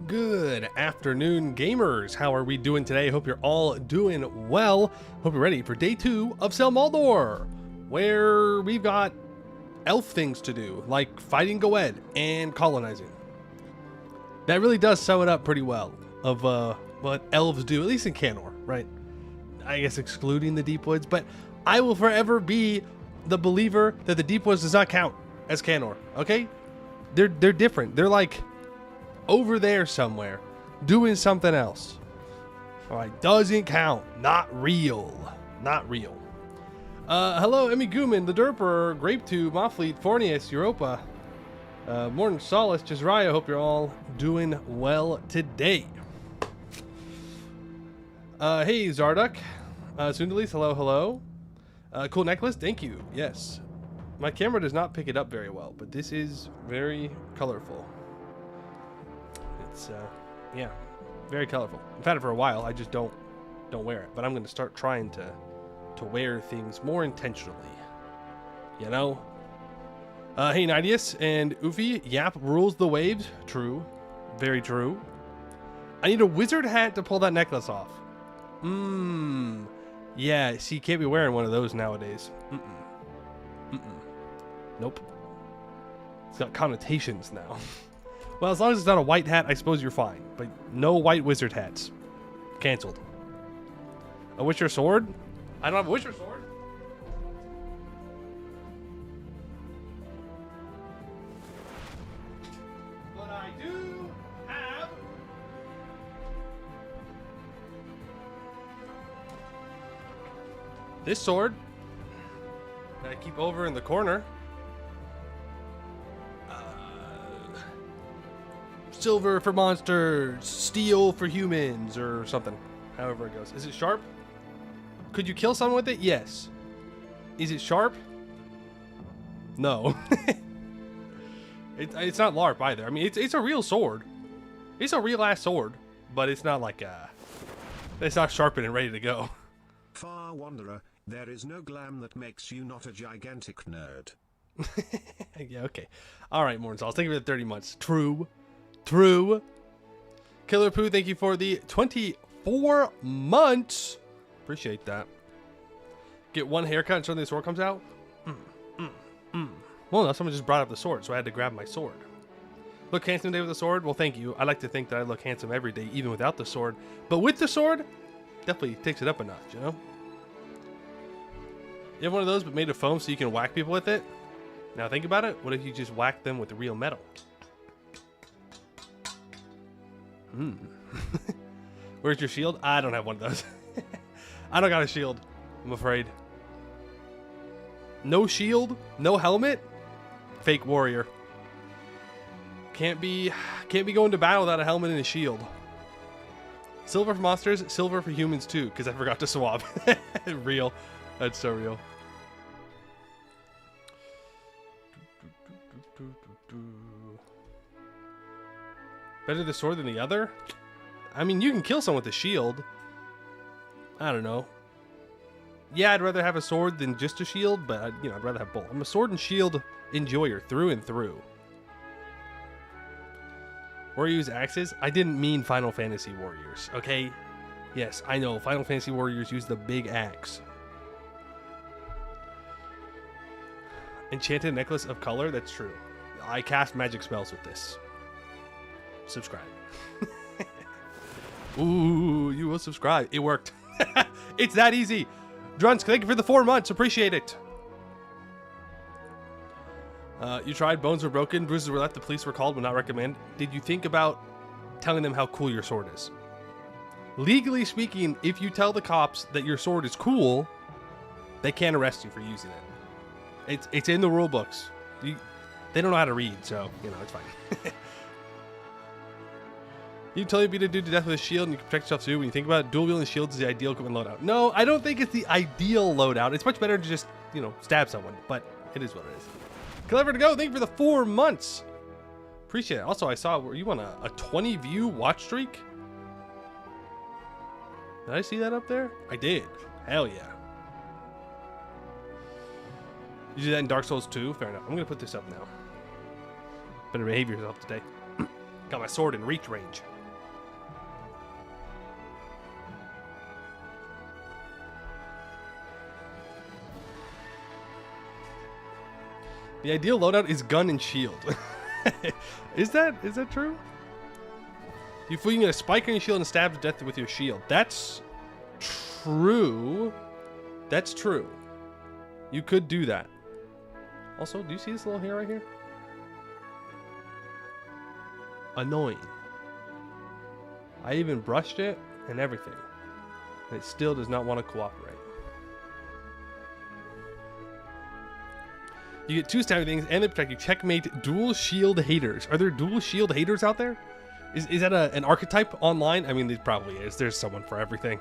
Good afternoon, gamers. How are we doing today? Hope you're all doing well. Hope you're ready for day 2 of Celmaldor, where we've got elf things to do, like fighting Goed and colonizing. That really does sum it up pretty well of what elves do, at least in Canor, right? I guess excluding the Deep Woods, but I will forever be the believer that the Deep Woods does not count as Canor, okay? They're different. They're like over there somewhere, doing something else. All right, doesn't count. Not real. Not real. Hello, Emmy Gooman, The Derper, Grapetube, Moffleet, Fornius, Europa, Morton Solace, Jezraya. Hope you're all doing well today. Hey, Zarduk. Sundalis, hello, hello. Cool necklace, thank you. Yes. My camera does not pick it up very well, but this is very colorful. It's, yeah, very colorful. I've had it for a while. I just don't wear it, but I'm going to start trying to wear things more intentionally, you know? Hey, Nidius and Ufi, Yap rules the waves. True. Very true. I need a wizard hat to pull that necklace off. Yeah, see, you can't be wearing one of those nowadays. Nope. It's got connotations now. Well, as long as it's not a white hat, I suppose you're fine. But no white wizard hats. Cancelled. A Witcher sword? I don't have a Witcher sword. But I do have... this sword that I keep over in the corner. Silver for monsters, steel for humans, or something. However it goes. Is it sharp? Could you kill someone with it? Yes. Is it sharp? No. It's not LARP either. I mean, it's a real sword. It's a real ass sword, but it's not like it's not sharpened and ready to go. Far Wanderer, there is no glam that makes you not a gigantic nerd. Yeah, okay. All right, Mornsalls. Thank you for the 30 months. True. True. Killer Poo, thank you for the 24 months. Appreciate that. Get one haircut until the sword comes out. Well, no, someone just brought up the sword, so I had to grab my sword. Look handsome today with the sword? Well, thank you. I like to think that I look handsome every day, even without the sword. But with the sword, definitely takes it up a notch, you know? You have one of those, but made of foam so you can whack people with it? Now think about it. What if you just whack them with real metal? Where's your shield? I don't have one of those. I don't got a shield, I'm afraid. No shield, no helmet. Fake warrior. Can't be going to battle without a helmet and a shield. Silver for monsters, silver for humans too, because I forgot to swap. Real. That's so real. Better the sword than the other? I mean, you can kill someone with a shield. I don't know. Yeah, I'd rather have a sword than just a shield, but I'd rather have both. I'm a sword and shield enjoyer through and through. Warriors axes? I didn't mean Final Fantasy warriors, okay? Yes, I know. Final Fantasy warriors use the big axe. Enchanted necklace of color? That's true. I cast magic spells with this. Subscribe. Ooh, you will subscribe. It worked. It's that easy. Drunsk, thank you for the 4 months. Appreciate it. You tried. Bones were broken. Bruises were left. The police were called. Would not recommend. Did you think about telling them how cool your sword is? Legally speaking, if you tell the cops that your sword is cool, they can't arrest you for using it. It's in the rule books. They don't know how to read, so, it's fine. You totally beat a dude to death with a shield and you can protect yourself too. When you think about it, dual wielding shields is the ideal equipment loadout. No, I don't think it's the ideal loadout. It's much better to just, stab someone, but it is what it is. Clever to go. Thank you for the 4 months. Appreciate it. Also, I saw, were you on a 20 view watch streak? Did I see that up there? I did. Hell yeah. You do that in Dark Souls 2? Fair enough. I'm going to put this up now. Better behave yourself today. Got my sword in reach range. The ideal loadout is gun and shield. Is that true? You feel you can get a spike on your shield and stab to death with your shield. That's true. That's true. You could do that. Also, do you see this little hair right here? Annoying. I even brushed it and everything. And it still does not want to cooperate. You get 2 stabbing things and they protect you. Checkmate dual shield haters. Are there dual shield haters out there? Is that an archetype online? I mean, there probably is. There's someone for everything.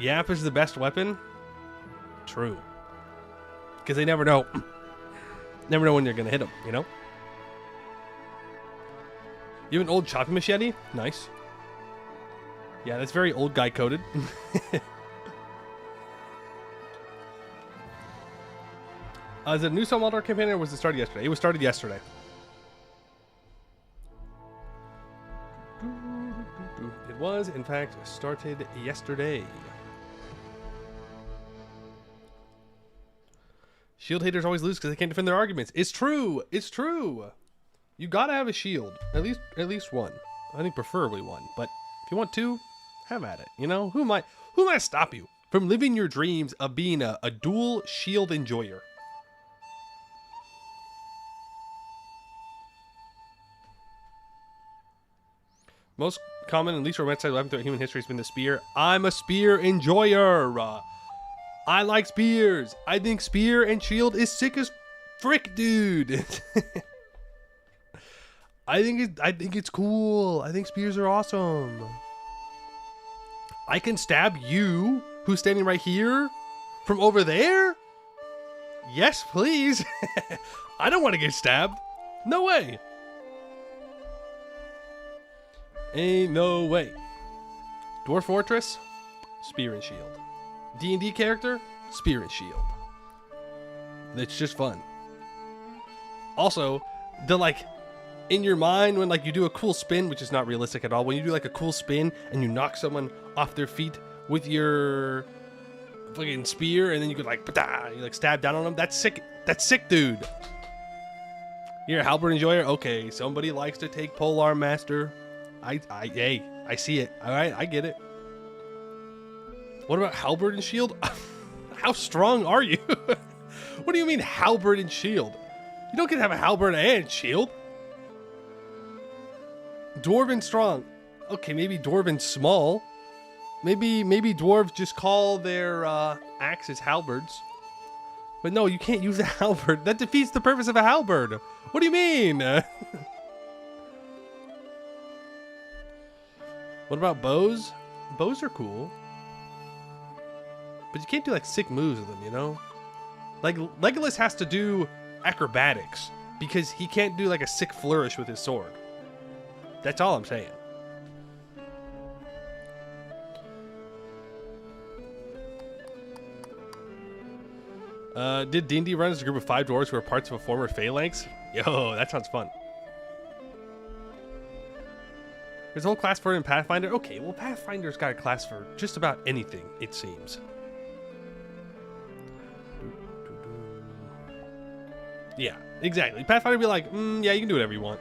Yap is the best weapon? True. Because they never know. Never know when you're going to hit them, you know? You have an old chopping machete? Nice. Yeah, that's very old guy coded. Is it a new Celmaldor campaign or was it started yesterday? It was started yesterday. It was, in fact, started yesterday. Shield haters always lose because they can't defend their arguments. It's true. It's true. You gotta have a shield. At least one. I think preferably one. But if you want 2, have at it. You know, who might stop you from living your dreams of being a dual shield enjoyer? Most common and least romanticized weapon throughout human history has been the spear. I'm a spear enjoyer. I like spears. I think spear and shield is sick as frick, dude. I think it's cool. I think spears are awesome. I can stab you, who's standing right here, from over there. Yes, please. I don't want to get stabbed. No way. Ain't no way. Dwarf Fortress, spear and shield. D&D character, spear and shield. It's just fun. Also, in your mind when you do a cool spin, which is not realistic at all, when you do a cool spin and you knock someone off their feet with your fucking spear and then you go you stab down on them, that's sick. That's sick, dude. You're a halberd enjoyer? Okay, somebody likes to take polearm master. Hey, I see it. All right, I get it. What about halberd and shield? How strong are you? What do you mean halberd and shield? You don't get to have a halberd and shield. Dwarven strong. Okay, maybe dwarven small. Maybe dwarves just call their axes halberds. But no, you can't use a halberd. That defeats the purpose of a halberd. What do you mean? What about bows? Bows are cool. But you can't do sick moves with them, you know? Legolas has to do acrobatics because he can't do a sick flourish with his sword. That's all I'm saying. Did D&D run as a group of 5 dwarves who are parts of a former phalanx? Yo, that sounds fun. There's a whole class for it in Pathfinder. Okay, well, Pathfinder's got a class for just about anything, it seems. Yeah, exactly. Pathfinder would be like, yeah, you can do whatever you want.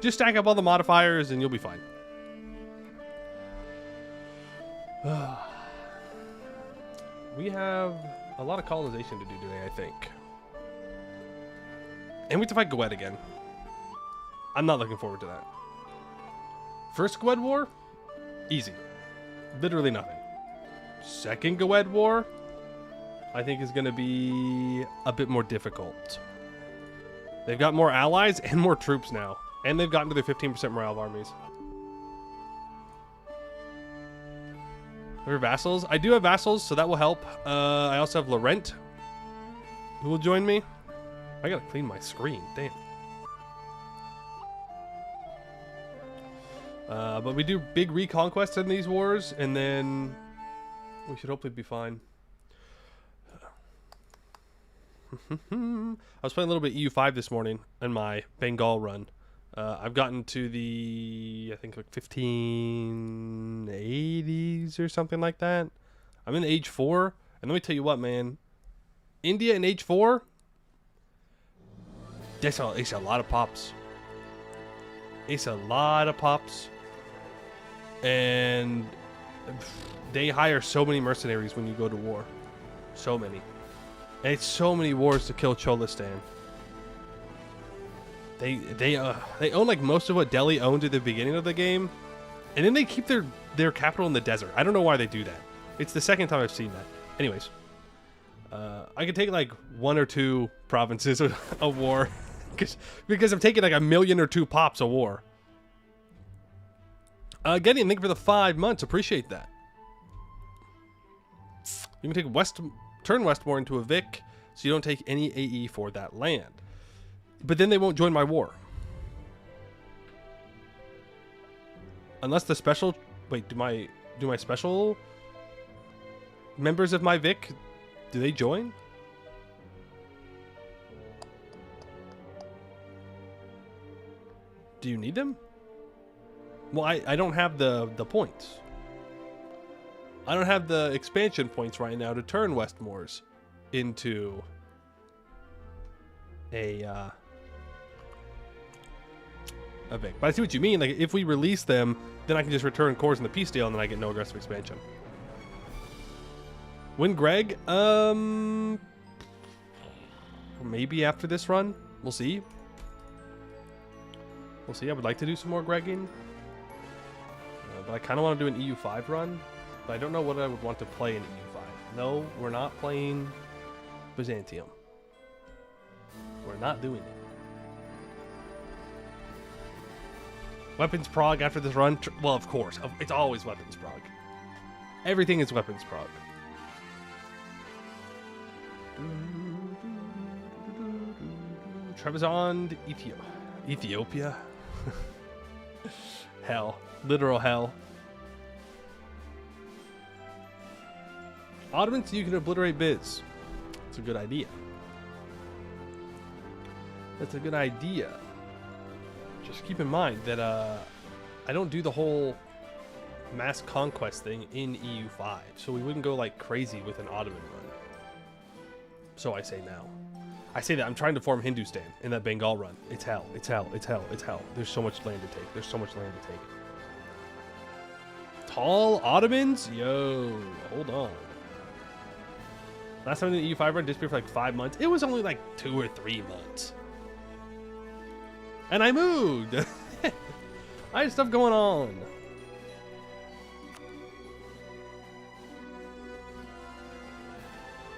Just stack up all the modifiers and you'll be fine. We have a lot of colonization to do today, I think. And we have to fight Goed again. I'm not looking forward to that. First Goed War? Easy. Literally nothing. Second Goed War? I think is going to be a bit more difficult. They've got more allies and more troops now. And they've gotten to their 15% morale of armies. Are vassals? I do have vassals, so that will help. I also have Laurent, who will join me. I gotta clean my screen. Damn. But we do big reconquests in these wars, and then we should hopefully be fine. I was playing a little bit EU5 this morning in my Bengal run. I've gotten to the, I think, like 1580s or something like that. I'm in age 4, and let me tell you what, man. India in age 4, it's a lot of pops. It's a lot of pops. And they hire so many mercenaries when you go to war. So many. And it's so many wars to kill Cholistan. They own like most of what Delhi owned at the beginning of the game, and then they keep their capital in the desert. I don't know why they do that. It's the second time I've seen that. Anyways, I could take like 1 or 2 provinces of war because I'm taking like 1 million or 2 pops a war. Gideon, thank you for the 5 months. Appreciate that. You can take turn Westmore into a Vic, so you don't take any AE for that land. But then they won't join my war. Unless the special... Wait, do my special members of my Vic, do they join? Do you need them? Well, I don't have the points. I don't have the expansion points right now to turn Westmore's into a Vic. But I see what you mean. Like, if we release them, then I can just return cores in the peace deal, and then I get no aggressive expansion. When Greg? Maybe after this run. We'll see. We'll see. I would like to do some more Gregging. But I kind of want to do an EU5 run. But I don't know what I would want to play in EU5. No, we're not playing Byzantium. We're not doing it. Weapons prog after this run? Well, of course. It's always weapons prog. Everything is weapons prog. Trebizond, Ethiopia. Hell. Literal hell. Ottomans, you can obliterate Biz. It's a good idea. That's a good idea. Just keep in mind that I don't do the whole mass conquest thing in EU5, so we wouldn't go like crazy with an Ottoman run. So I say now. I say that I'm trying to form Hindustan in that Bengal run. It's hell. It's hell. It's hell. It's hell. There's so much land to take. There's so much land to take. Tall Ottomans? Yo, hold on. Last time in the EU5 run disappeared for like 5 months. It was only like 2 or 3 months. And I moved. I had stuff going on.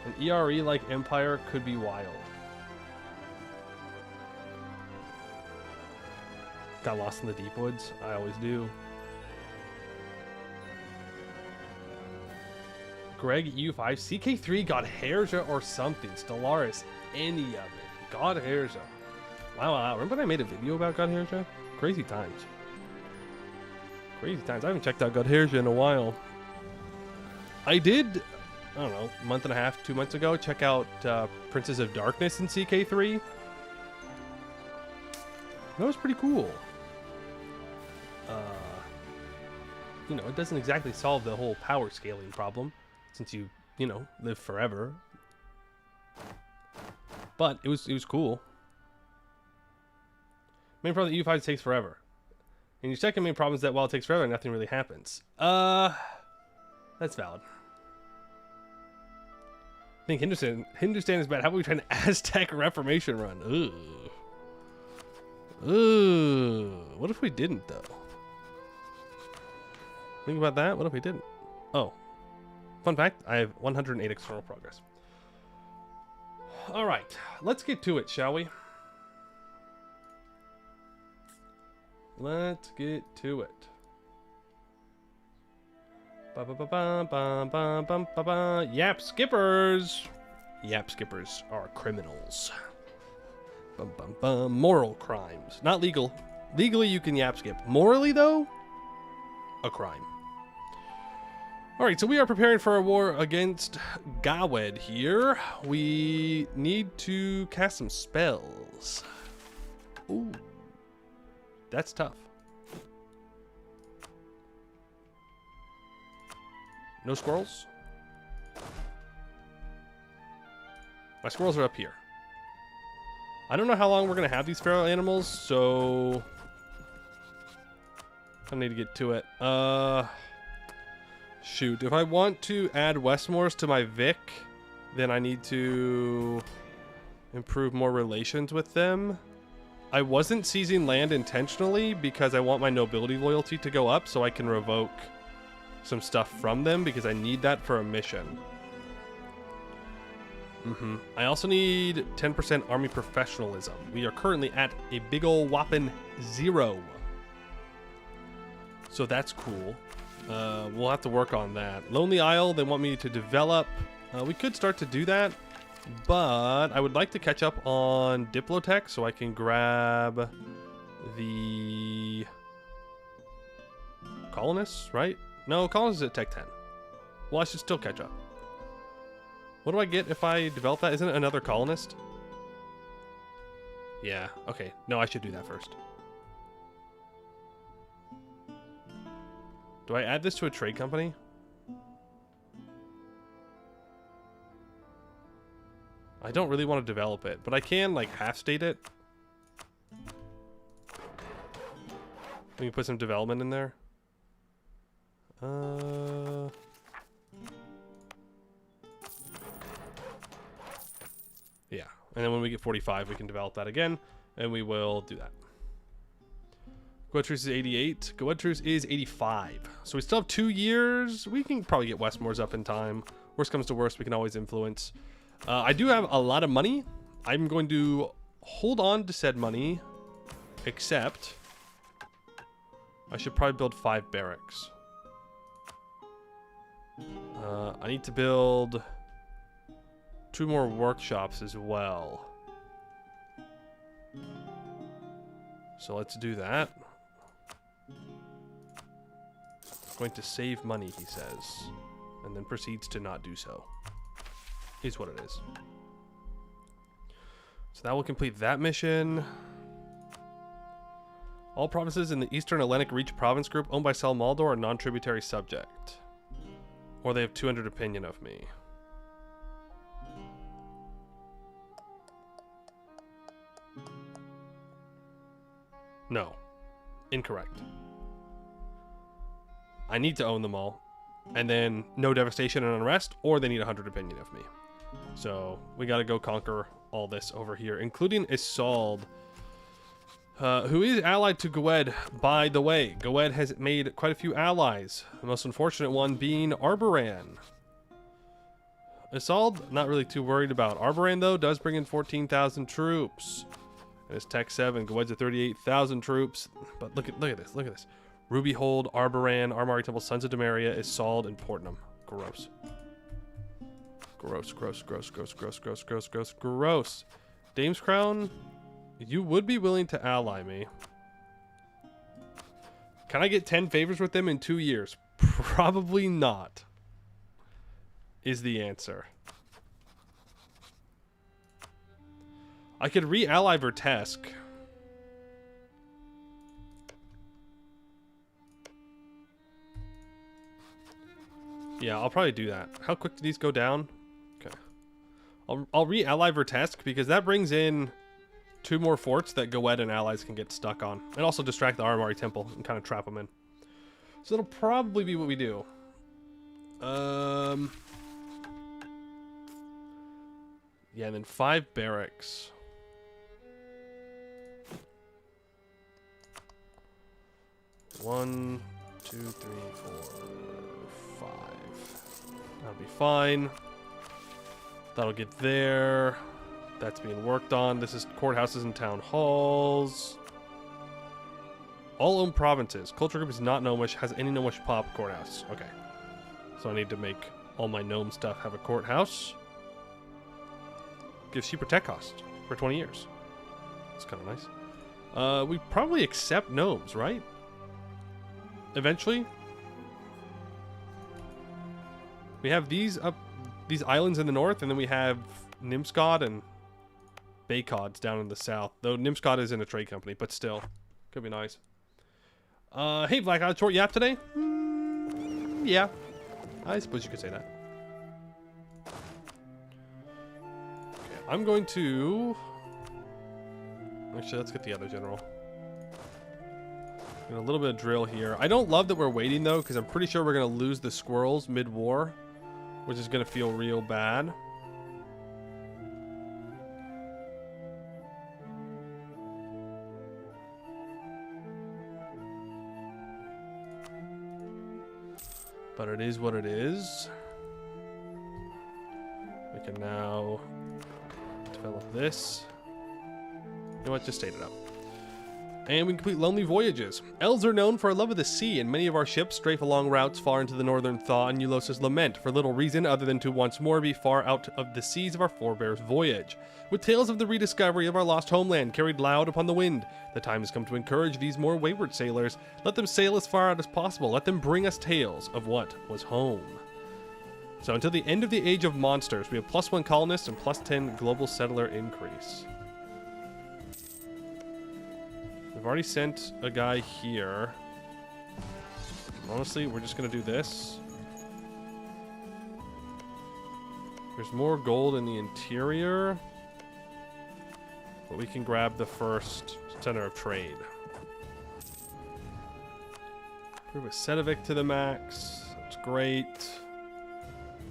An ERE-like empire could be wild. Got lost in the deep woods. I always do. Greg EU5, CK3, God Herja or something. Stellaris, any of it. God Herja. Wow. Remember when I made a video about God Herja? Crazy times. Crazy times. I haven't checked out God Herja in a while. I did, I don't know, a month and a half, 2 months ago, check out Princes of Darkness in CK3. That was pretty cool. You know, it doesn't exactly solve the whole power scaling problem, since you know, live forever. But it was cool. Main problem that EU5 takes forever. And your second main problem is that while it takes forever, nothing really happens. That's valid. I think Hindustan is bad. How about we try an Aztec Reformation run? Ooh. What if we didn't, though? Think about that. What if we didn't? Oh. Fun fact, I have 108 external progress. All right. Let's get to it, shall we? Let's get to it. Yap skippers. Yap skippers are criminals. Moral crimes. Not legal. Legally, you can yap skip. Morally, though, a crime. All right, so we are preparing for a war against Gawed here. We need to cast some spells. Ooh, that's tough. No squirrels? My squirrels are up here. I don't know how long we're going to have these feral animals, so I need to get to it. Shoot, if I want to add Westmoors to my Vic, then I need to improve more relations with them. I wasn't seizing land intentionally because I want my nobility loyalty to go up so I can revoke some stuff from them because I need that for a mission. I also need 10% army professionalism. We are currently at a big ol' whopping 0. So that's cool. We'll have to work on that. Lonely Isle, they want me to develop. We could start to do that, but I would like to catch up on Diplotech so I can grab the colonists, right? No, colonists is at Tech 10. Well, I should still catch up. What do I get if I develop that? Isn't it another colonist? Yeah, okay. No, I should do that first. Do I add this to a trade company? I don't really want to develop it, but I can, like, half-state it. We can put some development in there. Yeah, and then when we get 45, we can develop that again, and we will do that. Goetruce is 88. Goetruce is 85. So we still have 2 years. We can probably get Westmoors up in time. Worst comes to worst, we can always influence. I do have a lot of money. I'm going to hold on to said money, except I should probably build 5 barracks. I need to build 2 more workshops as well. So let's do that. Going to save money, he says, and then proceeds to not do so. Is what it is. So that will complete that mission. All provinces in the Eastern Atlantic Reach province group owned by Celmaldor are non-tributary subject. Or they have 200 opinion of me. No. Incorrect. I need to own them all. And then no devastation and unrest, or they need 100 opinion of me. So we gotta go conquer all this over here, including Isolde, who is allied to Gawed, by the way. Gawed has made quite a few allies, the most unfortunate one being Arboran. Isolde, not really too worried about. Arboran, though, does bring in 14,000 troops. And it's Tech 7, Gawed's at 38,000 troops. But look at this. Rubyhold, Arboran, Armory Temple, Sons of Demaria, Isolde, and Portnum. Gross. Gross. Dame's Crown, you would be willing to ally me. Can I get 10 favors with them in 2 years? Probably not, is the answer. I could re-ally Vertesk. Yeah, I'll probably do that. How quick do these go down? Okay. I'll re-ally Vertesk because that brings in 2 more forts that Gawed and allies can get stuck on. And also distract the Armory Temple and kind of trap them in. So that'll probably be what we do. Yeah, and then 5 barracks. One, 2, 3, 4, 5. That'll be fine. That'll get there. That's being worked on. This is courthouses and town halls. All owned provinces. Culture group is not gnomish. Has any gnomish pop courthouse. Okay. So I need to make all my gnome stuff have a courthouse. Gives cheaper tech cost for 20 years. That's kind of nice. We probably accept gnomes, right? Eventually. We have these islands in the north, and then we have Nimskod and Baycods down in the south. Though Nimskod isn't a trade company, but still. Could be nice. Hey, Black Eyed Short Yap today? Yeah. I suppose you could say that. Okay, I'm going to... Actually, let's get the other general. Get a little bit of drill here. I don't love that we're waiting, though, because I'm pretty sure we're going to lose the squirrels mid-war, which is going to feel real bad. But it is what it is. We can now develop this. You know what? Just state it up. And we can complete lonely voyages. Elves are known for a love of the sea, and many of our ships strafe along routes far into the northern thaw and Eulos's lament for little reason other than to once more be far out of the seas of our forebears' voyage. With tales of the rediscovery of our lost homeland carried loud upon the wind, the time has come to encourage these more wayward sailors. Let them sail as far out as possible. Let them bring us tales of what was home. So until the end of the Age of Monsters, we have +1 colonists and +10 global settler increase. We've already sent a guy here. Honestly, we're just going to do this. There's more gold in the interior. But we can grab the first center of trade. Prove a Setovic to the max. That's great.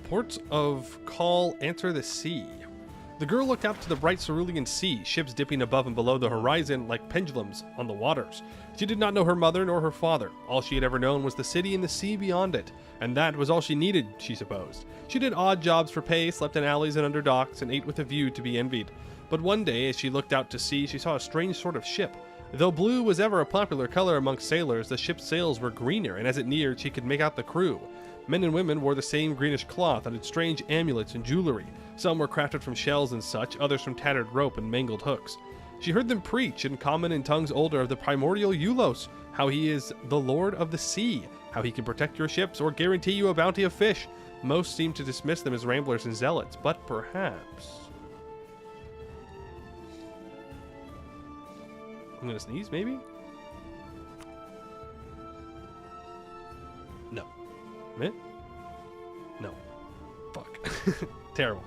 Ports of Call answer the sea. The girl looked out to the bright cerulean sea, ships dipping above and below the horizon like pendulums on the waters. She did not know her mother nor her father. All she had ever known was the city and the sea beyond it, and that was all she needed, she supposed. She did odd jobs for pay, slept in alleys and under docks, and ate with a view to be envied. But one day, as she looked out to sea, she saw a strange sort of ship. Though blue was ever a popular color amongst sailors, the ship's sails were greener, and as it neared, she could make out the crew. Men and women wore the same greenish cloth and had strange amulets and jewelry. Some were crafted from shells and such, others from tattered rope and mangled hooks. She heard them preach in common in tongues older of the primordial Eulos, how he is the lord of the sea, how he can protect your ships or guarantee you a bounty of fish. Most seem to dismiss them as ramblers and zealots, but perhaps... I'm gonna sneeze, maybe? No. Mint? No. Fuck. Terrible.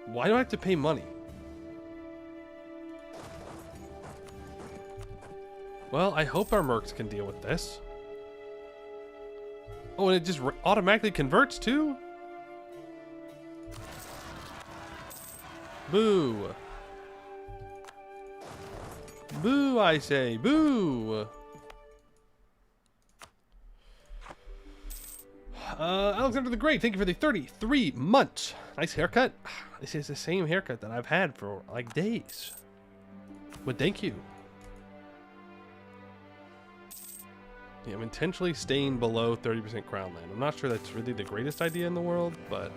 Why do I have to pay money? Well, I hope our mercs can deal with this. Oh, and it just automatically converts too? Boo. Boo, I say. Boo. Alexander the Great, thank you for the 33 months. Nice haircut. This is the same haircut that I've had for like days. But thank you. Yeah, I'm intentionally staying below 30% crown land. I'm not sure that's really the greatest idea in the world, but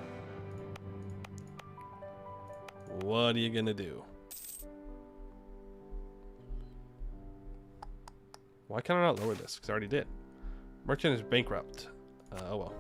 what are you gonna do? Why can I not lower this? Because I already did. Merchant is bankrupt. Oh well.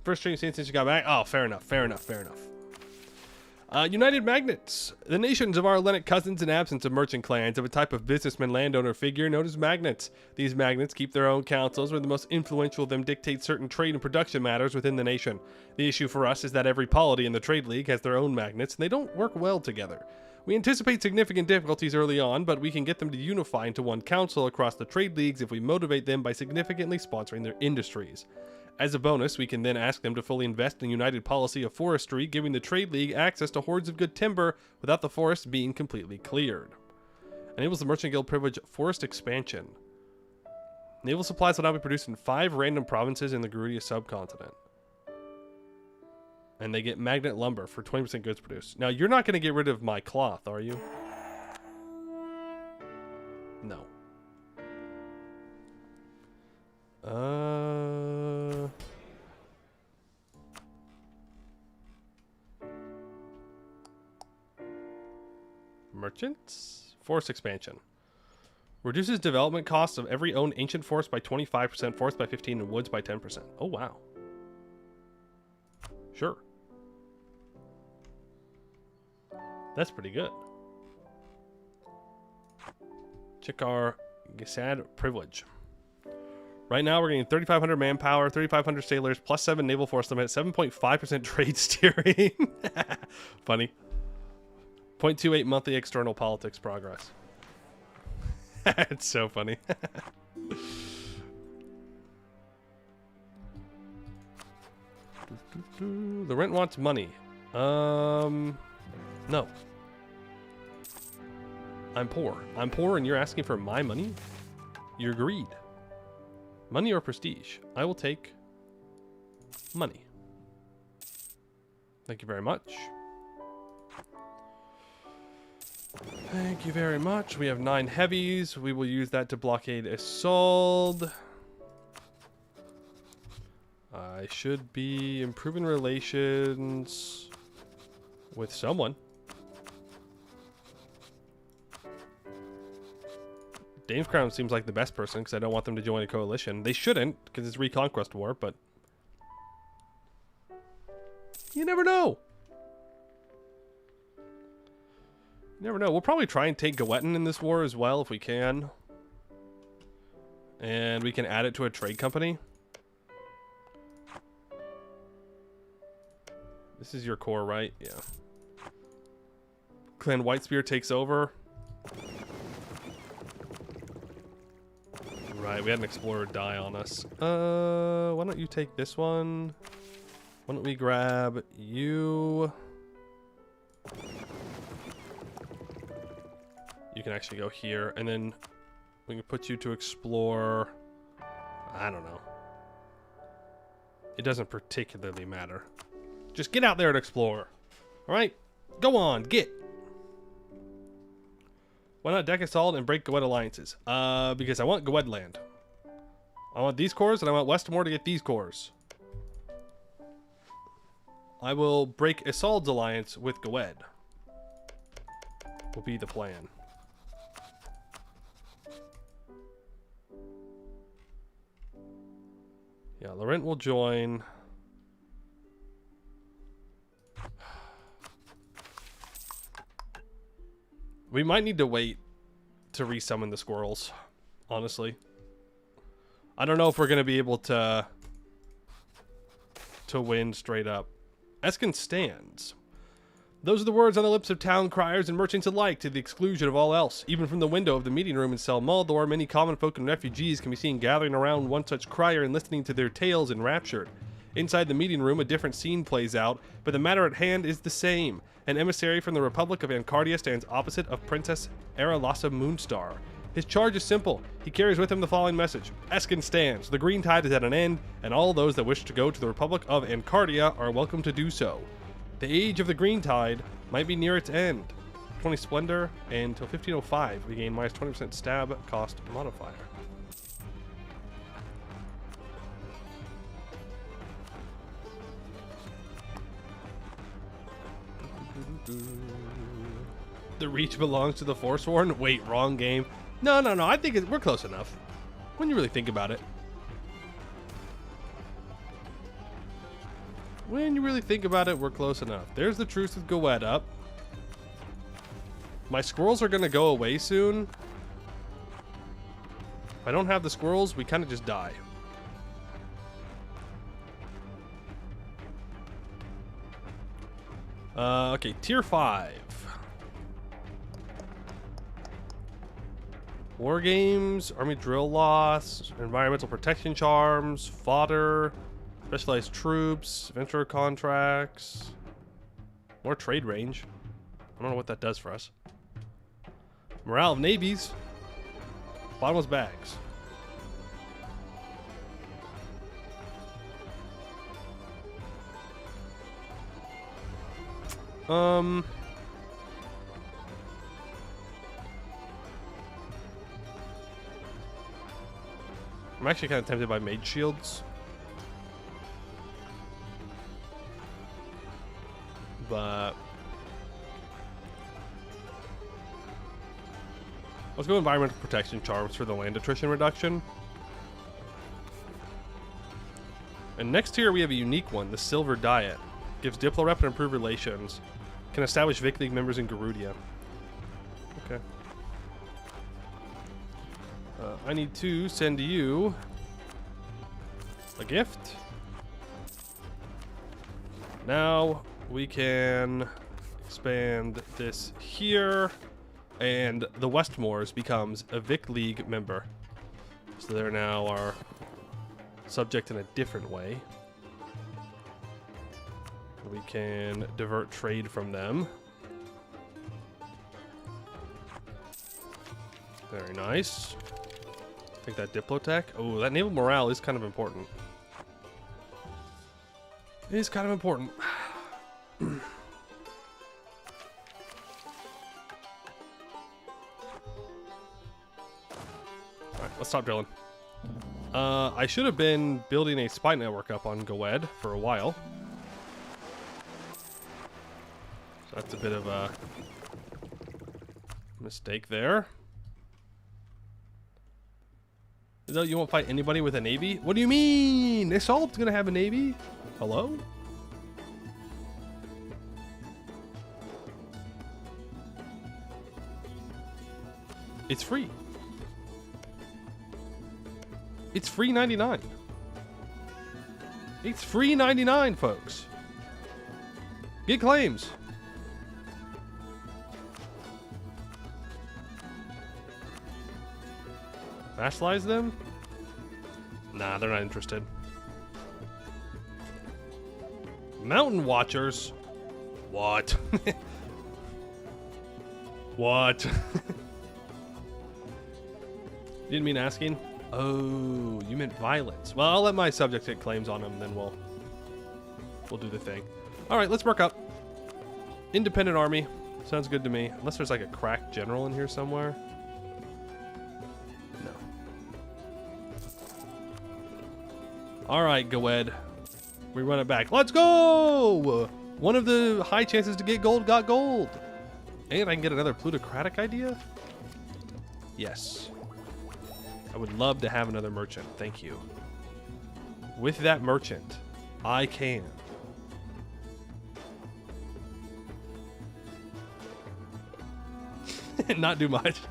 First trading since you got back. Oh, fair enough, fair enough, fair enough. United Magnates. The nations of our Hellenic cousins in absence of merchant clans have a type of businessman landowner figure known as magnates. These magnates keep their own councils, where the most influential of them dictate certain trade and production matters within the nation. The issue for us is that every polity in the trade league has their own magnates, and they don't work well together. We anticipate significant difficulties early on, but we can get them to unify into one council across the trade leagues if we motivate them by significantly sponsoring their industries. As a bonus, we can then ask them to fully invest in a united policy of forestry, giving the trade league access to hordes of good timber without the forest being completely cleared. Enables the Merchant Guild privilege forest expansion. Naval supplies will now be produced in 5 random provinces in the Garudia subcontinent. And they get magnet lumber for 20% goods produced. Now, you're not going to get rid of my cloth, are you? No. Merchants? Force expansion. Reduces development costs of every owned ancient forest by 25%, forest by 15%, and woods by 10%. Oh, wow. Sure. That's pretty good. Check our Gesad privilege. Right now, we're getting 3,500 manpower, 3,500 sailors, plus 7 naval force limit, 7.5% trade steering. Funny. 0.28 monthly external politics progress. It's so funny. The rent wants money. No. I'm poor. I'm poor and you're asking for my money? You're greed. Money or prestige? I will take money. Thank you very much. Thank you very much. We have 9 heavies. We will use that to blockade Isolde. I should be improving relations with someone. Dane's Crown seems like the best person because I don't want them to join a coalition. They shouldn't because it's Reconquest War, but you never know. You never know. We'll probably try and take Goetin in this war as well if we can. And we can add it to a trade company. This is your core, right? Yeah. Clan Whitespear takes over. Right, we had an explorer die on us. Why don't you take this one? Why don't we grab you? You can actually go here, and then we can put you to explore. I don't know. It doesn't particularly matter. Just get out there and explore. Alright? Go on, get. Why not deck Assault and break Goed alliances? Because I want Goed land. I want these cores, and I want Westmore to get these cores. I will break Isolde's alliance with Goed. Will be the plan. Yeah, Laurent will join. We might need to wait to resummon the squirrels, honestly. I don't know if we're going to be able to win straight up. Eskin stands. Those are the words on the lips of town criers and merchants alike, to the exclusion of all else. Even from the window of the meeting room in Celmaldor, many common folk and refugees can be seen gathering around one such crier and listening to their tales enraptured. Inside the meeting room, a different scene plays out, but the matter at hand is the same. An emissary from the Republic of Ancardia stands opposite of Princess Aralassa Moonstar. His charge is simple. He carries with him the following message. Eskin stands. The green tide is at an end, and all those that wish to go to the Republic of Ancardia are welcome to do so. The age of the green tide might be near its end. 20 Splendor, and until 1505, we gain minus 20% stab cost modifier. The reach belongs to the Forsworn? Wait, wrong game. No, I think we're close enough. When you really think about it. When you really think about it, we're close enough. There's the truce with Goed up. My squirrels are going to go away soon. If I don't have the squirrels, we kind of just die. Okay, tier 5. War games, army drill loss, environmental protection charms, fodder, specialized troops, adventurer contracts, more trade range. I don't know what that does for us. Morale of navies, bottomless bags. I'm actually kind of tempted by mage shields. But Let's go environmental protection charms for the land attrition reduction. And next here we have a unique one, the Silver Diet. Gives Diplo Rep and improved relations. Can establish Vic League members in Garudia. Okay. I need to send you a gift. Now we can expand this here. And the Westmoors becomes a Vic League member. So they're now our subject in a different way. We can divert trade from them. Very nice. Take that Diplotech. Oh, that naval morale is kind of important. It is kind of important. Alright, let's stop drilling. I should have been building a spy network up on Goed for a while. So that's a bit of a mistake there. No, you won't fight anybody with a navy? What do you mean? Assault's gonna have a navy? Hello? It's free. It's free 99. It's free 99, folks. Get claims. Nationalize them? Nah, they're not interested. Mountain Watchers? What? What? Didn't mean asking. Oh, you meant violence. Well, I'll let my subjects get claims on them, then we'll do the thing. All right, let's work up. Independent army. Sounds good to me. Unless there's like a crack general in here somewhere. No. All right, Goed. We run it back. Let's go! One of the high chances to get gold got gold. And I can get another plutocratic idea? Yes. I would love to have another merchant. Thank you. With that merchant, I can. Not do much.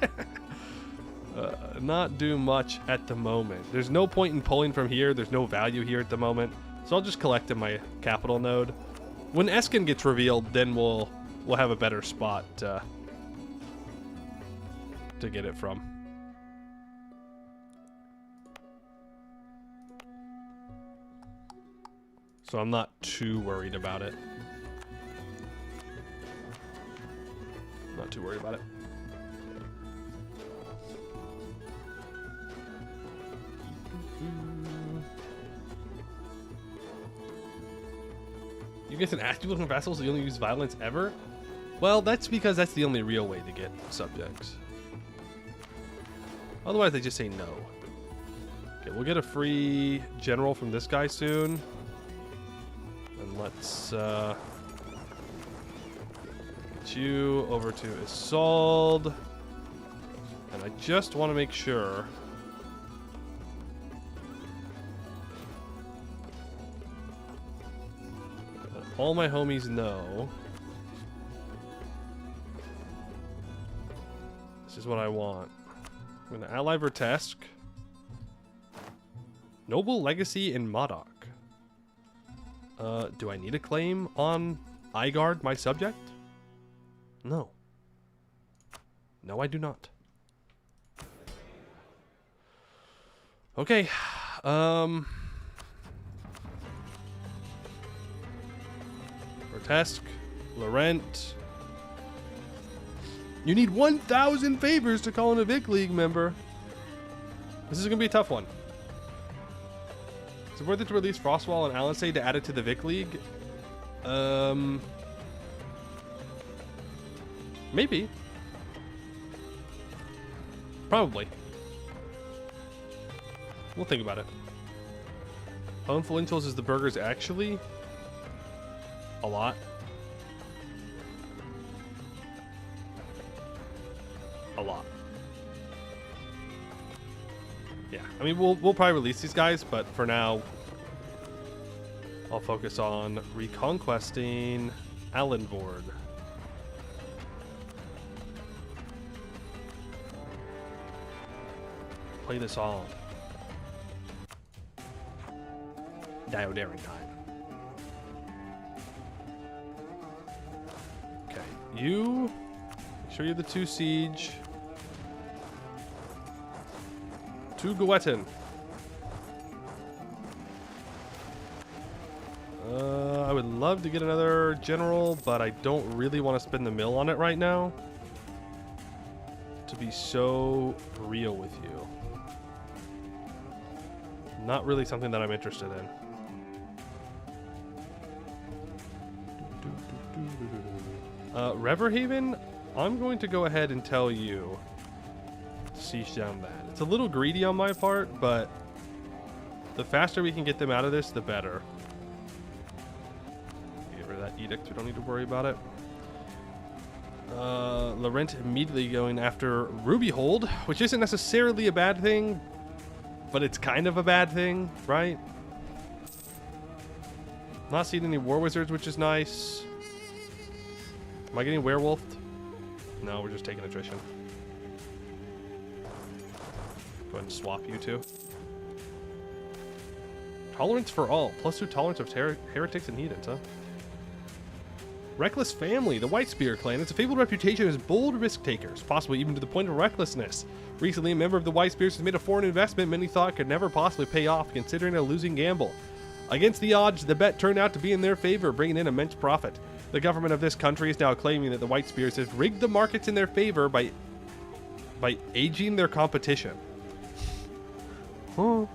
Not do much at the moment. There's no point in pulling from here. There's no value here at the moment. So I'll just collect in my capital node. When Eskin gets revealed, then we'll have a better spot to get it from. So I'm not too worried about it. Not too worried about it. You get an active looking vassal, so you only use violence ever? Well, that's because that's the only real way to get subjects. Otherwise, they just say no. Okay, we'll get a free general from this guy soon. And let's get you over to Isolde. And I just want to make sure that all my homies know this is what I want. I'm going to ally Vertesk, Noble Legacy in Modoc. Do I need a claim on Igard, my subject? No. No, I do not. Okay. Vertesk, Laurent. You need 1,000 favors to call in a Vic League member. This is going to be a tough one. Is it worth it to release Frostwall and Alisay to add it to the Vic League? Maybe. Probably. We'll think about it. How influential is the burgers actually? A lot. A lot. Yeah, I mean, we'll probably release these guys, but for now, I'll focus on reconquesting Alanvord. Play this on. Dio Daring time. Okay, you. Make sure you have the 2 siege. 2 Goetten. I would love to get another general, but I don't really want to spend the mill on it right now. To be so real with you. Not really something that I'm interested in. Reverhaven, I'm going to go ahead and tell you to siege down that. It's a little greedy on my part, but the faster we can get them out of this, the better. Get rid of that edict, we don't need to worry about it. Laurent immediately going after Rubyhold, which isn't necessarily a bad thing, but it's kind of a bad thing, right? Not seeing any war wizards, which is nice. Am I getting werewolfed? No, we're just taking attrition. Go ahead and swap you two. Tolerance for all. +2 tolerance of heretics and heathens, huh? Reckless family. The White Spear clan has a fabled reputation as bold risk takers, possibly even to the point of recklessness. Recently, a member of the White Spears has made a foreign investment many thought could never possibly pay off, considering a losing gamble. Against the odds, the bet turned out to be in their favor, bringing in immense profit. The government of this country is now claiming that the White Spears have rigged the markets in their favor by aging their competition. Huh.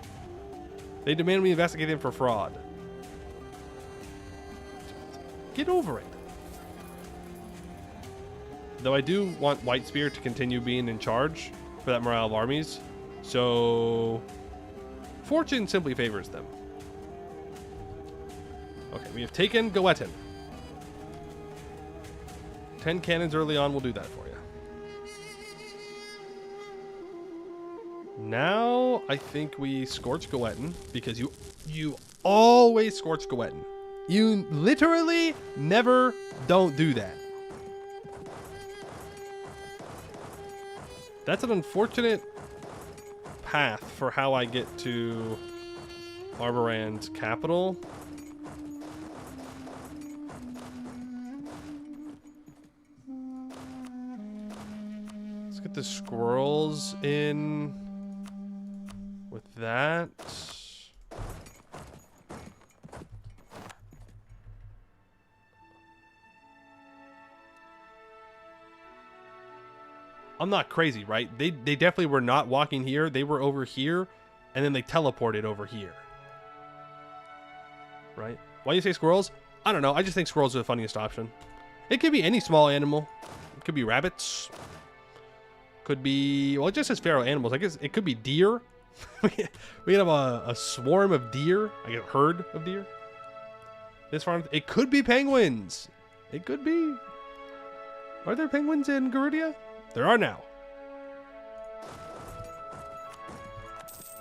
They demand we investigate them for fraud. Get over it. Though I do want White Spear to continue being in charge for that morale of armies, so fortune simply favors them. Okay, we have taken Goetten. 10 cannons early on will do that for you. Now, I think we scorch Goetten, because you always scorch Goetten. You literally never don't do that. That's an unfortunate path for how I get to Arborand's capital. Let's get the squirrels in with that. I'm not crazy, right? They definitely were not walking here. They were over here, and then they teleported over here. Right? Why do you say squirrels? I don't know. I just think squirrels are the funniest option. It could be any small animal. It could be rabbits. Could be... Well, it just says feral animals. I guess it could be deer. We could have a swarm of deer. Like a herd of deer. This farm... It could be penguins. It could be... Are there penguins in Garudia? There are now.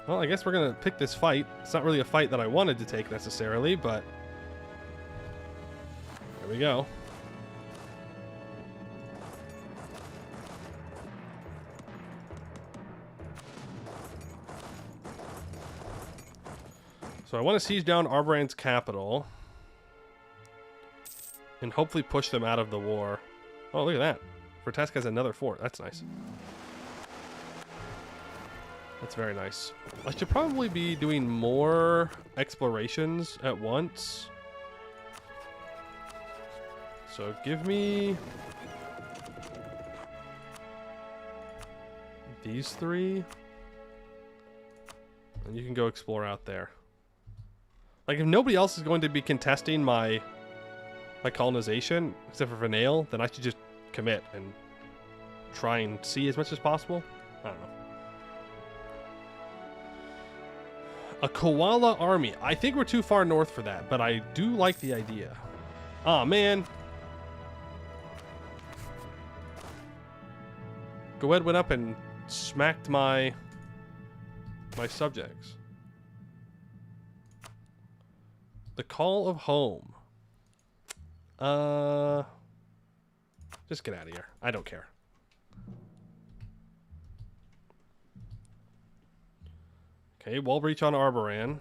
Well, I guess we're going to pick this fight. It's not really a fight that I wanted to take necessarily, but... There we go. So I want to siege down Arborand's capital. And hopefully push them out of the war. Oh, look at that. Vertesk has another fort. That's nice. That's very nice. I should probably be doing more explorations at once. So give me these 3. And you can go explore out there. Like, if nobody else is going to be contesting my colonization, except for Vanail, then I should just commit and try and see as much as possible. I don't know. A koala army. I think we're too far north for that, but I do like the idea. Aw, man. Goed went up and smacked my my subjects. The call of home. Just get out of here. I don't care. Okay, wall breach on Arboran.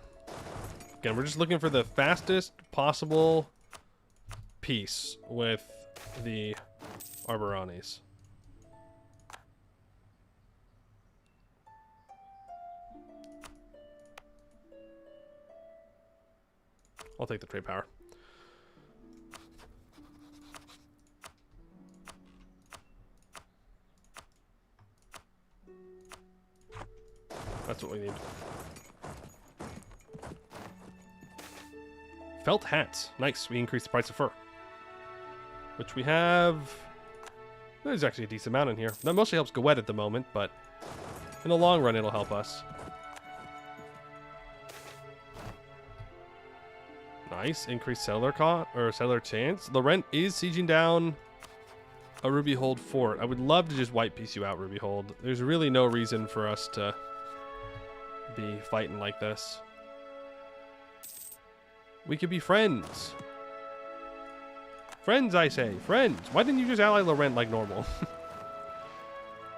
Again, we're just looking for the fastest possible peace with the Arbораnis. I'll take the trade power. That's what we need. Felt hats. Nice. We increased the price of fur. Which we have... There's actually a decent amount in here. That mostly helps Goed at the moment, but in the long run, it'll help us. Nice. Increased settler cost, or settler chance. Laurent is sieging down a Ruby Hold fort. I would love to just white piece you out, Ruby Hold. There's really no reason for us to be fighting like this. We could be friends. Friends, I say. Friends. Why didn't you just ally Laurent like normal?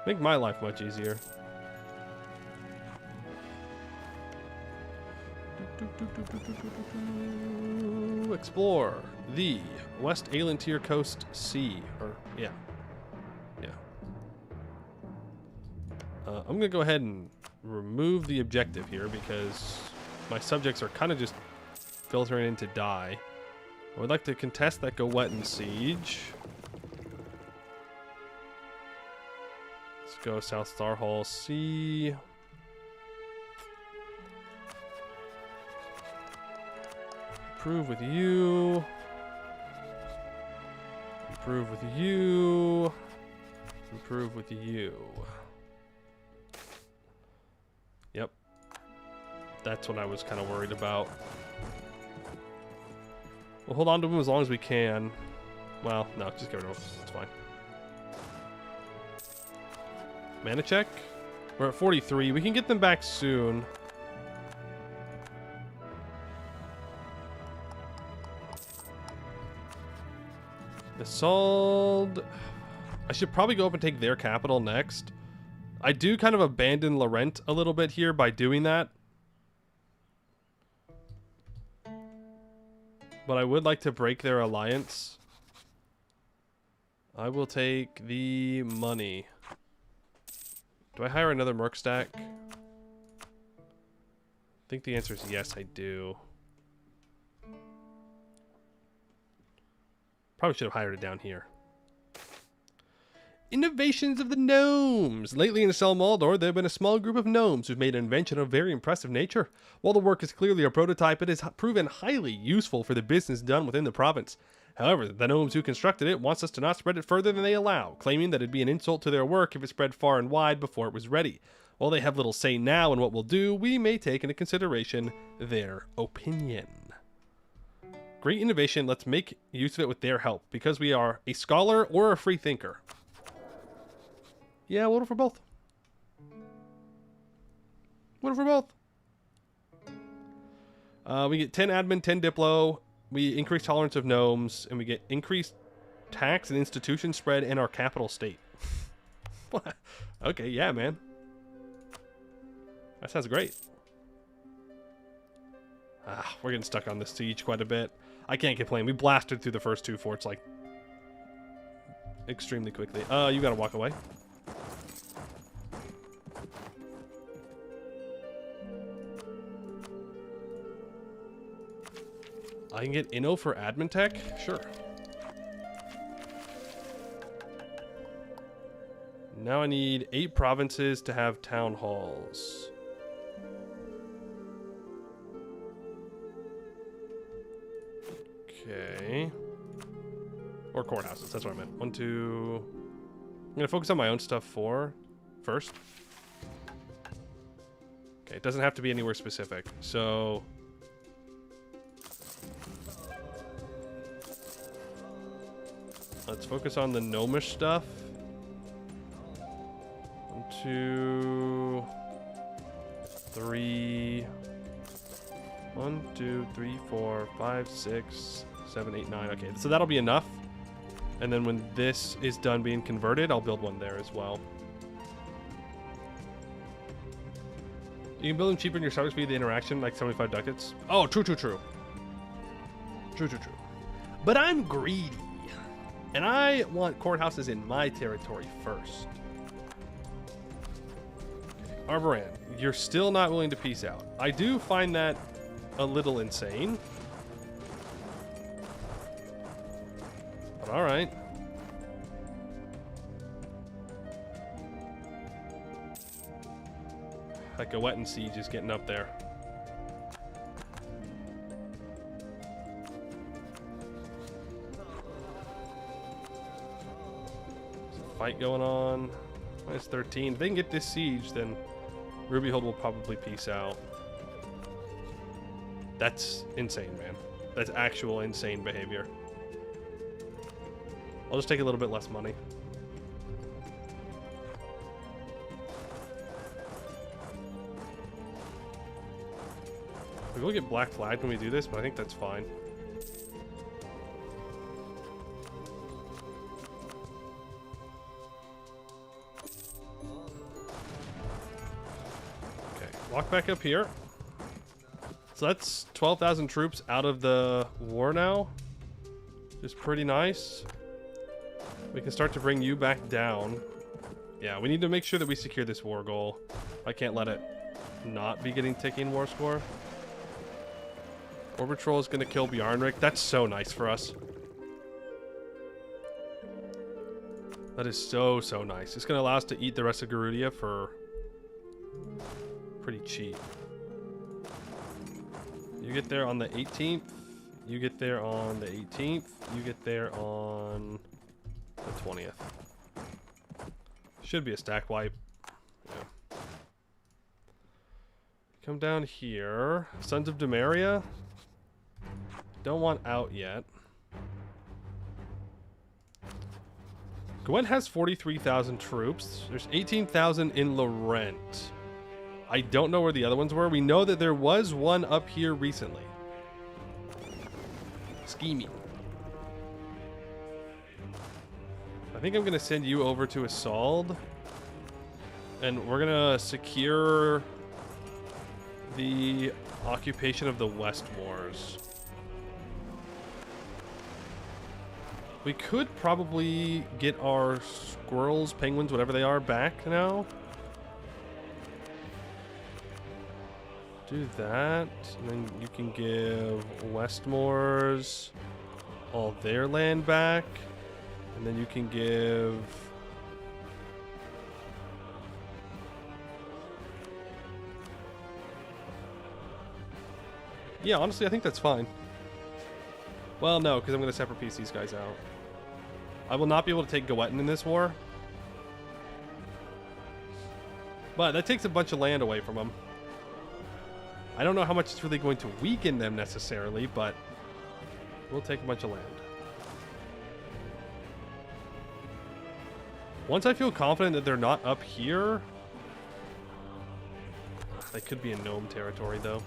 Make my life much easier. Explore the West Aelantir Coast Sea. Or, yeah. Yeah. I'm going to go ahead and remove the objective here because my subjects are kind of just filtering in to die. I would like to contest that Gowetan siege. Let's go South Star Hall Sea. Improve with you. Improve with you. Improve with you. Yep. That's what I was kind of worried about. We'll hold on to him as long as we can. Well, no, just get rid of him. It's fine. Mana check. We're at 43. We can get them back soon. The Sold. I should probably go up and take their capital next. I do kind of abandon Laurent a little bit here by doing that. But I would like to break their alliance. I will take the money. Do I hire another merc stack? I think the answer is yes, I do. Probably should have hired it down here. Innovations of the gnomes. Lately in Celmaldor, there have been a small group of gnomes who've made an invention of very impressive nature. While the work is clearly a prototype, it has proven highly useful for the business done within the province. However, the gnomes who constructed it wants us to not spread it further than they allow, claiming that it'd be an insult to their work if it spread far and wide before it was ready. While they have little say now in what we'll do, we may take into consideration their opinion. Great innovation, let's make use of it with their help, because we are a scholar or a free thinker. Yeah, what for both? What for both? We get 10 admin, 10 diplo. We increase tolerance of gnomes, and we get increased tax and institution spread in our capital state. Okay, yeah, man. That sounds great. We're getting stuck on this siege quite a bit. I can't complain. We blasted through the first two forts, like, extremely quickly. You gotta walk away. I can get Inno for admin tech? Sure. Now I need 8 provinces to have town halls. Okay. Or courthouses, that's what I meant. 1, 2... I'm gonna focus on my own stuff first. Okay, it doesn't have to be anywhere specific. So... let's focus on the gnomish stuff. 1, 2... 3. 1, 2, 3, 4, 5, 6, 7, 8, 9. Okay, so that'll be enough. And then when this is done being converted, I'll build one there as well. You can build them cheaper in your startup speed, the interaction, like 75 ducats. Oh, true. True. But I'm greedy. And I want courthouses in my territory first. Okay, Arboran, you're still not willing to peace out. I do find that a little insane. But alright. Like a wet and siege is getting up there. There's a fight going on. Minus 13. If they can get this siege, then Rubyhold will probably peace out. That's insane, man. That's actual insane behavior. I'll just take a little bit less money. We will get black flagged when we do this, but I think that's fine. Okay, walk back up here. So that's 12,000 troops out of the war now. Just pretty nice. We can start to bring you back down. Yeah, we need to make sure that we secure this war goal. I can't let it not be getting ticking war score. Orbitrol is going to kill Bjarnrik. That's so nice for us. That is so nice. It's going to allow us to eat the rest of Garudia for pretty cheap. You get there on the 18th. You get there on the 18th. You get there on the 20th. Should be a stack wipe. Yeah. Come down here. Sons of Demaria. Don't want out yet. Gwent has 43,000 troops. There's 18,000 in Laurent. I don't know where the other ones were. We know that there was one up here recently. Scheming. I think I'm going to send you over to Assault. And we're going to secure the occupation of the West Wars. We could probably get our squirrels, penguins, whatever they are, back now. Do that. And then you can give Westmoors all their land back. And then you can give... Yeah, honestly, I think that's fine. Well, no, because I'm going to separate piece these guys out. I will not be able to take Goetten in this war. But that takes a bunch of land away from them. I don't know how much it's really going to weaken them necessarily, but we'll take a bunch of land. Once I feel confident that they're not up here... They could be in gnome territory, though.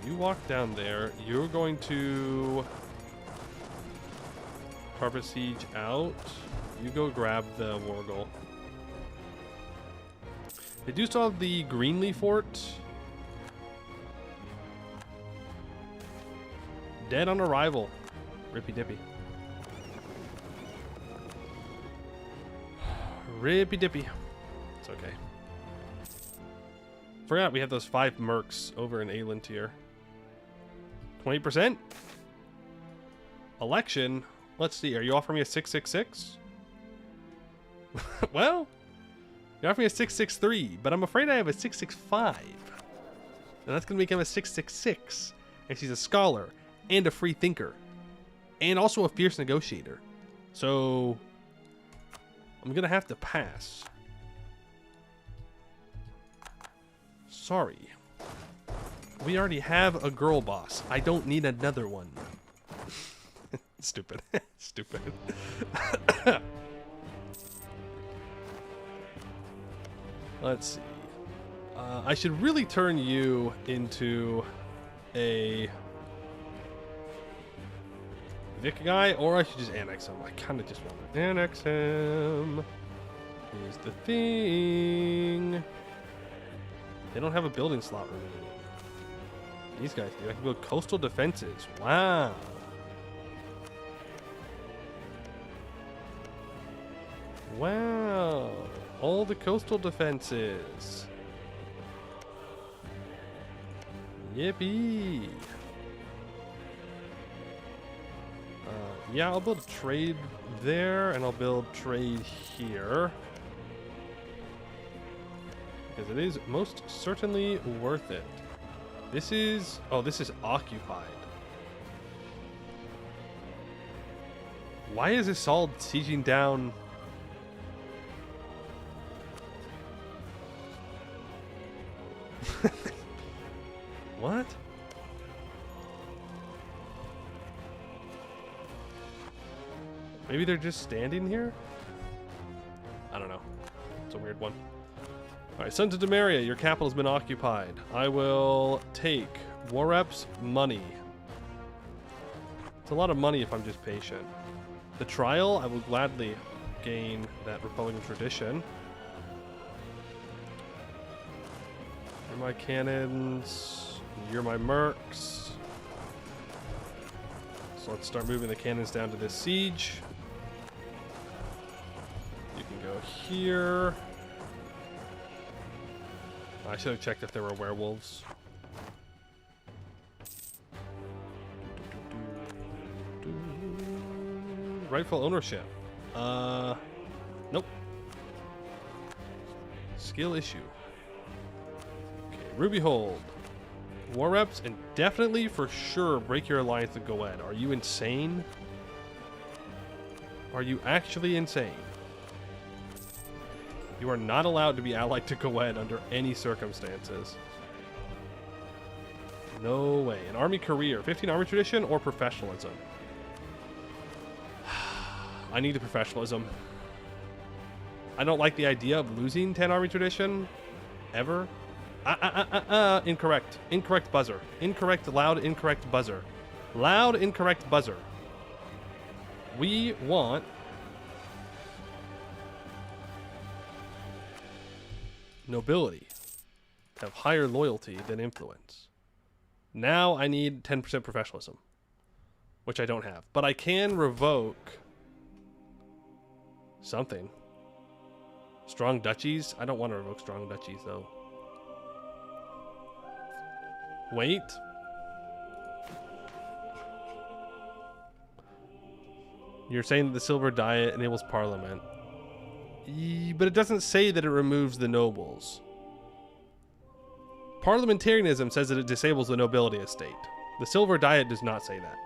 You walk down there. You're going to carpet siege out. You go grab the Wargle. They do still have the Greenlee Fort. Dead on arrival. Rippy dippy. Rippy dippy. It's okay. Forgot we have those 5 mercs over in Aelintier. 20%? Election? Let's see. Are you offering me a 666? Well, you're offering me a 663, but I'm afraid I have a 665. And that's going to become a 666. And she's a scholar and a free thinker. And also a fierce negotiator. So, I'm going to have to pass. Sorry. We already have a girl boss. I don't need another one. Stupid. Stupid. Let's see. I should really turn you into a Vic guy, or I should just annex him. I kind of just want to annex him. Here's the thing. They don't have a building slot remaining. These guys do. I can build coastal defenses. Wow. Wow. All the coastal defenses. Yippee. Yeah, I'll build a trade there, and I'll build trade here. Because it is most certainly worth it. This is... Oh, this is occupied. Why is this all sieging down... What? Maybe they're just standing here? I don't know. It's a weird one. Alright, Sons of Demaria, your capital has been occupied. I will take war reps, money. It's a lot of money if I'm just patient. The trial, I will gladly gain that Republican tradition. You're my cannons. You're my mercs. So let's start moving the cannons down to this siege. You can go here. I should have checked if there were werewolves. Rightful ownership. Nope. Skill issue. Okay, Ruby Hold. War reps, and definitely for sure break your alliance with Goed. Are you insane? Are you actually insane? You are not allowed to be allied to Goed under any circumstances. No way. An army career. 15 army tradition or professionalism? I need the professionalism. I don't like the idea of losing 10 army tradition. Ever. Incorrect. Incorrect buzzer. Incorrect, loud, incorrect buzzer. Loud, incorrect buzzer. We want... nobility. Have higher loyalty than influence. Now I need 10% professionalism. Which I don't have. But I can revoke... something. Strong duchies? I don't want to revoke strong duchies, though. Wait. You're saying that the silver diet enables parliament. But it doesn't say that it removes the nobles. Parliamentarianism says that it disables the nobility estate. The silver diet does not say that.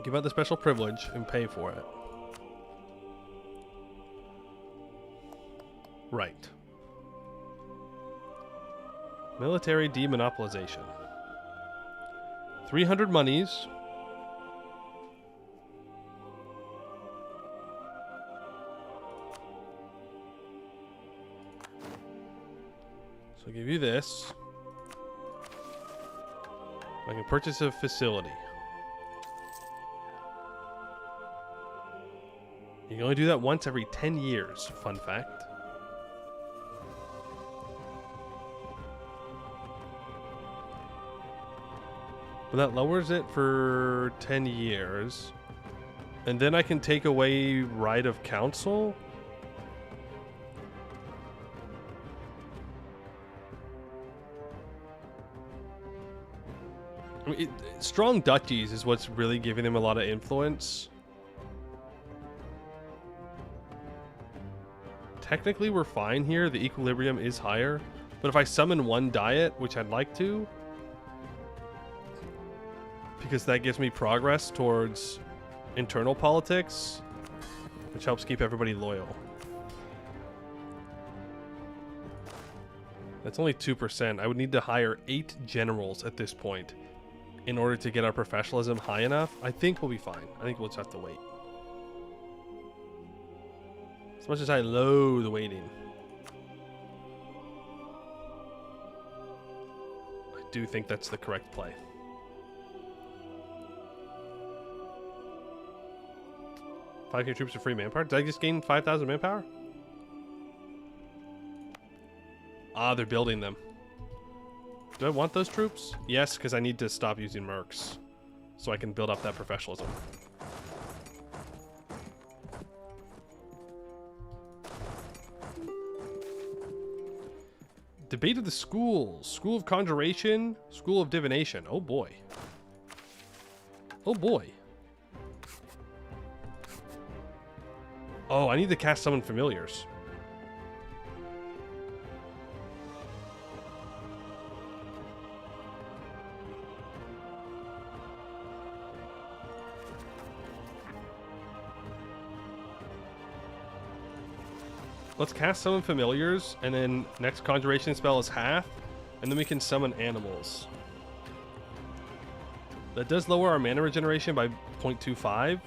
Give out the special privilege and pay for it. Right. Military demonopolization. 300 monies. So I'll give you this. I can purchase a facility. You can only do that once every 10 years, fun fact. But that lowers it for 10 years. And then I can take away right of council? I mean, strong duchies is what's really giving them a lot of influence. Technically, we're fine here. The equilibrium is higher. But if I summon one diet, which I'd like to, because that gives me progress towards internal politics, which helps keep everybody loyal. That's only 2%. I would need to hire 8 generals at this point in order to get our professionalism high enough. I think we'll be fine. I think we'll just have to wait. As much as I loathe waiting, I do think that's the correct play. Five new troops for free manpower. Did I just gain 5,000 manpower? Ah, they're building them. Do I want those troops? Yes, because I need to stop using mercs so I can build up that professionalism. Debate of the schools. School of Conjuration. School of Divination. Oh boy. Oh boy. Oh, I need to cast Summon Familiars. Let's cast Summon Familiars, and then next Conjuration spell is half, and then we can summon animals. That does lower our mana regeneration by 0.25.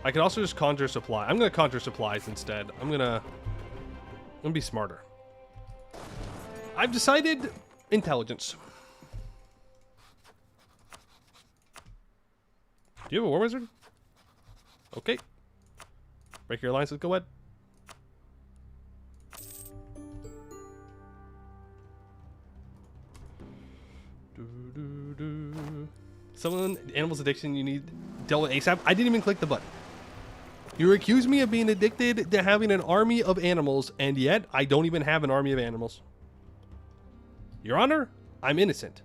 I could also just conjure supply. I'm gonna conjure supplies instead. I'm gonna be smarter. I've decided intelligence. Do you have a War Wizard? Okay. Break your alliance with Goed. Someone animals addiction you need dealt with ASAP. I didn't even click the button. You accuse me of being addicted to having an army of animals, and yet I don't even have an army of animals. Your Honor, I'm innocent.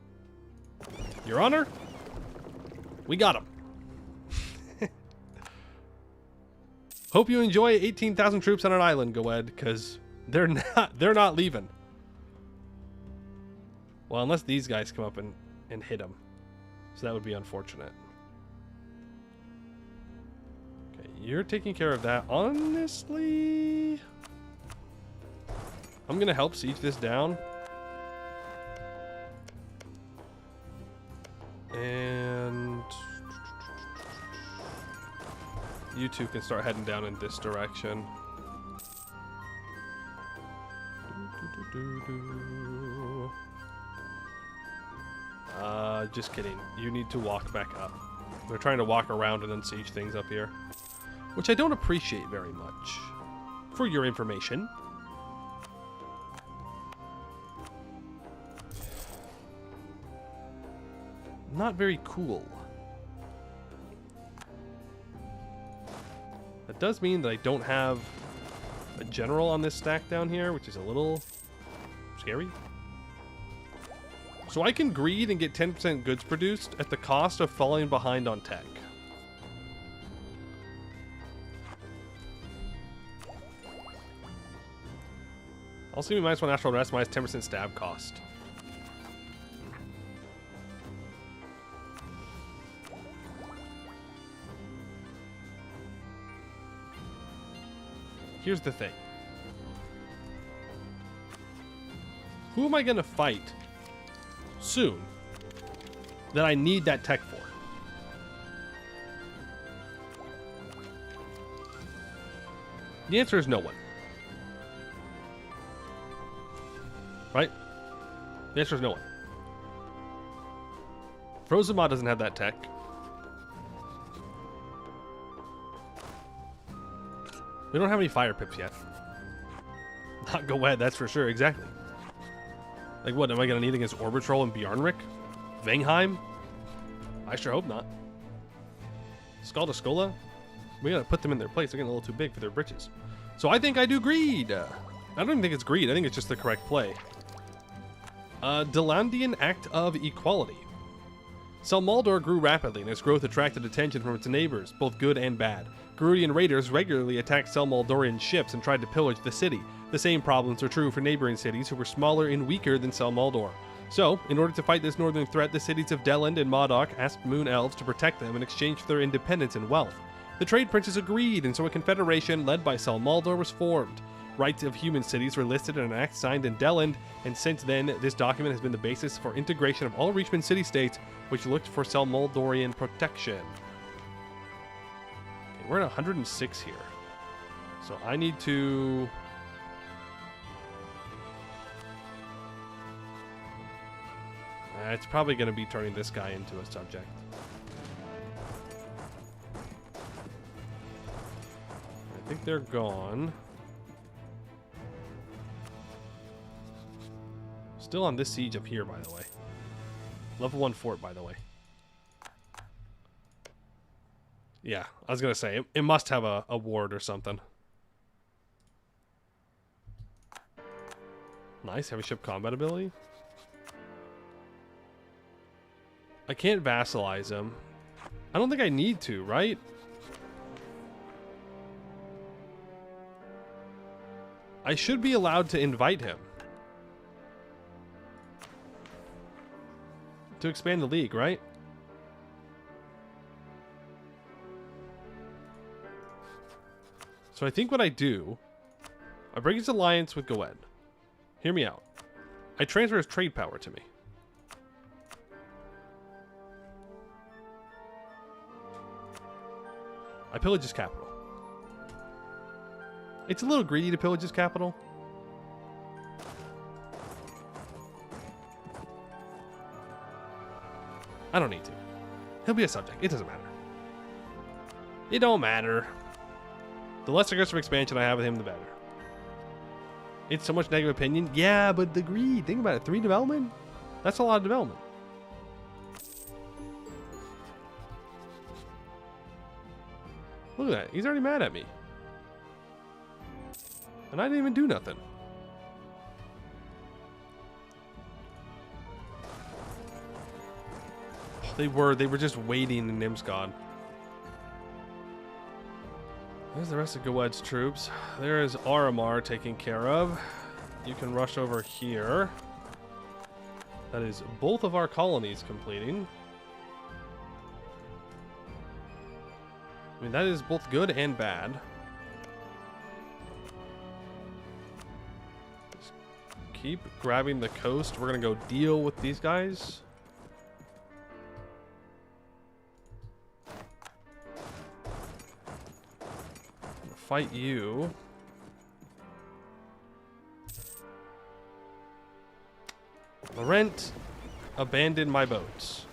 Your Honor, we got him. Hope you enjoy 18,000 troops on an island, Goed, because they're not leaving. Well, unless these guys come up and hit them. So that would be unfortunate. Okay, you're taking care of that. Honestly, I'm going to help siege this down. And you two can start heading down in this direction. Just kidding. You need to walk back up. They're trying to walk around and then siege things up here, which I don't appreciate very much. For your information. Not very cool. That does mean that I don't have a general on this stack down here, which is a little scary. So I can greed and get 10% goods produced at the cost of falling behind on tech. Also, we minus 1 natural rest, minus 10% stab cost. Here's the thing. Who am I going to fight soon that I need that tech for? The answer is no one. Right? The answer is no one. Frozema doesn't have that tech. We don't have any fire pips yet. Not Goed, that's for sure. Exactly. Like what, am I going to need against Orbitrol and Bjarnrik? Vangheim? I sure hope not. Skaldascola? We gotta put them in their place. They're getting a little too big for their britches. So I think I do greed. I don't even think it's greed. I think it's just the correct play. Delandian Act of Equality. Celmaldor grew rapidly, and its growth attracted attention from its neighbors, both good and bad. Garudian raiders regularly attacked Celmaldorian ships and tried to pillage the city. The same problems are true for neighboring cities who were smaller and weaker than Celmaldor. So, in order to fight this northern threat, the cities of Deland and Modoc asked Moon Elves to protect them in exchange for their independence and wealth. The trade princes agreed, and so a confederation led by Celmaldor was formed. rights of human cities were listed in an act signed in Deland, and since then, this document has been the basis for integration of all Reachman city-states which looked for Celmaldorian protection. Okay, we're at 106 here. So I need to... it's probably going to be turning this guy into a subject. I think they're gone. Still on this siege up here, by the way. Level 1 fort, by the way. Yeah, I was going to say, it must have a ward or something. Nice, heavy ship combat ability. I can't vassalize him. I don't think I need to, right? I should be allowed to invite him. To expand the league, right? So I think what I do, I break his alliance with Goed. Hear me out. I transfer his trade power to me. I pillage his capital. It's a little greedy to pillage his capital. I don't need to. He'll be a subject. It doesn't matter. It don't matter. The less aggressive expansion I have with him, the better. It's so much negative opinion. Yeah, but the greed. Think about it. 3 development? That's a lot of development. Look at that. He's already mad at me. And I didn't even do nothing. They were just waiting in Nimsgard. There's the rest of Goet's troops. There is Aramar taken care of. You can rush over here. That is both of our colonies completing. I mean, that is both good and bad. Just keep grabbing the coast. We're going to go deal with these guys. Fight you. Laurent abandoned my boats.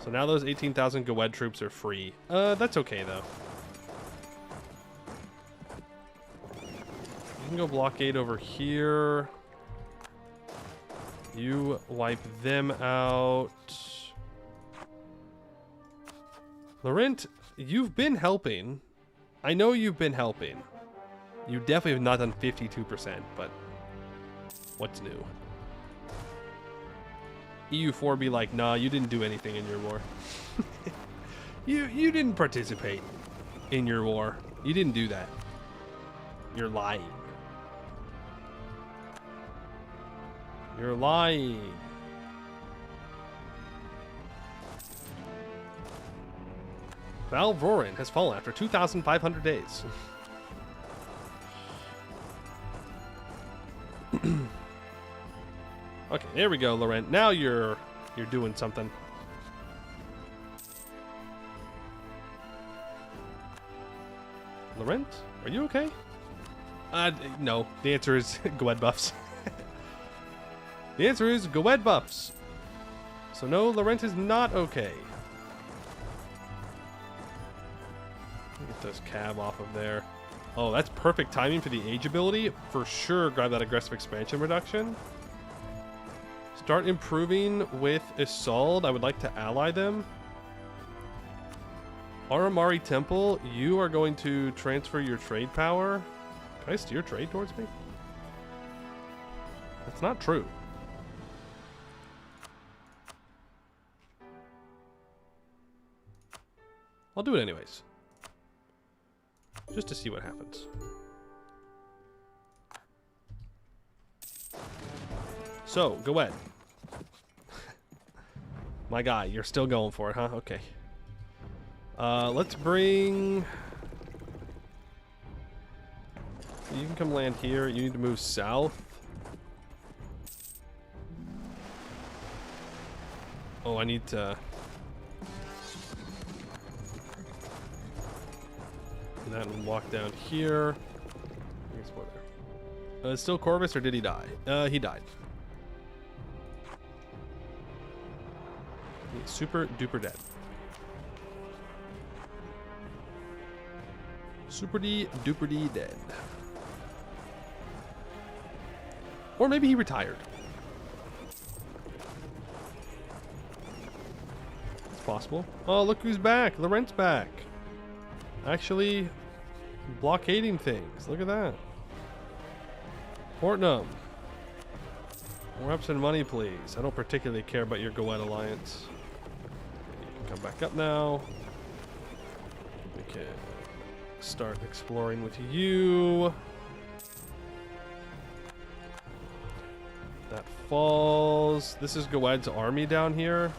So now those 18,000 Goed troops are free. That's okay though. You can go blockade over here. You wipe them out. Laurent, you've been helping. I know you've been helping. You definitely have not done 52%, but what's new? EU4 be like, nah, you didn't do anything in your war. You didn't participate in your war. You didn't do that. You're lying. You're lying. Valvorin has fallen after 2,500 days. Okay, there we go, Laurent. Now you're doing something. Laurent, are you okay? No. The answer is Goed buffs. The answer is Goed buffs. So no, Laurent is not okay. Get those cab off of there. Oh, that's perfect timing for the age ability. For sure, grab that aggressive expansion reduction. Start improving with Isolde. I would like to ally them. Aramari Temple, you are going to transfer your trade power. Can I steer trade towards me? That's not true. I'll do it anyways. Just to see what happens. So, Goed. My guy, you're still going for it, huh? Okay. Let's bring can come land here. You need to move south. Oh, I need to... And then walk down here. I guess what there. Still Corvus, or did he die? He died. He's super duper dead. Super duper dead. Or maybe he retired. It's possible. Oh, look who's back. Laurent's back. Actually blockading things. Look at that. Fortnum. More ups and money, please. I don't particularly care about your Goed alliance. You can come back up now. We can start exploring with you. That falls. This is Goed's army down here.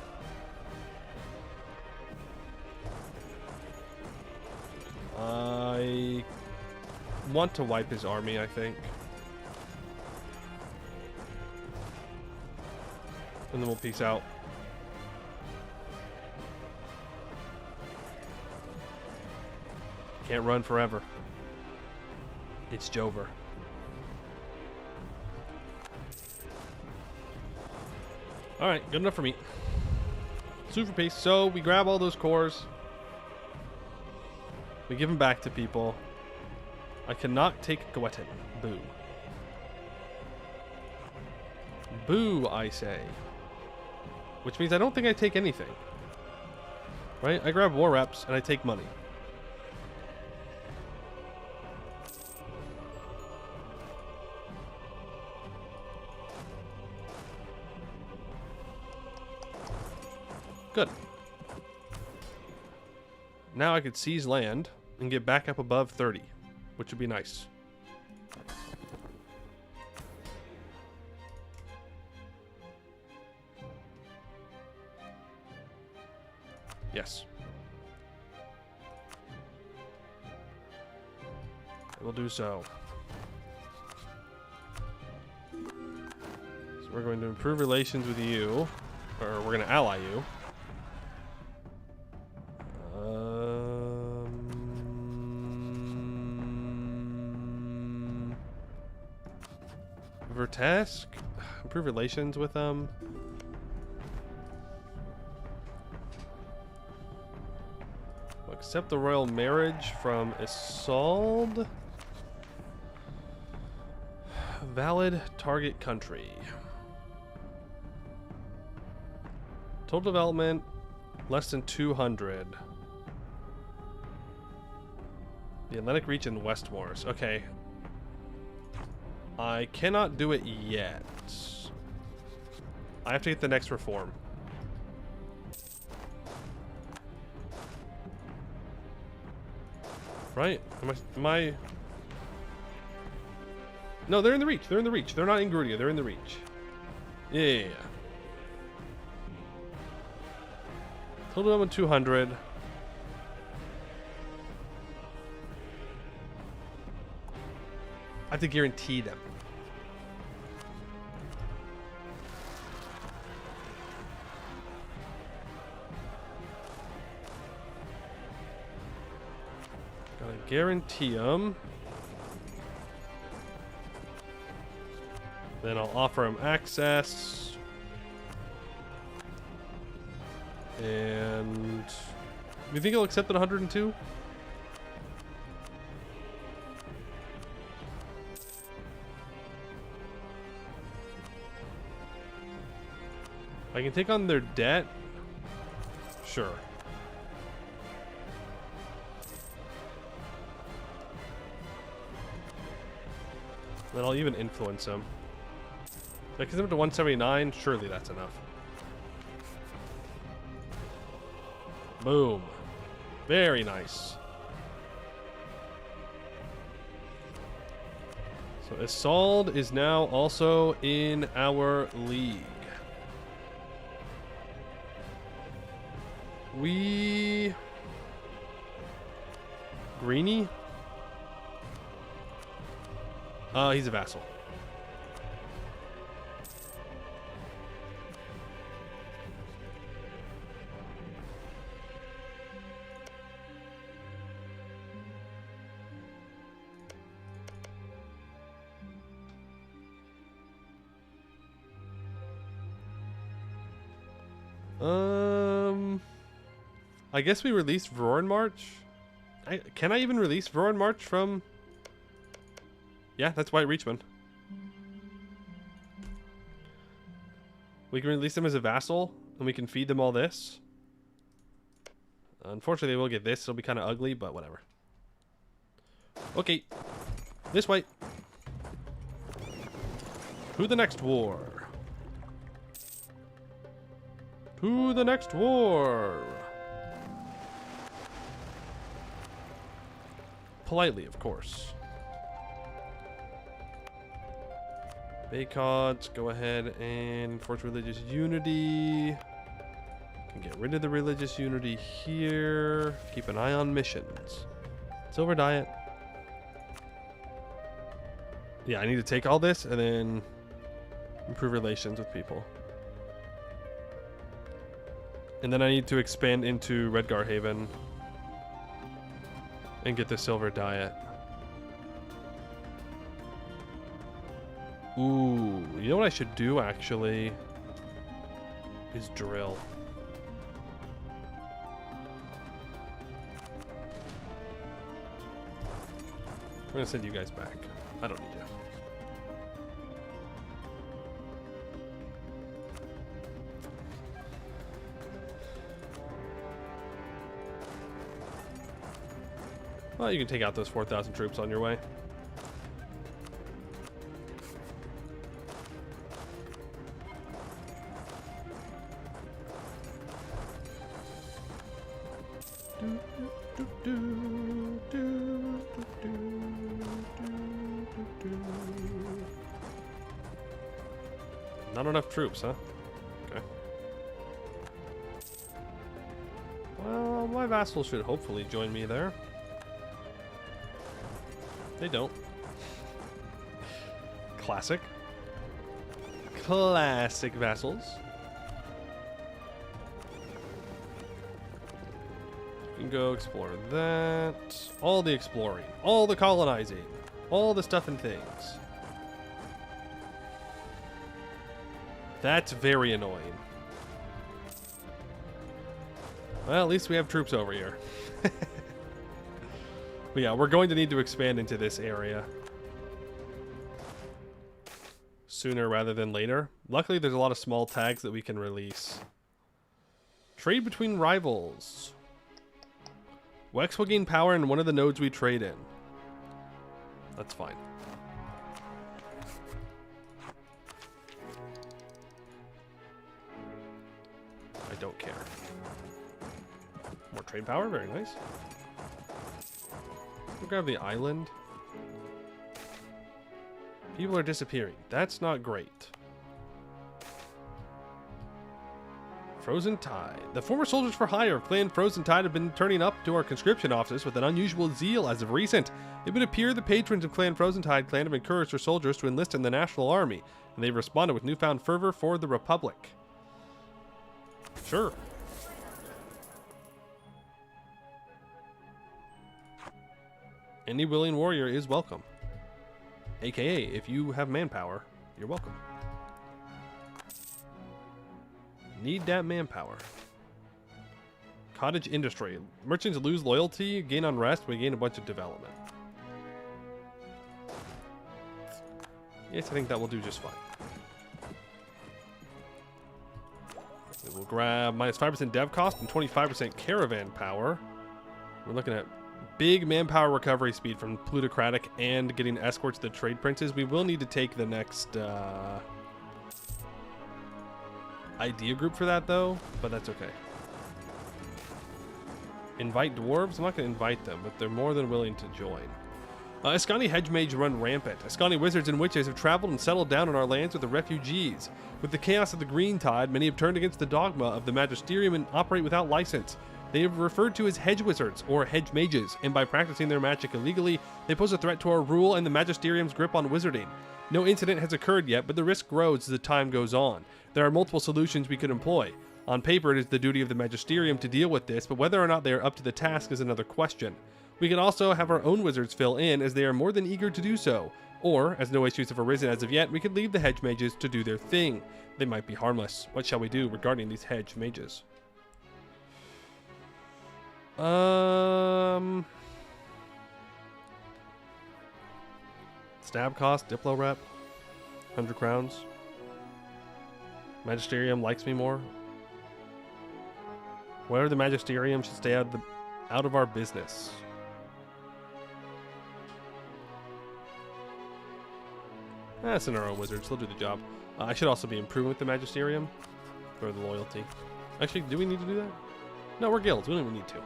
I want to wipe his army, I think. And then we'll peace out. Can't run forever. It's Jover. Alright, good enough for me. Super peace. So we grab all those cores. We give them back to people. I cannot take Goetin. Boo. Boo, I say. Which means I don't think I take anything. Right? I grab war reps and I take money. Good. Now I could seize land and get back up above 30, which would be nice. Yes. I will do so. So we're going to improve relations with you, or we're going to ally you. Vertesk? Improve relations with them. Accept the royal marriage from Isolde. Valid target country. Total development less than 200. The Atlantic Reach in Westmoors. Okay. I cannot do it yet. I have to get the next reform. Right? Am I... No, they're in the reach. They're in the reach. They're not in Grudia. They're in the reach. Yeah. Total development 200. I have to guarantee them. Gotta guarantee them. Then I'll offer them access. And you think he'll accept at 102? I can take on their debt. Sure. Then I'll even influence him. That gets him up to 179. Surely that's enough. Boom. Very nice. So Isolde is now also in our league. We... Greeny? He's a vassal. I guess we released Roaring March. Can I even release Roaring March from... Yeah, that's White Reachman. We can release them as a vassal, and we can feed them all this. Unfortunately, they will get this. It'll be kind of ugly, but whatever. Okay. This way. To the next war. To the next war. Politely, of course. Baycods, go ahead and enforce religious unity. Can get rid of the religious unity here. Keep an eye on missions. Silver diet. Yeah, I need to take all this and then improve relations with people. And then I need to expand into Redgar Haven and get the silver diet. Ooh, you know what I should do actually? Is drill. I'm gonna send you guys back. I don't need you. Well, you can take out those 4,000 troops on your way. Not enough troops, huh? Okay. Well, my vassals should hopefully join me there. They don't. Classic. Classic vassals. You can go explore that. All the exploring. All the colonizing. All the stuff and things. That's very annoying. Well, at least we have troops over here. But yeah, we're going to need to expand into this area sooner rather than later. Luckily, there's a lot of small tags that we can release. Trade between rivals. Wex will gain power in one of the nodes we trade in. That's fine. I don't care. More trade power, very nice. We'll grab the island. People are disappearing. That's not great. Frozen Tide. The former soldiers for hire of Clan Frozen Tide have been turning up to our conscription office with an unusual zeal as of recent. It would appear the patrons of Clan Frozen Tide clan have encouraged their soldiers to enlist in the National Army, and they've responded with newfound fervor for the Republic. Sure. Any willing warrior is welcome. AKA, if you have manpower, you're welcome. Need that manpower. Cottage industry. Merchants lose loyalty, gain unrest, we gain a bunch of development. Yes, I think that will do just fine. We will grab minus 5% dev cost and 25% caravan power. We're looking at big manpower recovery speed from plutocratic and getting escorts to the trade princes. We will need to take the next idea group for that though, but that's okay. Invite dwarves? I'm not going to invite them, but they're more than willing to join. Ascani hedge mage run rampant. Ascani wizards and witches have traveled and settled down on our lands with the refugees. With the chaos of the Green Tide, many have turned against the dogma of the magisterium and operate without license. They are referred to as hedge wizards or hedge mages, and by practicing their magic illegally, they pose a threat to our rule and the magisterium's grip on wizarding. No incident has occurred yet, but the risk grows as the time goes on. There are multiple solutions we could employ. On paper, it is the duty of the magisterium to deal with this, but whether or not they are up to the task is another question. We can also have our own wizards fill in, as they are more than eager to do so. Or, as no issues have arisen as of yet, we could leave the hedge mages to do their thing. They might be harmless. What shall we do regarding these hedge mages? Stab cost, Diplo rep, 100 crowns. Magisterium likes me more. Whatever the magisterium should stay out of our business. Send our own wizards, they'll do the job. I should also be improving with the magisterium for the loyalty. Actually, do we need to do that? No, we're guilds, we don't even need to.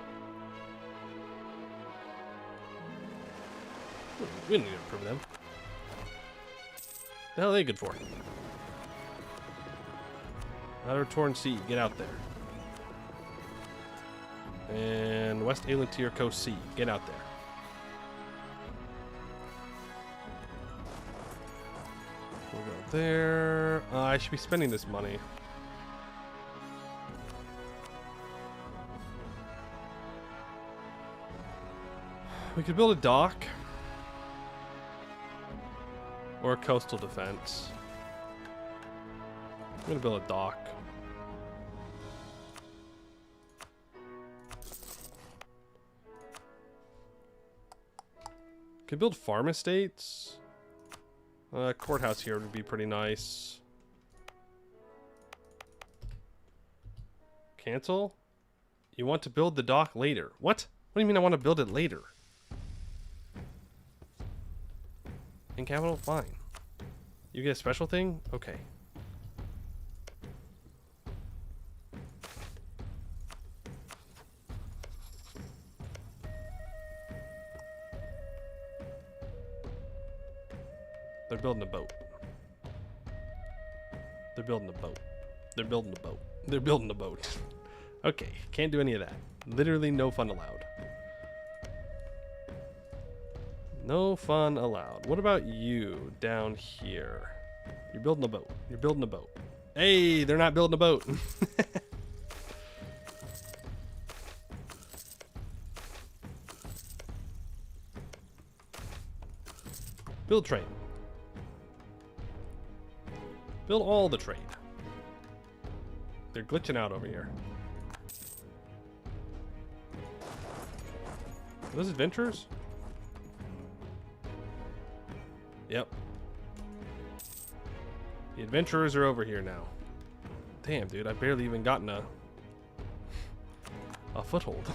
We don't need to improve them. The hell are they good for? Outer Torn Sea, get out there. And West Aelantir Coast Sea, get out there. We'll go there. I should be spending this money. We could build a dock. Or a coastal defense. I'm gonna build a dock. Could build farm estates. Courthouse here would be pretty nice. Cancel? You want to build the dock later. What? What do you mean I want to build it later? In capital? Fine. You get a special thing? Okay. They're building a boat. They're building a boat. They're building a boat. They're building a boat. Okay, can't do any of that. Literally no fun allowed. No fun allowed. What about you down here? You're building a boat. You're building a boat. Hey, they're not building a boat. Build trade. Build all the trade. They're glitching out over here. Are those adventurers? Yep. The adventurers are over here now. Damn, dude, I've barely even gotten a foothold.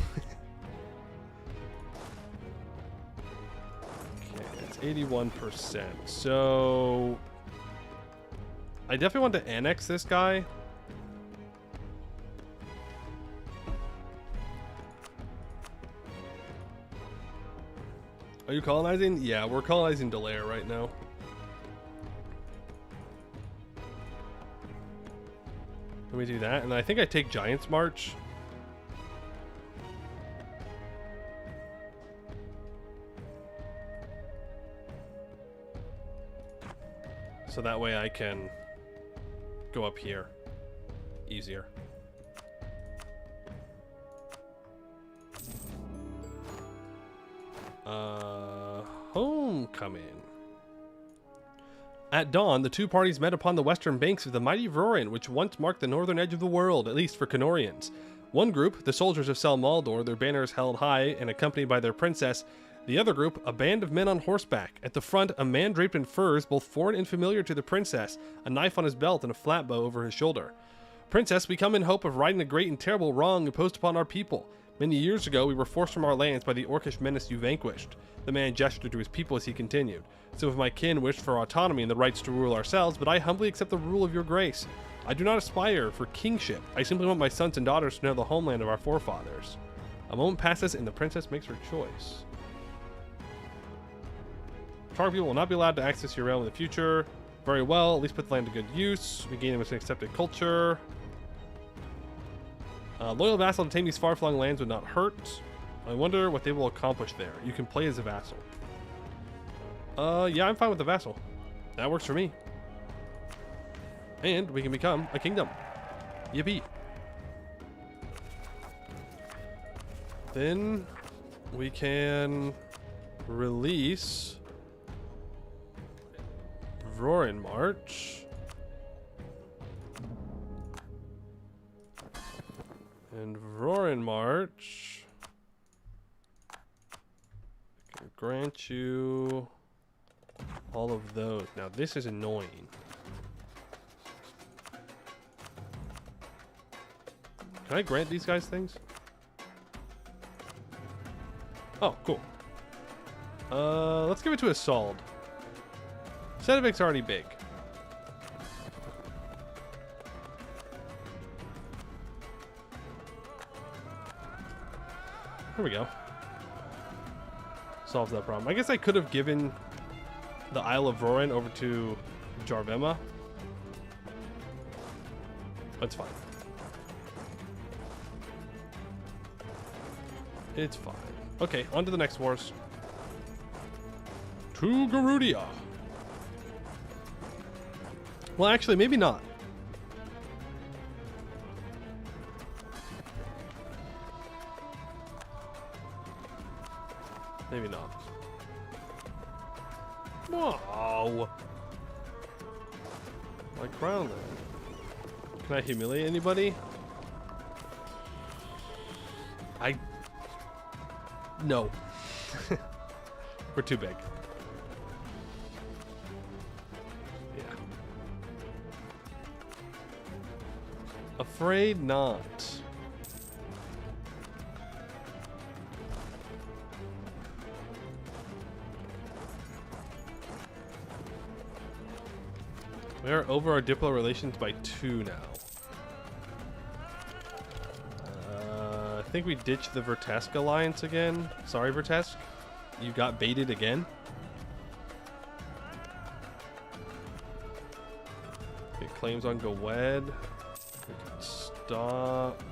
Okay, it's 81%. So I definitely want to annex this guy. Are you colonizing? Yeah, we're colonizing Delaire right now. Let me do that, and I think I take Giant's March. So that way I can go up here easier. Homecoming. At dawn, the two parties met upon the western banks of the mighty Vrorin, which once marked the northern edge of the world, at least for Canorians. One group, the soldiers of Celmaldor, their banners held high and accompanied by their princess. The other group, a band of men on horseback. At the front, a man draped in furs, both foreign and familiar to the princess, a knife on his belt and a flat bow over his shoulder. Princess, we come in hope of righting a great and terrible wrong imposed upon our people. Many years ago, we were forced from our lands by the orcish menace you vanquished. The man gestured to his people as he continued. Some of my kin wished for autonomy and the rights to rule ourselves, but I humbly accept the rule of your grace. I do not aspire for kingship. I simply want my sons and daughters to know the homeland of our forefathers. A moment passes and the princess makes her choice. Targ people will not be allowed to access your realm in the future. Very well, at least put the land to good use. We gain them as an accepted culture. Loyal vassal to tame these far-flung lands would not hurt. I wonder what they will accomplish there. You can play as a vassal. Yeah, I'm fine with the vassal. That works for me. And we can become a kingdom. Yippee. Then we can release Roaring March. And Roaring March can grant you all of those. Now this is annoying. Can I grant these guys things? Oh, cool. Let's give it to Assault. Sedivic's already big. There we go. Solves that problem. I guess I could have given the Isle of Roran over to Jarvema. That's fine. It's fine. Okay, on to the next wars. To Garudia. Well, actually, maybe not. Maybe not. Whoa! My crown then. Can I humiliate anybody? No. We're too big. Yeah. Afraid not. We are over our Diplo relations by 2 now. I think we ditched the Vertesk alliance again. Sorry, Vertesk. You got baited again. Okay, claims on Gowed. We can stop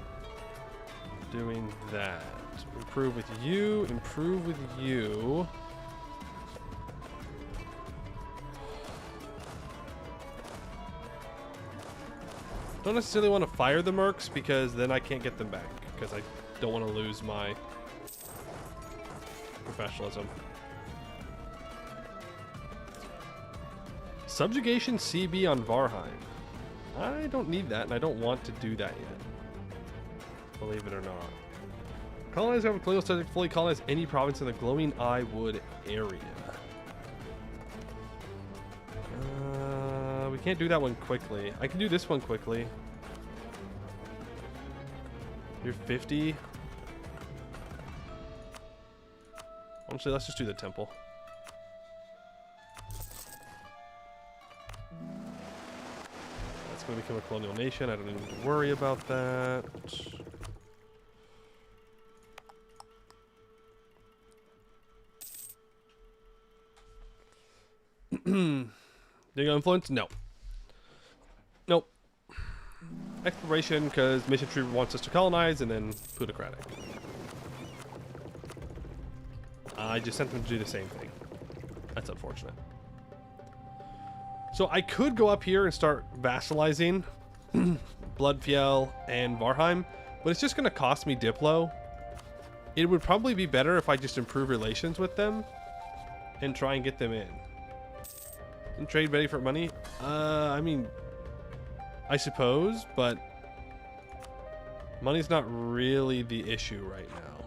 doing that. Improve with you. Improve with you. Don't necessarily want to fire the mercs because then I can't get them back because I don't want to lose my professionalism. Subjugation CB on Varheim. I don't need that and I don't want to do that yet. Believe it or not. Colonize over colonial subject fully colonize any province in the Glowing Eye Wood area. We can't do that one quickly. I can do this one quickly. You're 50. Honestly, let's just do the temple. That's going to become a colonial nation. I don't need to worry about that. Diego influence? No. Nope. Exploration, because Mission Tree wants us to colonize, and then plutocratic. I just sent them to do the same thing. That's unfortunate. So I could go up here and start vassalizing Bloodfjell and Varheim, but it's just going to cost me Diplo. It would probably be better if I just improve relations with them and try and get them in. And trade ready for money? I mean, I suppose, but money's not really the issue right now.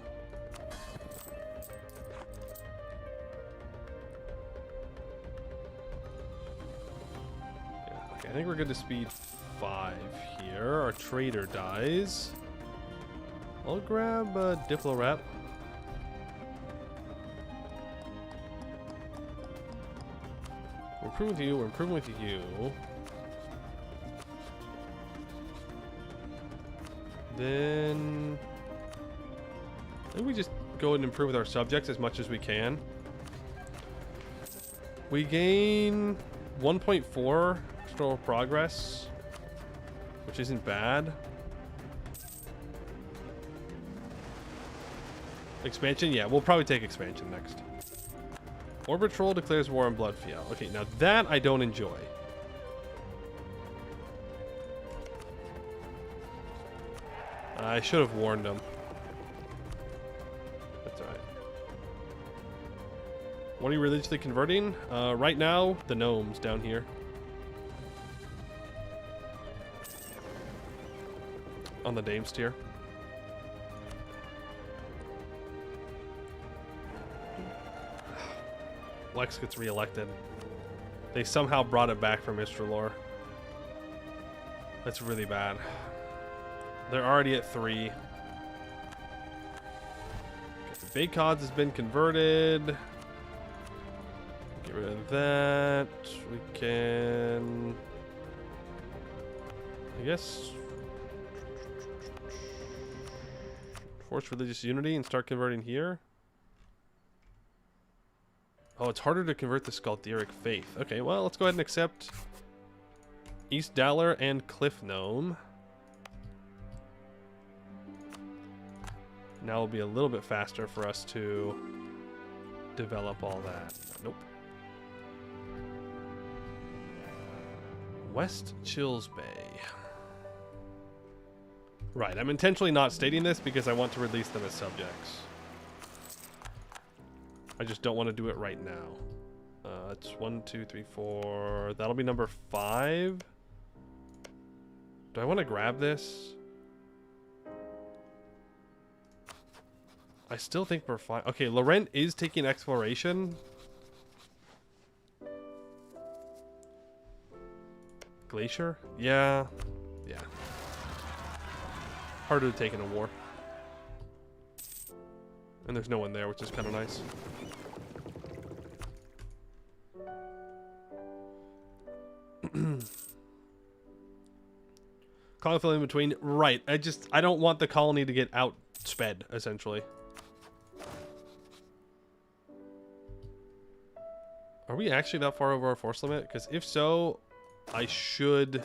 Yeah, okay, I think we're good to speed 5 here. Our trader dies. I'll grab a Diplo rep. We're improving with you, we're improving with you. Then I think we just go and improve with our subjects as much as we can. We gain 1.4 external progress, which isn't bad. Expansion? Yeah, we'll probably take expansion next. Orbit Troll declares war on Bloodfiel. Okay, now that I don't enjoy. I should have warned him. That's alright. What are you religiously converting? Right now, the gnomes down here. On the Dames tier. Lex gets reelected. They somehow brought it back from Mr. Lore. That's really bad. They're already at 3. Okay, Baycods has been converted. Get rid of that. We can... I guess... force religious unity and start converting here. Oh, it's harder to convert the Scalderic Faith. Okay, well, let's go ahead and accept East Daller and Cliff Gnome. Now it'll be a little bit faster for us to develop all that. Nope. West Chills Bay. Right, I'm intentionally not stating this because I want to release them as subjects. I just don't want to do it right now. It's 1, 2, 3, 4. That'll be number 5. Do I want to grab this? I still think we're fine. Okay, Laurent is taking exploration. Glacier? Yeah. Yeah. Harder to take in a war. And there's no one there, which is kind of nice. Colony fill in between. Right. I don't want the colony to get outsped, essentially. Are we actually that far over our force limit? Because if so, I should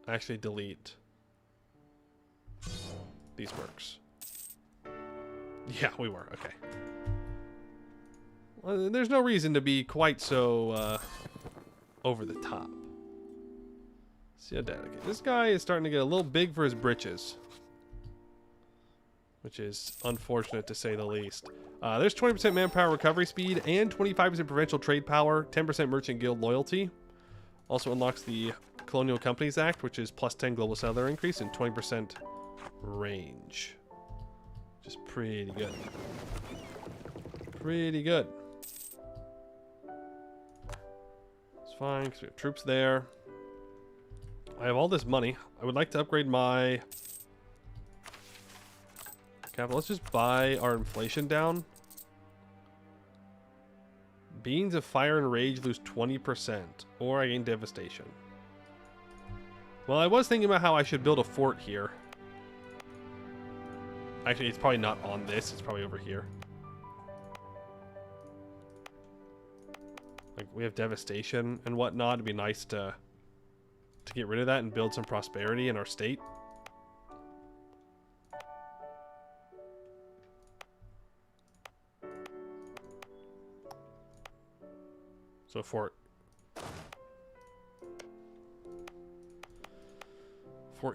actually delete these mercs. Yeah, we were. Okay. Well, there's no reason to be quite so over the top. See how delicate. This guy is starting to get a little big for his britches, which is unfortunate to say the least. There's 20% manpower recovery speed and 25% provincial trade power, 10% merchant guild loyalty. Also unlocks the Colonial Companies Act, which is plus 10 global settler increase and 20% range. Which is pretty good. Pretty good. It's fine because we have troops there. I have all this money. I would like to upgrade my capital. Let's just buy our inflation down. Beings of Fire and Rage lose 20%, or I gain devastation. Well, I was thinking about how I should build a fort here. Actually, it's probably not on this. It's probably over here. Like, we have devastation and whatnot. It'd be nice to get rid of that and build some prosperity in our state. So fort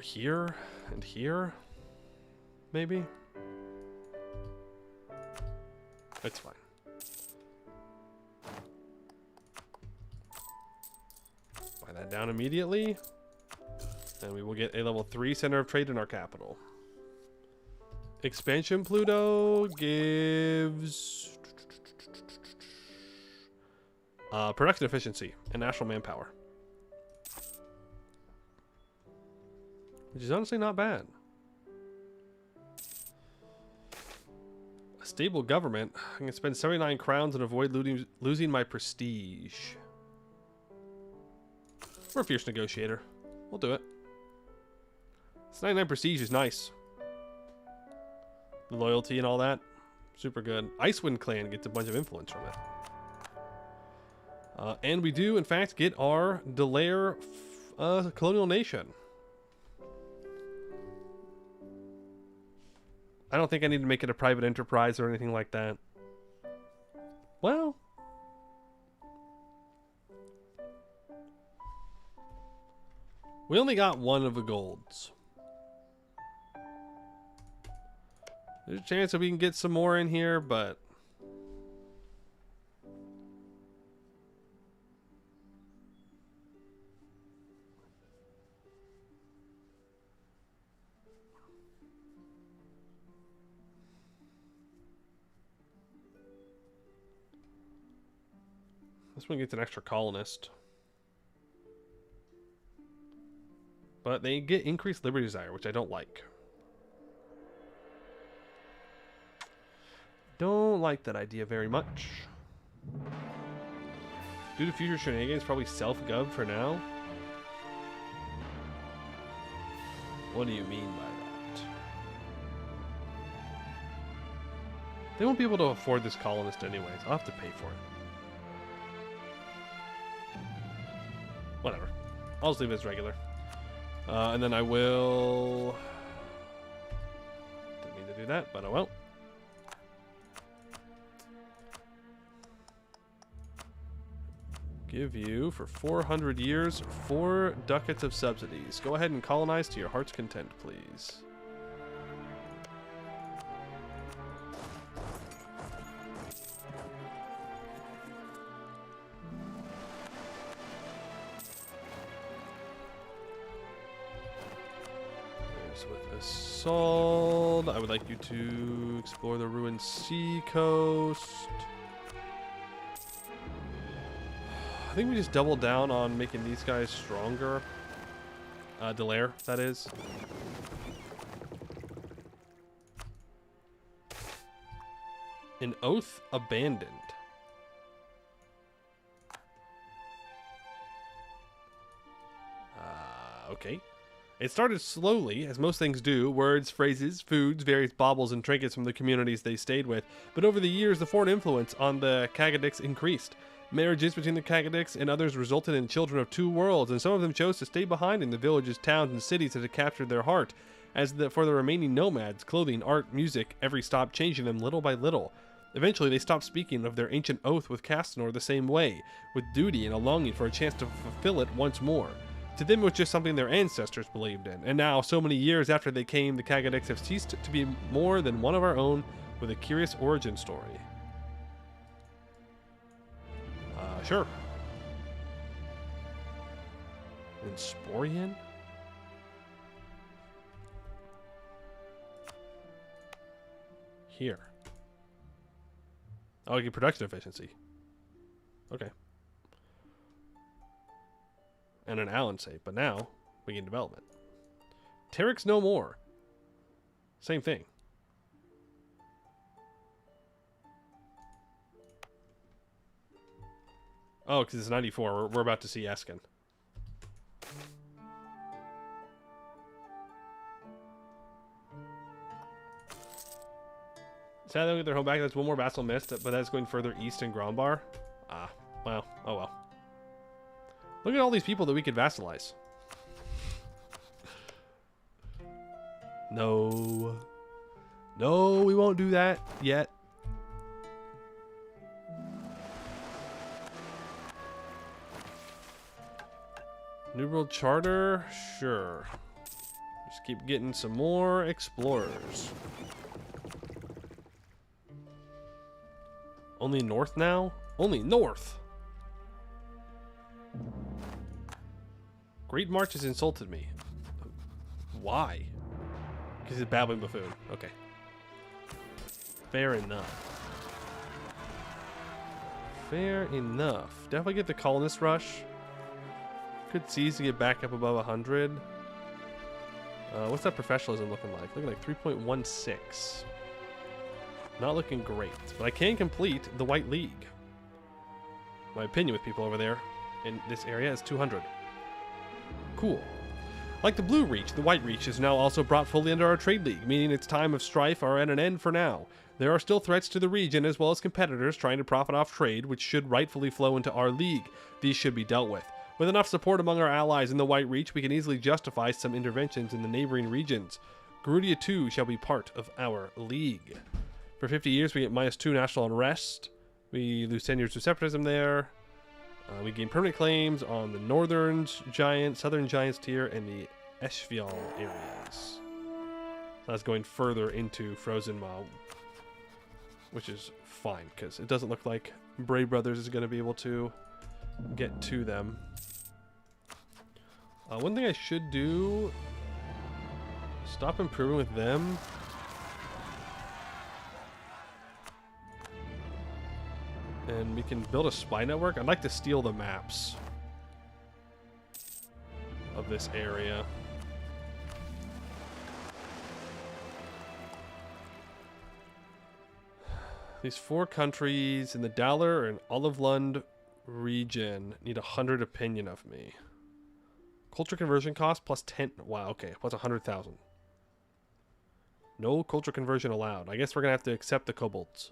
here and here, maybe? That's fine. Buy that down immediately. And we will get a level 3 center of trade in our capital. Expansion Pluto gives production efficiency and national manpower, which is honestly not bad. A stable government. I can spend 79 crowns and avoid losing my prestige. We're a fierce negotiator. We'll do it. This 99 prestige is nice. The loyalty and all that, super good. Icewind Clan gets a bunch of influence from it. And we do, in fact, get our Delaire Colonial Nation. I don't think I need to make it a private enterprise or anything like that. Well, we only got one of the golds. There's a chance that we can get some more in here, but this one gets an extra colonist. But they get increased liberty desire, which I don't like. Don't like that idea very much. Due to future shenanigans, probably self-gov for now. What do you mean by that? They won't be able to afford this colonist anyways. I'll have to pay for it. Whatever. I'll just leave it as regular. And then I will... Didn't mean to do that, but I won't. Give you, for 400 years, 4 ducats of subsidies. Go ahead and colonize to your heart's content, please. There's with assault. I would like you to explore the ruined sea coast. I think we just double down on making these guys stronger. Delaire, that is. An oath abandoned. Okay. It started slowly, as most things do. Words, phrases, foods, various baubles, and trinkets from the communities they stayed with. But over the years, the foreign influence on the Kagadiks increased. Marriages between the Kagadiks and others resulted in children of two worlds, and some of them chose to stay behind in the villages, towns, and cities that had captured their heart. For the remaining nomads, clothing, art, music, every stop changing them little by little. Eventually, they stopped speaking of their ancient oath with Castanor the same way, with duty and a longing for a chance to fulfill it once more. To them, it was just something their ancestors believed in, and now, so many years after they came, the Kagadiks have ceased to be more than one of our own, with a curious origin story. Sure. And Sporian? Here. Oh, I get production efficiency. Okay. And an Allen save, but now we get development. Terex no more. Same thing. Oh, because it's 94. We're about to see Eskin. Sad they'll get their home back. That's one more vassal missed, but that's going further east in Grombar. Ah, well, oh well. Look at all these people that we could vassalize. No. No, we won't do that yet. New World Charter? Sure. Just keep getting some more explorers. Only north now? Only north! Great March has insulted me. Why? Because he's a babbling buffoon. Okay. Fair enough. Fair enough. Definitely get the colonist rush. Could seize to get back up above 100. What's that professionalism looking like? Looking like 3.16. Not looking great, but I can complete the White League. My opinion with people over there in this area is 200. Cool. Like the Blue Reach, the White Reach is now also brought fully under our trade league, meaning its time of strife are at an end for now. There are still threats to the region as well as competitors trying to profit off trade, which should rightfully flow into our league. These should be dealt with. With enough support among our allies in the White Reach, we can easily justify some interventions in the neighboring regions. Garudia 2 shall be part of our league. For 50 years, we get -2 national unrest. We lose 10 years to separatism there. We gain permanent claims on the northern giant, southern giants tier, and the Eschvial areas. That's going further into Frozen Maw, which is fine, because it doesn't look like Bray Brothers is going to be able to get to them. One thing I should do, stop improving with them. And we can build a spy network. I'd like to steal the maps of this area. These 4 countries in the Daller and Olive Lund region need 100 opinion of me. Culture conversion cost plus 10. Wow, okay, plus 100,000. No culture conversion allowed. I guess we're gonna have to accept the kobolds.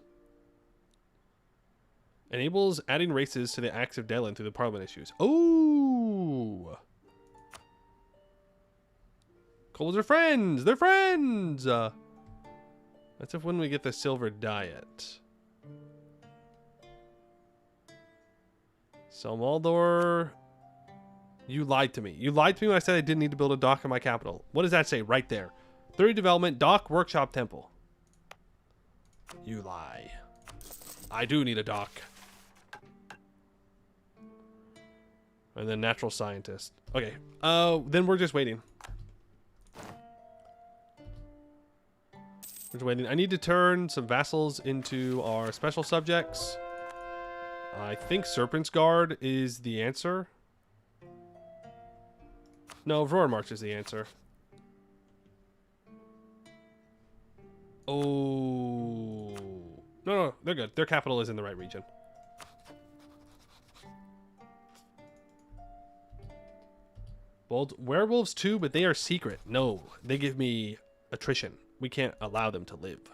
Enables adding races to the Acts of Delin through the Parliament issues. Oh! Kobolds are friends! They're friends! That's if when we get the silver diet. Celmaldor, you lied to me. You lied to me when I said I didn't need to build a dock in my capital. What does that say right there? 30 development, dock, workshop, temple. You lie. I do need a dock. And then natural scientist. Okay. Then we're just waiting. We're just waiting. I need to turn some vassals into our special subjects. I think Serpent's Guard is the answer. No, Roar March is the answer. Oh. No, they're good. Their capital is in the right region. Bold werewolves too, but they are secret. No, they give me attrition. We can't allow them to live.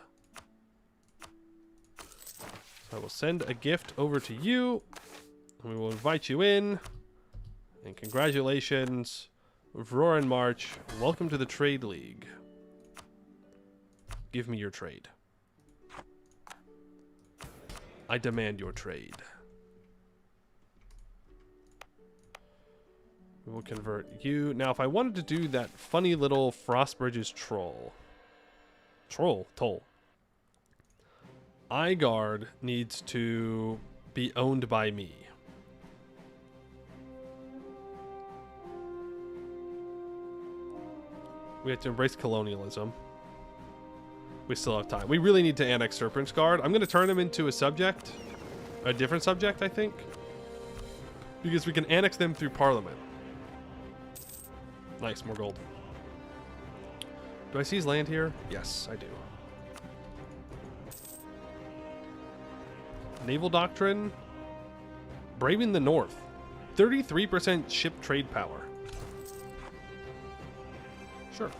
So I will send a gift over to you. And we will invite you in. And congratulations, Vrorin March. Welcome to the Trade League. Give me your trade. I demand your trade. We will convert you. Now, if I wanted to do that funny little Frostbridges troll. Toll. Igard needs to be owned by me. We have to embrace colonialism. We still have time. We really need to annex Serpent's Guard. I'm going to turn him into a subject. A different subject, I think. Because we can annex them through Parliament. Nice, more gold. Do I see his land here? Yes, I do. Naval Doctrine. Braving the North. 33% ship trade power. Sure.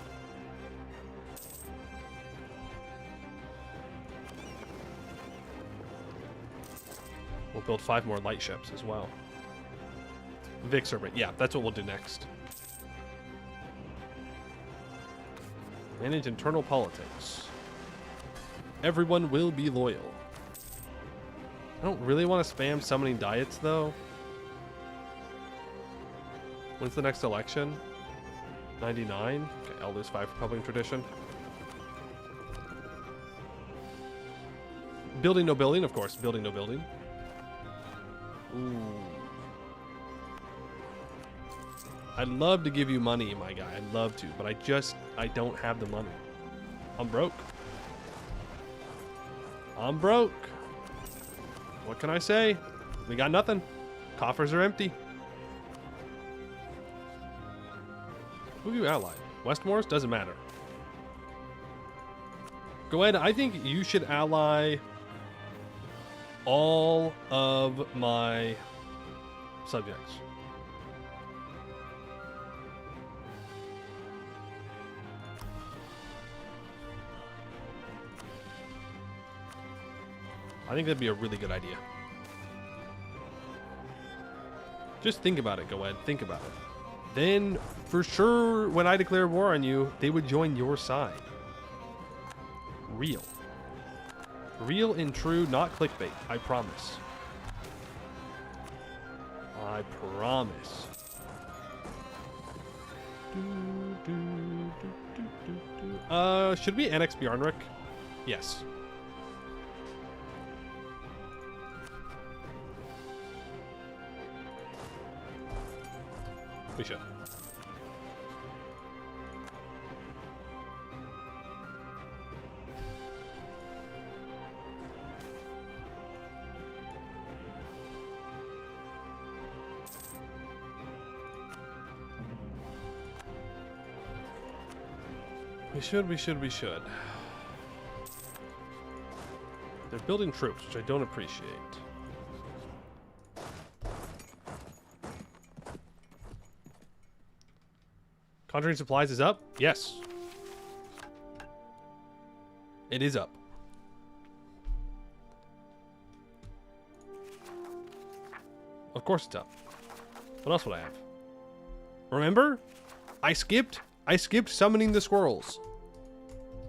We'll build 5 more light ships as well. Vic Serpent. Yeah, that's what we'll do next. Manage internal politics. Everyone will be loyal. I don't really want to spam summoning diets, though. When's the next election? 99? Okay, Elders 5 Republican tradition. Building no building, of course. Building no building. Ooh. I'd love to give you money, my guy. I'd love to, but I don't have the money. I'm broke. I'm broke. What can I say? We got nothing. Coffers are empty. Who have you allied? Westmore's? Doesn't matter. Go ahead. I think you should ally all of my subjects. I think that'd be a really good idea. Just think about it, go ahead. Think about it. Then, for sure, when I declare war on you, they would join your side. real. Real and true, not clickbait. I promise. I promise. Should we annex Bjarnrik? Yes. We should. We should. They're building troops, which I don't appreciate. Conjuring supplies is up? Yes. It is up. Of course it's up. What else would I have? Remember? I skipped summoning the squirrels.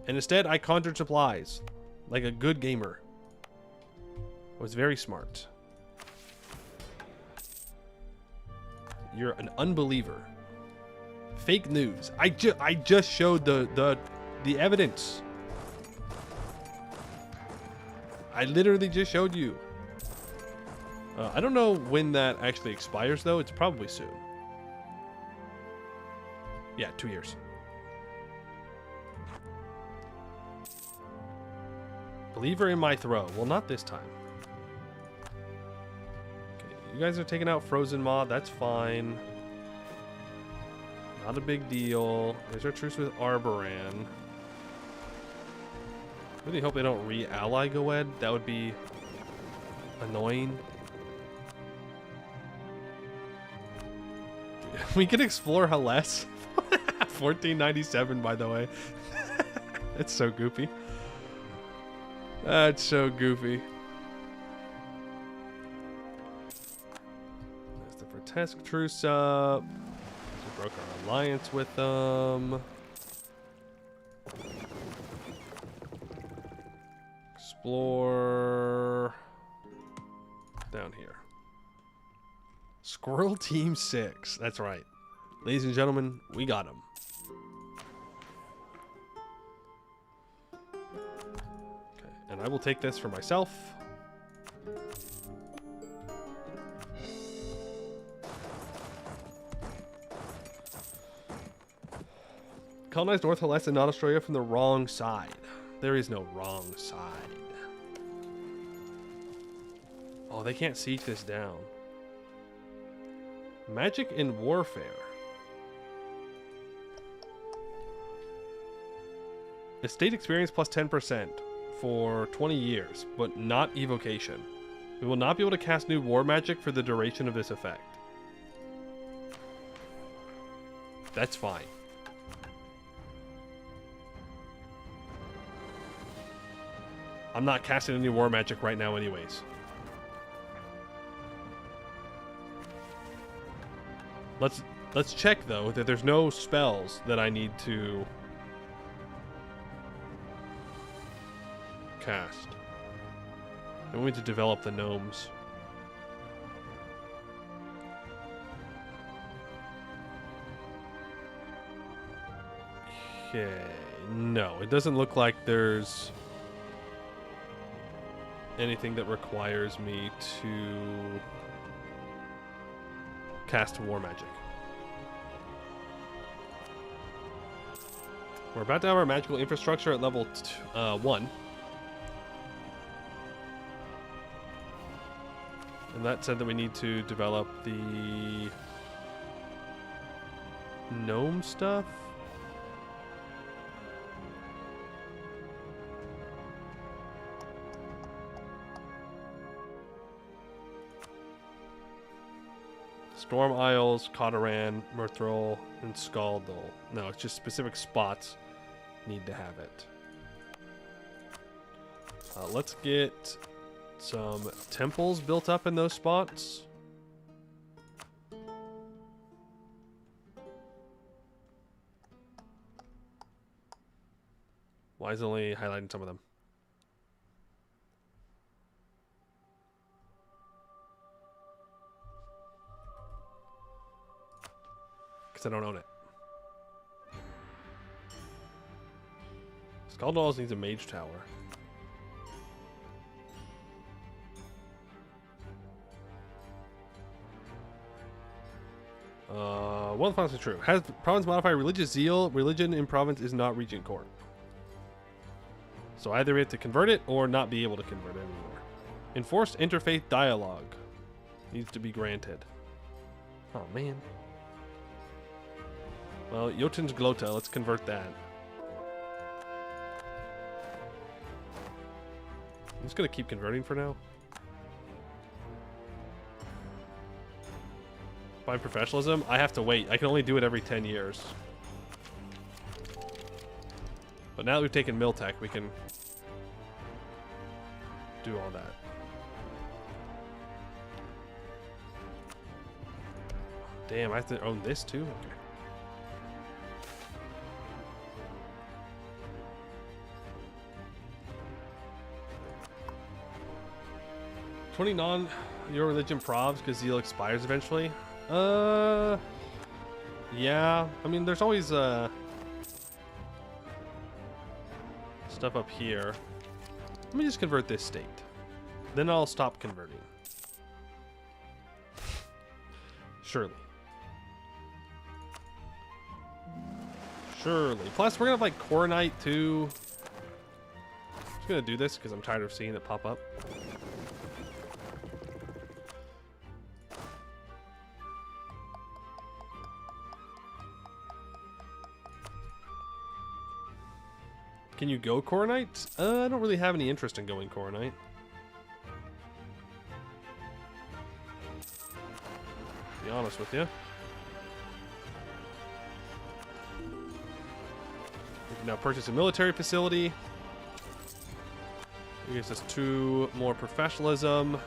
And instead I conjured supplies. Like a good gamer. I was very smart. You're an unbeliever. Fake news. I just showed the evidence. I literally just showed you. I don't know when that actually expires though. It's probably soon. Yeah, 2 years. Believer in my throw. Well, not this time. Okay, you guys are taking out Frozen Maw. That's fine. Not a big deal. There's our truce with Arboran. Really hope they don't re-ally Goed. That would be annoying. We can explore Hellas. 1497, by the way. It's so goofy. That's so goofy. There's the Vertesk truce up. We broke our alliance with them. Explore. Down here. Squirrel Team 6. That's right. Ladies and gentlemen, we got him. Okay, and I will take this for myself. Colonized North Hellas and not Australia from the wrong side. There is no wrong side. Oh, they can't siege this down. Magic in warfare. Estate experience plus 10% for 20 years, but not evocation. We will not be able to cast new war magic for the duration of this effect. That's fine. I'm not casting any war magic right now anyways. Let's check though that there's no spells that I need to cast. I want me to develop the gnomes. Okay, no, it doesn't look like there's anything that requires me to cast war magic. We're about to have our magical infrastructure at level 1. And that said that we need to develop the gnome stuff. Storm Isles, Cotaran, Mirthril, and Skaldol. No, it's just specific spots need to have it. Let's get some temples built up in those spots. Why is it only highlighting some of them? Because I don't own it. Celmaldor needs a mage tower. One final is true. Has the province modify religious zeal? Religion in province is not regent court. So either we have to convert it or not be able to convert it anymore. Enforced interfaith dialogue needs to be granted. Oh man. Well, Jotun's Glota, let's convert that. I'm just gonna keep converting for now. By professionalism, I have to wait. I can only do it every 10 years. But now that we've taken Miltech, we can do all that. Damn, I have to own this too? Okay. Your religion provs because zeal expires eventually. Yeah. I mean, there's always stuff up here. Let me just convert this state. Then I'll stop converting. Surely. Plus, we're gonna have like Coronite too. Just gonna do this because I'm tired of seeing it pop up. Can you go Coronite? I don't really have any interest in going Coronite. To be honest with you. We can now purchase a military facility. It gives us 2 more professionalism.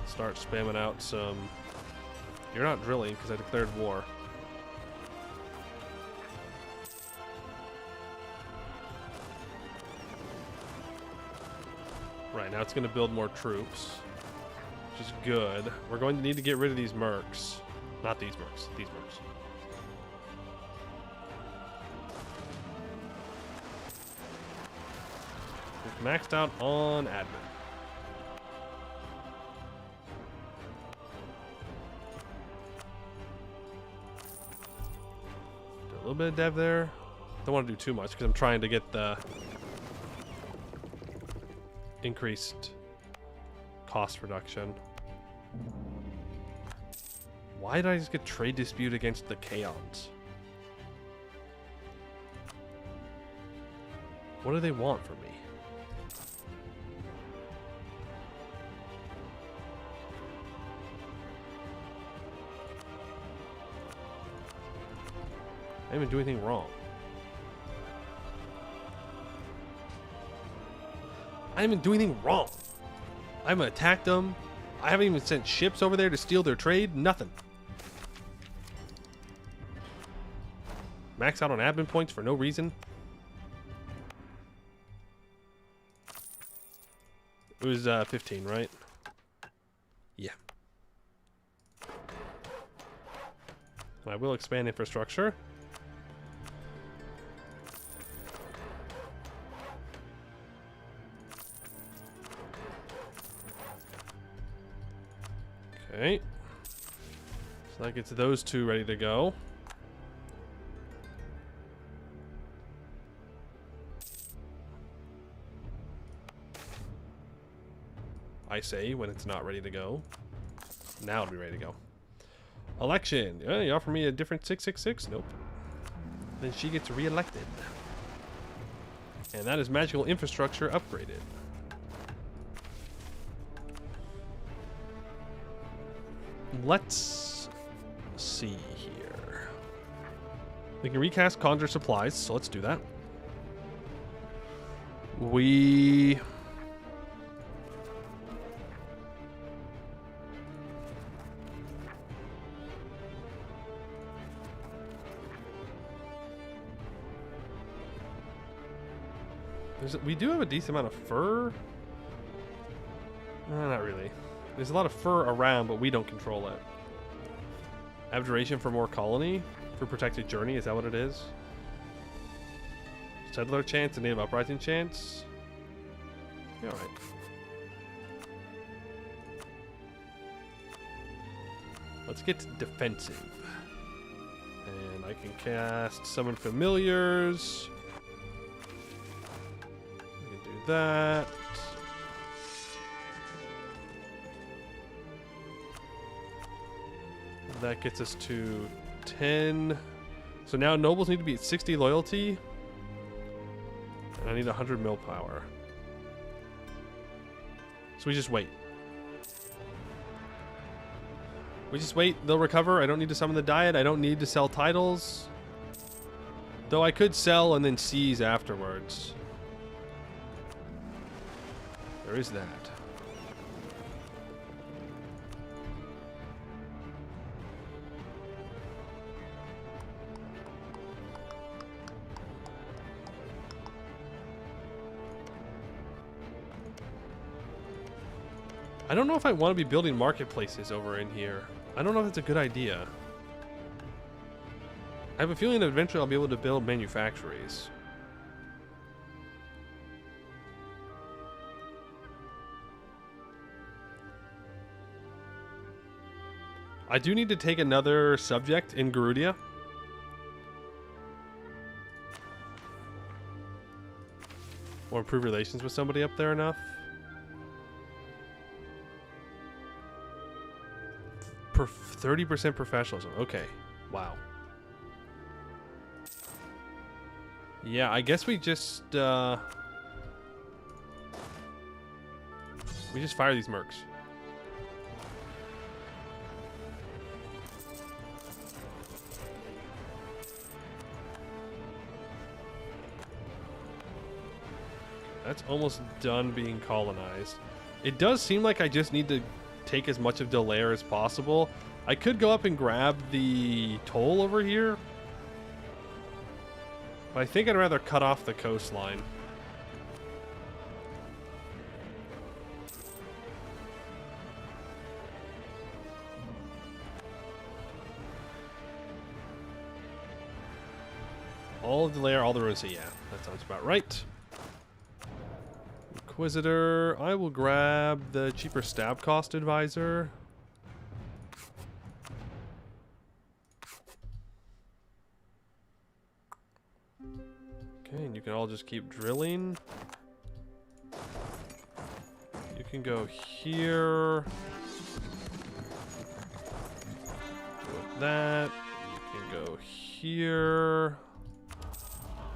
Start spamming out some... You're not drilling because I declared war. Right, now it's going to build more troops, which is good. We're going to need to get rid of these mercs. Not these mercs, these mercs. We've maxed out on admin. Do a little bit of dev there. Don't want to do too much because I'm trying to get the increased cost reduction. Why did I just get trade dispute against the Kaons? What do they want from me? I didn't even do anything wrong. I didn't even do anything wrong. I haven't attacked them. I haven't even sent ships over there to steal their trade. Nothing. Max out on admin points for no reason. It was 15, right? Yeah. I will expand infrastructure. Okay. So that gets those 2 ready to go. I say when it's not ready to go. Now it'll be ready to go. Election. You offer me a different 666? Nope. Then she gets re-elected. And that is magical infrastructure upgraded. Let's see here. We can recast conjure supplies, so let's do that. We... We do have a decent amount of fur. Not really. There's a lot of fur around, but we don't control it. Abjuration for more colony? For protected journey? Is that what it is? Settler chance and native uprising chance? Yeah, alright. Let's get defensive. And I can cast Summon Familiars. We can do that. That gets us to 10. So now nobles need to be at 60 loyalty. And I need 100 mill power. So we just wait. We just wait. They'll recover. I don't need to summon the diet. I don't need to sell titles. Though I could sell and then seize afterwards. There is that. I don't know if I want to be building marketplaces over in here. I don't know if that's a good idea. I have a feeling that eventually I'll be able to build manufactories. I do need to take another subject in Garudia. Or improve relations with somebody up there enough. 30% professionalism. Okay. Wow. Yeah, I guess we just fire these mercs. That's almost done being colonized. It does seem like I just need to take as much of Delaire as possible. I could go up and grab the toll over here, but I think I'd rather cut off the coastline. All of Delaire, all the ruins. Yeah, that sounds about right. Inquisitor, I will grab the cheaper stab cost advisor. Okay, and you can all just keep drilling. You can go here. With that. You can go here.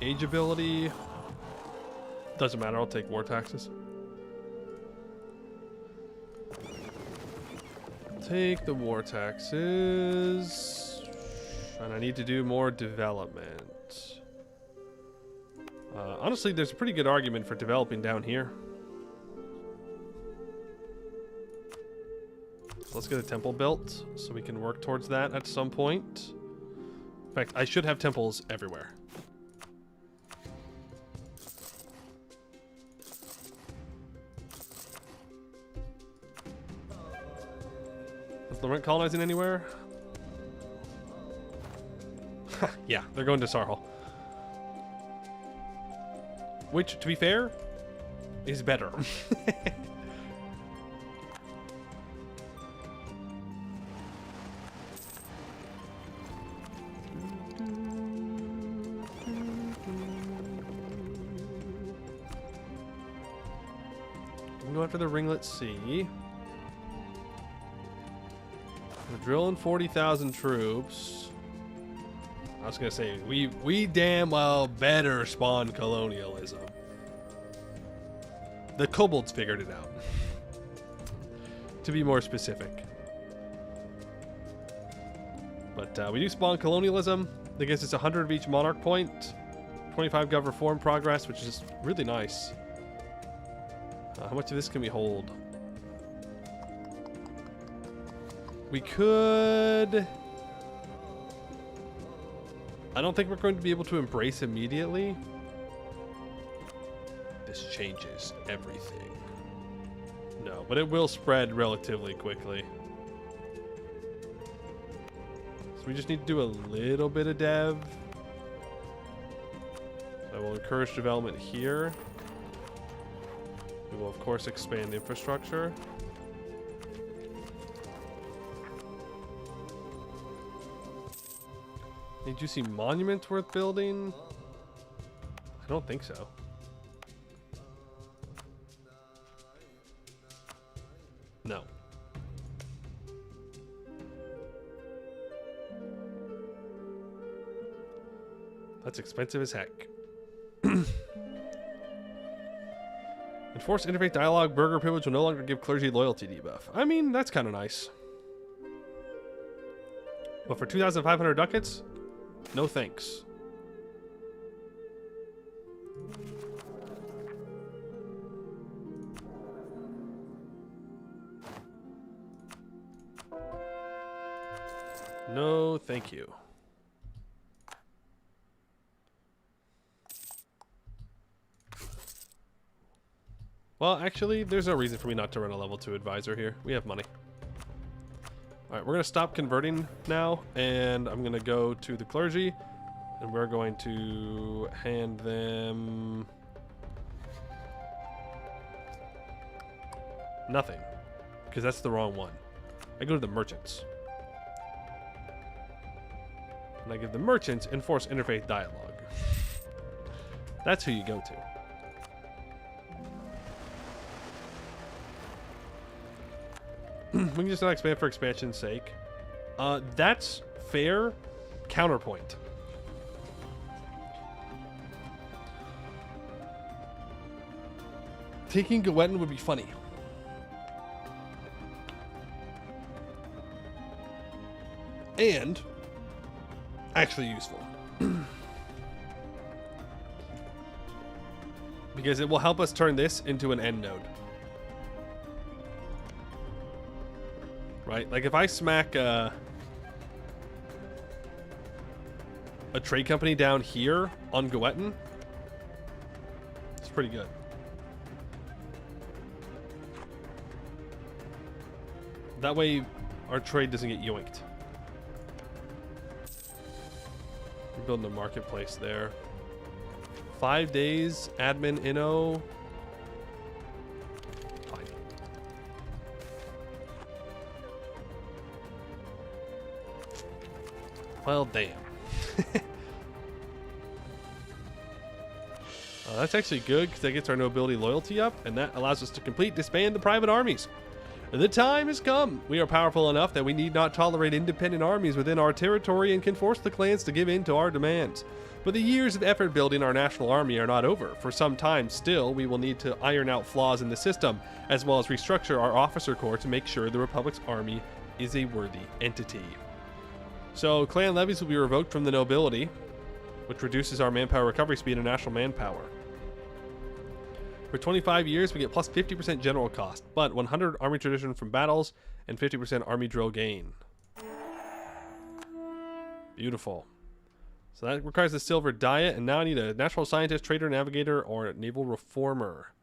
Age ability. Doesn't matter, I'll take war taxes. Take the war taxes. And I need to do more development. Honestly, there's a pretty good argument for developing down here. Let's get a temple built so we can work towards that at some point. In fact, I should have temples everywhere. Is Laurent colonizing anywhere? Yeah, they're going to Sarhal. Which, to be fair, is better. Go after the Ringlet Sea. We're drilling 40,000 troops. I was gonna say we damn well better spawn colonialism. The kobolds figured it out. To be more specific. But we do spawn colonialism. I guess it's 100 of each monarch point. 25 gov reform progress, which is really nice. How much of this can we hold? We could... I don't think we're going to be able to embrace immediately. this changes everything. No, but it will spread relatively quickly. So we just need to do a little bit of dev. So we'll encourage development here. We will, of course, expand infrastructure. Did you see monuments worth building? I don't think so. No. That's expensive as heck. Enforce interfaith dialogue. Burger privilege will no longer give clergy loyalty debuff. I mean, that's kind of nice. But for 2,500 ducats, no thanks. No, thank you. Well, actually, there's no reason for me not to run a level 2 advisor here. We have money. Alright, we're going to stop converting now, and I'm going to go to the clergy, and we're going to hand them nothing, because that's the wrong one. I go to the merchants. And I give the merchants enforce interfaith dialogue. That's who you go to. We can just not expand for expansion's sake. That's fair. Counterpoint. Taking Goetten would be funny. And actually useful. Because it will help us turn this into an end node. Right? Like if I smack a trade company down here on Goetten, it's pretty good. That way our trade doesn't get yoinked. We're building a marketplace there. 5 days, admin inno. Fine. Well, damn. That's actually good because that gets our nobility loyalty up, and that allows us to disband the private armies. The time has come. We are powerful enough that we need not tolerate independent armies within our territory and can force the clans to give in to our demands. But the years of effort building our national army are not over. For some time still, we will need to iron out flaws in the system, as well as restructure our officer corps to make sure the Republic's army is a worthy entity. So, clan levies will be revoked from the nobility, which reduces our manpower recovery speed and national manpower. For 25 years, we get plus 50% general cost, but 100 army tradition from battles and 50% army drill gain. Beautiful. So that requires the silver diet, and now I need a natural scientist, trader, navigator, or naval reformer.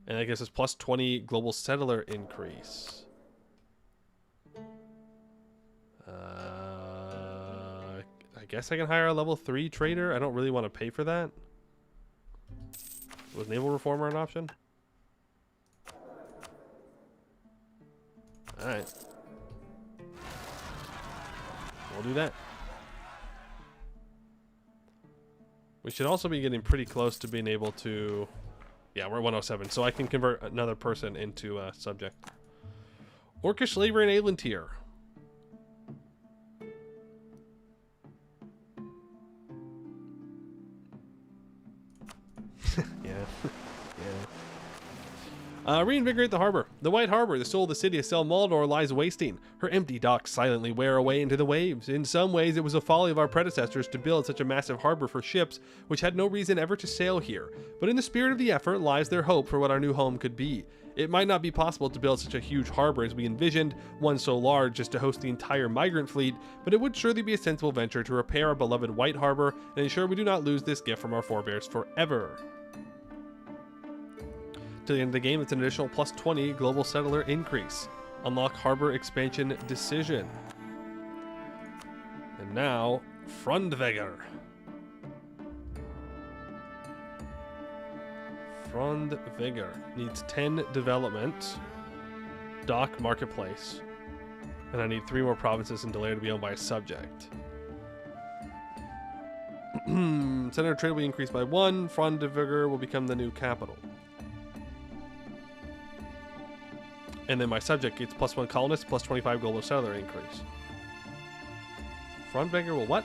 And that gives us plus 20 global settler increase. I guess I can hire a level 3 trader. I don't really want to pay for that. Was naval reformer an option? Alright. We'll do that. We should also be getting pretty close to being able to... Yeah, we're at 107, so I can convert another person into a subject. Orcish slavery and alien tier. Reinvigorate the harbor. The White Harbor, the soul of the city of Celmaldor, lies wasting. Her empty docks silently wear away into the waves. In some ways, it was a folly of our predecessors to build such a massive harbor for ships which had no reason ever to sail here. But in the spirit of the effort lies their hope for what our new home could be. It might not be possible to build such a huge harbor as we envisioned, one so large as to host the entire migrant fleet, but it would surely be a sensible venture to repair our beloved White Harbor and ensure we do not lose this gift from our forebears forever. To the end of the game, it's an additional plus 20 global settler increase. Unlock harbor expansion decision. And now, Frondveger. Frondveger needs 10 development. Dock marketplace. And I need 3 more provinces and delay to be owned by a subject. Center of trade will be increased by 1. Frondveger will become the new capital. And then my subject gets plus 1 colonist, plus 25 global settler increase. Frondveger will what?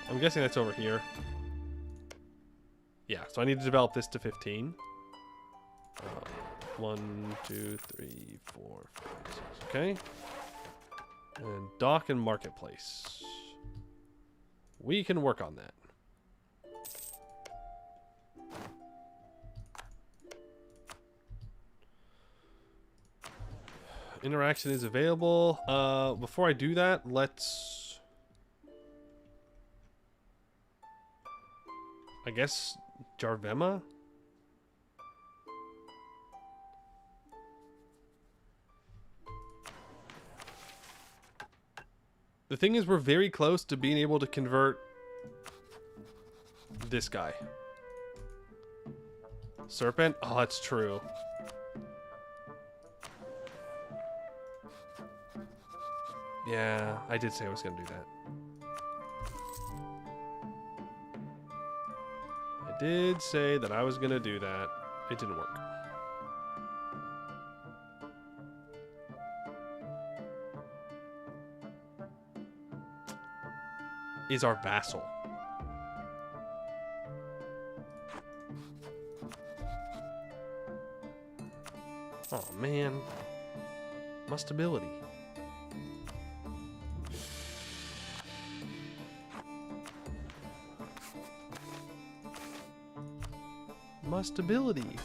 I'm guessing that's over here. Yeah, so I need to develop this to 15. 1, 2, 3, 4, 5, 6. Okay. And dock and marketplace. We can work on that. Interaction is available. Before I do that, let's... I guess Jarvema? The thing is, we're very close to being able to convert this guy. Serpent? Oh, that's true. Yeah, I did say I was going to do that. I did say that I was going to do that. It didn't work. Is our vassal. Oh, man. Mustability. Mustability.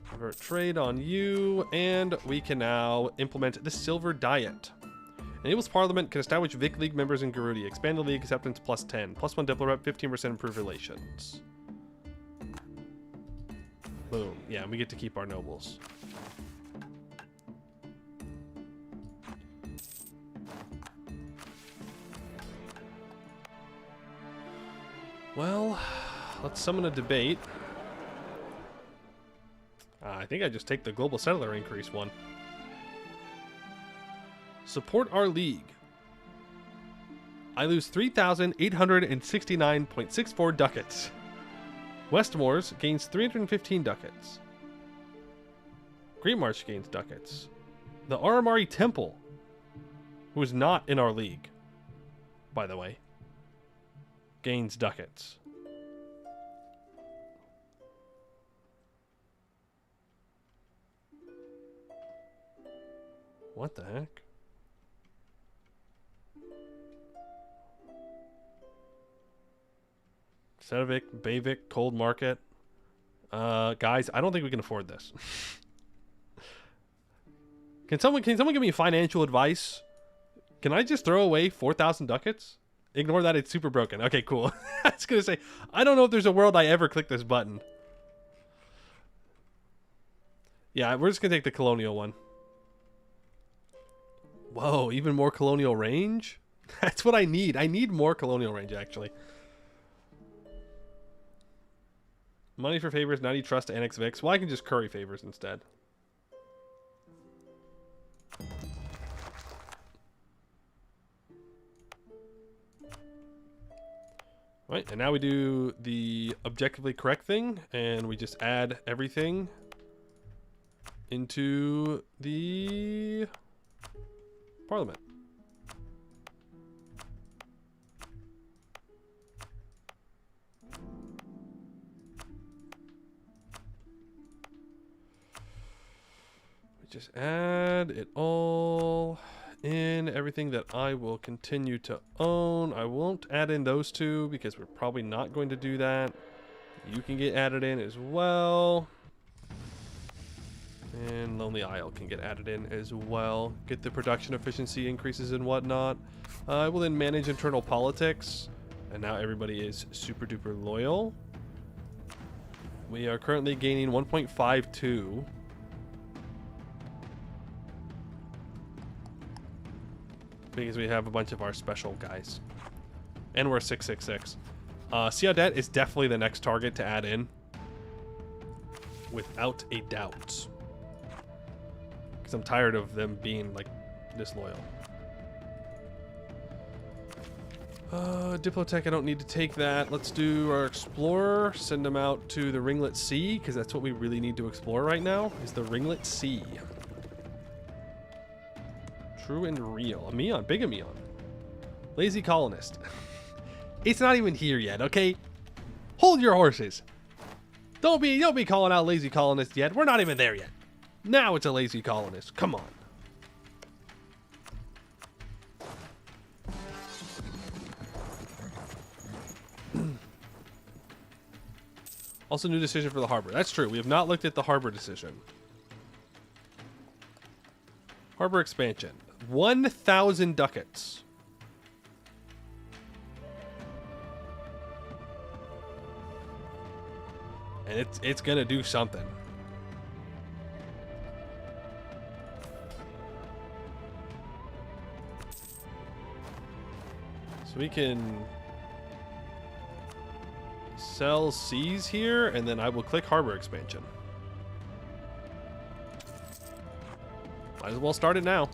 Convert trade on you, and we can now implement the silver diet. Enables Parliament can establish Vic League members in Garudia. Expand the League acceptance plus 10. Plus 1 diplomat, 15% improved relations. Boom. Yeah, we get to keep our nobles. Well, let's summon a debate. I think I just take the global settler increase one. Support our league. I lose 3,869.64 ducats. Westmoors gains 315 ducats. Great March gains ducats. The Aramari Temple, who is not in our league, by the way, gains ducats. What the heck? Sedevik, Bayvik, Cold Market. Guys, I don't think we can afford this. Can someone give me financial advice? Can I just throw away 4,000 ducats? Ignore that, it's super broken. Okay, cool. I was gonna say, I don't know if there's a world I ever click this button. Yeah, we're just gonna take the colonial one. Whoa, even more colonial range? That's what I need. I need more colonial range, actually. Money for favors, 90 trust to annex Vix. Well, I can just curry favors instead. Right, and now we do the objectively correct thing, and we just add everything into the Parliament. Just add it all in, everything that I will continue to own. I won't add in those two because we're probably not going to do that. You can get added in as well. And Lonely Isle can get added in as well. Get the production efficiency increases and whatnot. I will then manage internal politics. And now everybody is super duper loyal. We are currently gaining 1.52. Because we have a bunch of our special guys. And we're 666. Sea Audette is definitely the next target to add in. Without a doubt. Because I'm tired of them being, like, disloyal. Diplotech, I don't need to take that. Let's do our Explorer. Send them out to the Ringlet Sea, because that's what we really need to explore right now, is the Ringlet Sea. True and real. Ameon, big Ameon. Lazy colonist. It's not even here yet, okay? Hold your horses. Don't be calling out lazy colonist yet. We're not even there yet. Now it's a lazy colonist. Come on. Also, new decision for the harbor. That's true. We have not looked at the harbor decision. Harbor expansion. 1,000 ducats. And it's gonna do something. So we can sell seas here, and then I will click harbor expansion. Might as well start it now.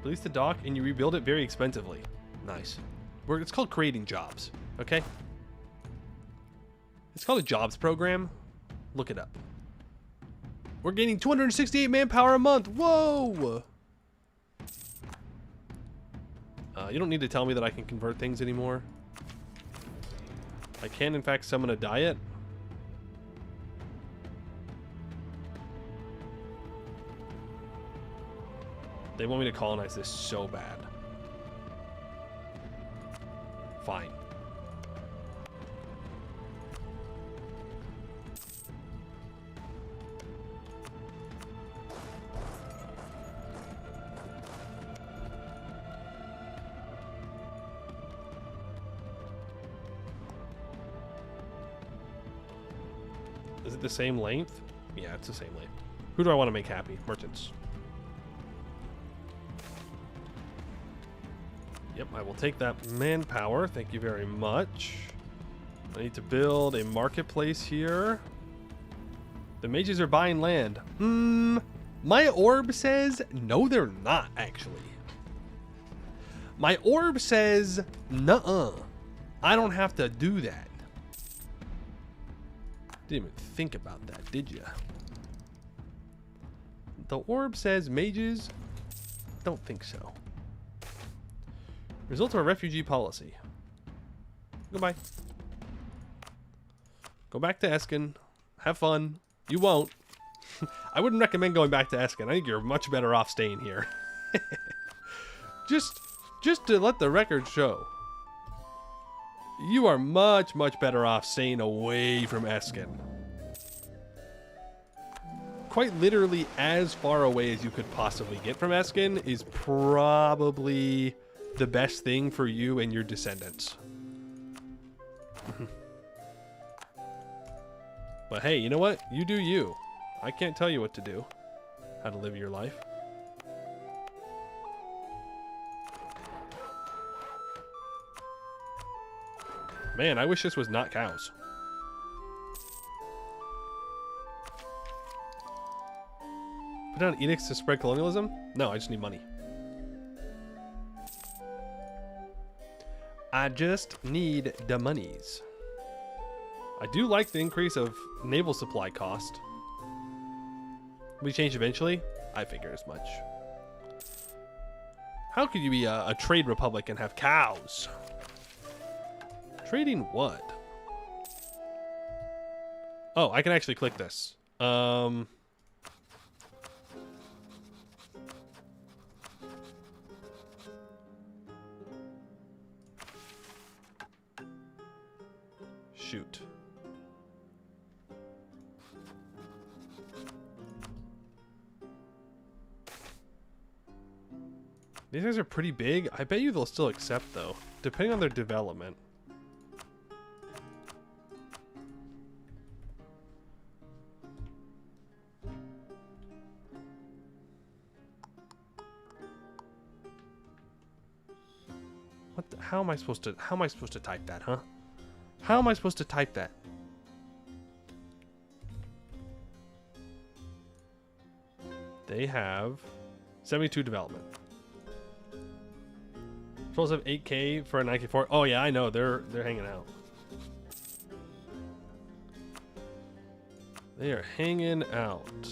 Release the dock and you rebuild it very expensively. Nice. It's called creating jobs, okay? It's called a jobs program. Look it up. We're gaining 268 manpower a month. Whoa! You don't need to tell me that I can convert things anymore. I can, in fact, summon a diet. They want me to colonize this so bad. Fine. Is it the same length? Yeah, it's the same length. Who do I want to make happy? Merchants. Yep, I will take that manpower. Thank you very much. I need to build a marketplace here. The mages are buying land. My orb says no, they're not, actually. My orb says, nuh-uh. I don't have to do that. Didn't even think about that, did ya? The orb says mages. Don't think so. Result of a refugee policy. Goodbye. Go back to Eskin. Have fun. You won't. I wouldn't recommend going back to Eskin. I think you're much better off staying here. just to let the record show. You are much, much better off staying away from Eskin. Quite literally as far away as you could possibly get from Eskin is probably the best thing for you and your descendants. But hey, you know what? You do you. I can't tell you what to do. How to live your life. Man, I wish this was not cows. Put down edicts to spread colonialism? No, I just need money. I just need the monies. I do like the increase of naval supply cost. Will we change eventually? I figure as much. How could you be a trade republic and have cows? Trading what? Oh, I can actually click this. Shoot. These guys are pretty big. I bet you they'll still accept, though, depending on their development. What the, how am I supposed to type that, huh? How am I supposed to type that? They have 72 development. Supposed to have 8K for a 9K4. Oh yeah, I know. They're hanging out. They are hanging out.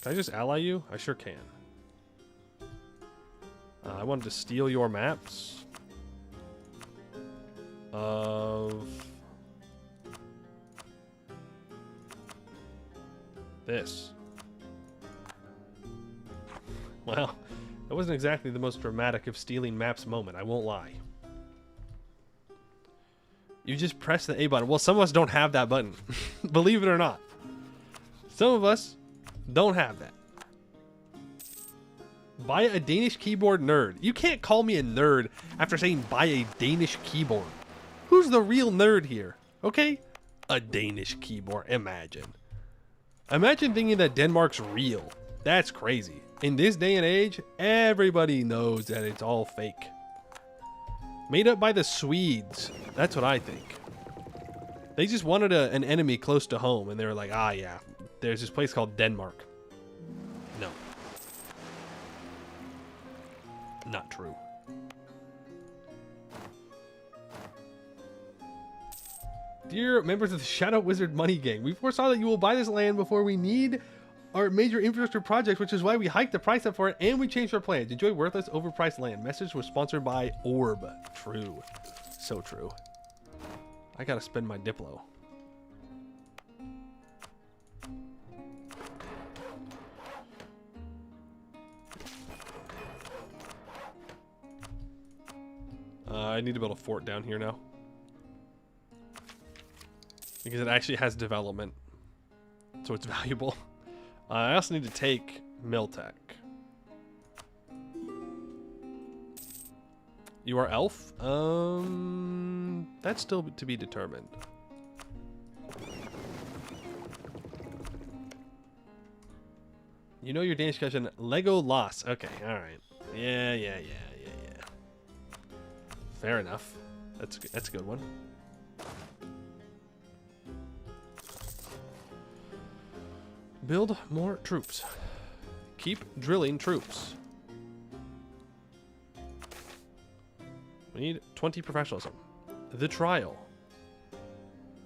Can I just ally you? I sure can. I wanted to steal your maps of this. Well, that wasn't exactly the most dramatic of stealing maps moment, I won't lie. You just press the A button. Well, some of us don't have that button. Believe it or not. Some of us don't have that. Buy a Danish keyboard nerd. You can't call me a nerd after saying buy a Danish keyboard. Who's the real nerd here? Okay? A Danish keyboard. Imagine. Imagine thinking that Denmark's real. That's crazy. In this day and age, everybody knows that it's all fake. Made up by the Swedes. That's what I think. They just wanted an enemy close to home, and they were like, ah, yeah, there's this place called Denmark. No. Not true. Dear members of the Shadow Wizard Money Gang, we foresaw that you will buy this land before we need our major infrastructure projects, which is why we hiked the price up for it and we changed our plans. Enjoy worthless, overpriced land. Message was sponsored by Orb. True. So true. I gotta spend my Diplo. I need to build a fort down here now. Because it actually has development. So it's valuable. I also need to take Miltech. You are elf? That's still to be determined. You know your Danish cousin, Lego Loss. Okay, alright. Yeah. Fair enough. That's a good one. Build more troops. Keep drilling troops. We need 20 professionalism. The trial.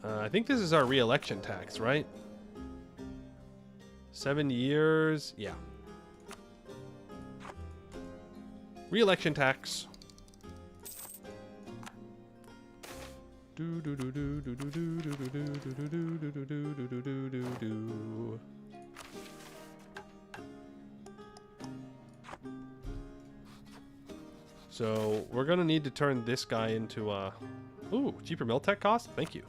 I think this is our re-election tax, right? 7 years. Yeah. Re-election tax. So we're gonna need to turn this guy into ooh, cheaper Miltech cost? Thank you.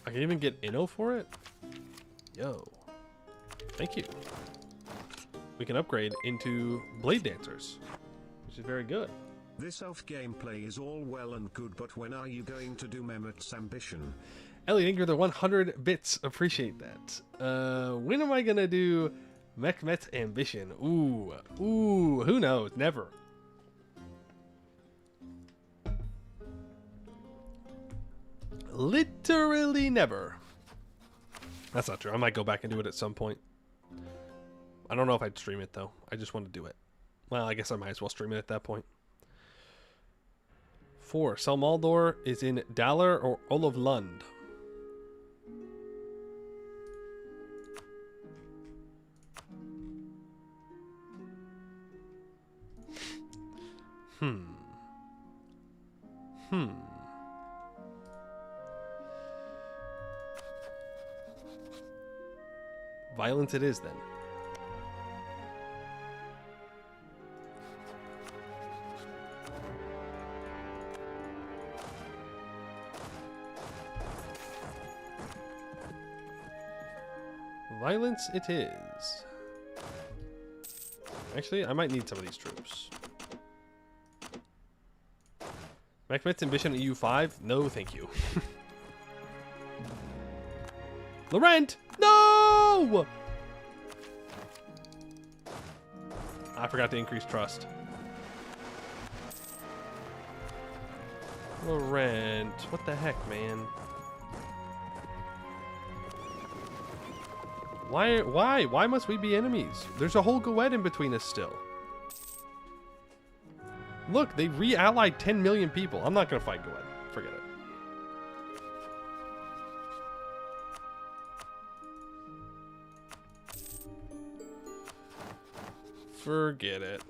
I can even get Inno for it? Yo. Thank you. We can upgrade into Blade Dancers, which is very good. This elf gameplay is all well and good, but when are you going to do Mehmet's Ambition? Ellie, thank you for the 100 bits. Appreciate that. When am I gonna do Mehmet's Ambition? Ooh, who knows? Never. Literally never. That's not true. I might go back and do it at some point. I don't know if I'd stream it though. I just want to do it. Well, I guess I might as well stream it at that point. 4. Celmaldor is in Dalar or Olav Lund. Violence it is then. Violence it is. Actually, I might need some of these troops. Mechmet's ambition at EU5? No, thank you. Laurent! No! I forgot to increase trust. Laurent, what the heck, man? Why must we be enemies? There's a whole Goed in between us still. Look, they re-allied 10 million people. I'm not gonna fight Goed. Forget it. Forget it.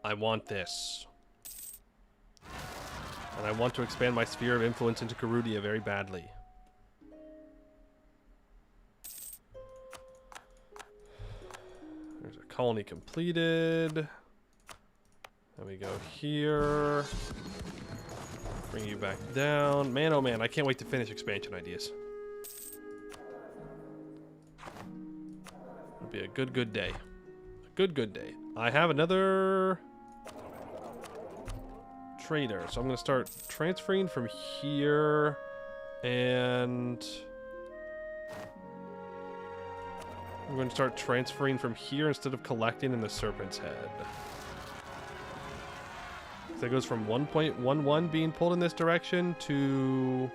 I want this. And I want to expand my sphere of influence into Carudia very badly. There's a colony completed. Then we go here. Bring you back down. Man, oh man, I can't wait to finish expansion ideas. It'll be a good day. A good day. I have another trader, so I'm going to start transferring from here, and I'm going to start transferring from here instead of collecting in the Serpent's Head. So that goes from 1.11 being pulled in this direction to,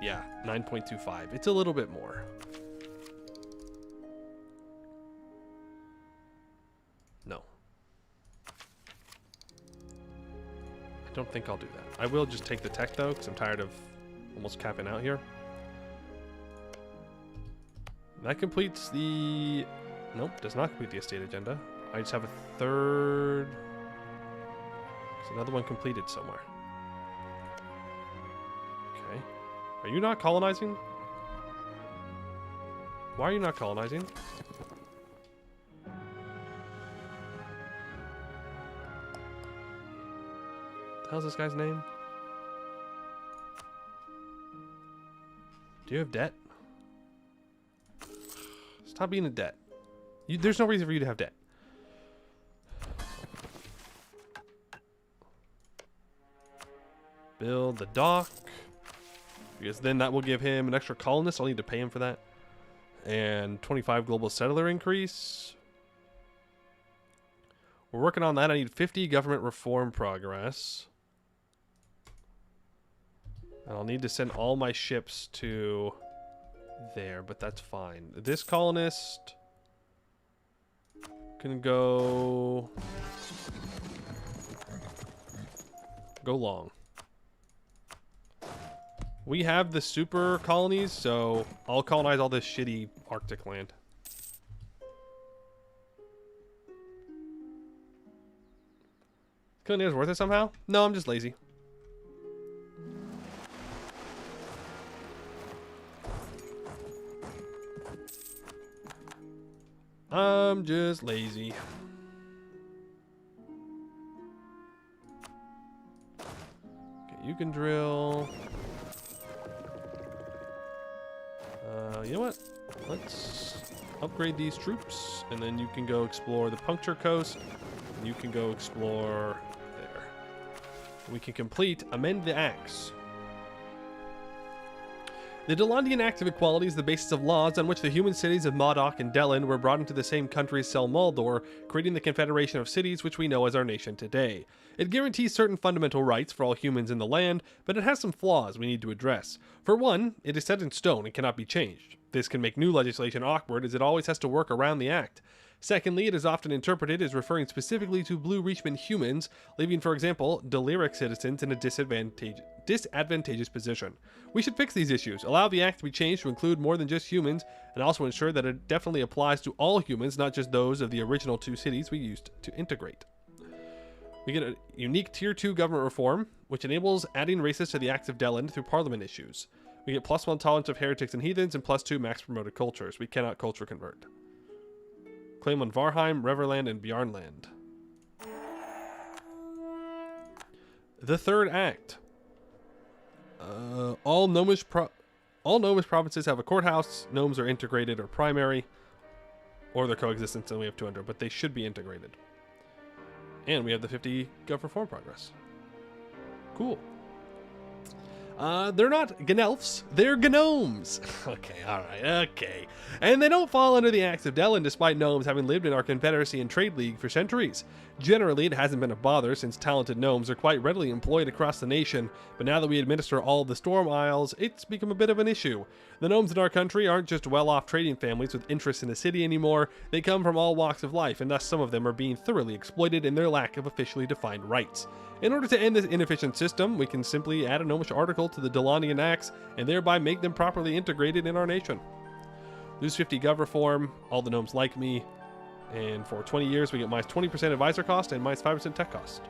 yeah, 9.25. It's a little bit more. No. I don't think I'll do that. I will just take the tech though, because I'm tired of almost capping out here. That completes the... Nope, does not complete the estate agenda. I just have a third... There's another one completed somewhere. Okay. Are you not colonizing? Why are you not colonizing? What the hell's this guy's name? Do you have debt? Stop being in debt. There's no reason for you to have debt. Build the dock. Because then that will give him an extra colonist. I'll need to pay him for that. And 25 global settler increase. We're working on that. I need 50 government reform progress. And I'll need to send all my ships to there, but that's fine. This colonist can go long. We have the super colonies, so I'll colonize all this shitty Arctic land. Colonial's worth it somehow? No, I'm just lazy. I'm just lazy. Okay, you can drill. You know what? Let's upgrade these troops, and then you can go explore the Puncture Coast, and you can go explore there. We can complete Amend the Acts. The Delandian Act of Equality is the basis of laws on which the human cities of Modoc and Dellen were brought into the same country as Celmaldor, creating the Confederation of Cities which we know as our nation today. It guarantees certain fundamental rights for all humans in the land, but it has some flaws we need to address. For one, it is set in stone and cannot be changed. This can make new legislation awkward, as it always has to work around the act. Secondly, it is often interpreted as referring specifically to Blue Reachman humans, leaving, for example, Deliric citizens in a disadvantageous position. We should fix these issues, allow the act to be changed to include more than just humans, and also ensure that it definitely applies to all humans, not just those of the original two cities we used to integrate. We get a unique Tier 2 government reform, which enables adding races to the Acts of Dellen through parliament issues. We get +1 tolerance of heretics and heathens and +2 max promoted cultures. We cannot culture convert. Claim on Varheim, Reverland, and Bjarnland. The third act. All gnomish provinces have a courthouse. Gnomes are integrated or primary, or their coexistence, and we have 200, but they should be integrated. And we have the 50 gov reform progress. Cool. They're not Gnelfs, they're Gnomes. Okay, alright, okay. And they don't fall under the Axe of Dellen, despite gnomes having lived in our Confederacy and Trade League for centuries. Generally, it hasn't been a bother, since talented gnomes are quite readily employed across the nation, but now that we administer all of the Storm Isles, it's become a bit of an issue. The gnomes in our country aren't just well-off trading families with interests in the city anymore, they come from all walks of life, and thus some of them are being thoroughly exploited in their lack of officially defined rights. In order to end this inefficient system, we can simply add a gnomish article to the Delanian Acts, and thereby make them properly integrated in our nation. Lose 50 gov reform, all the gnomes like me, and for 20 years we get minus 20% advisor cost and minus 5% tech cost.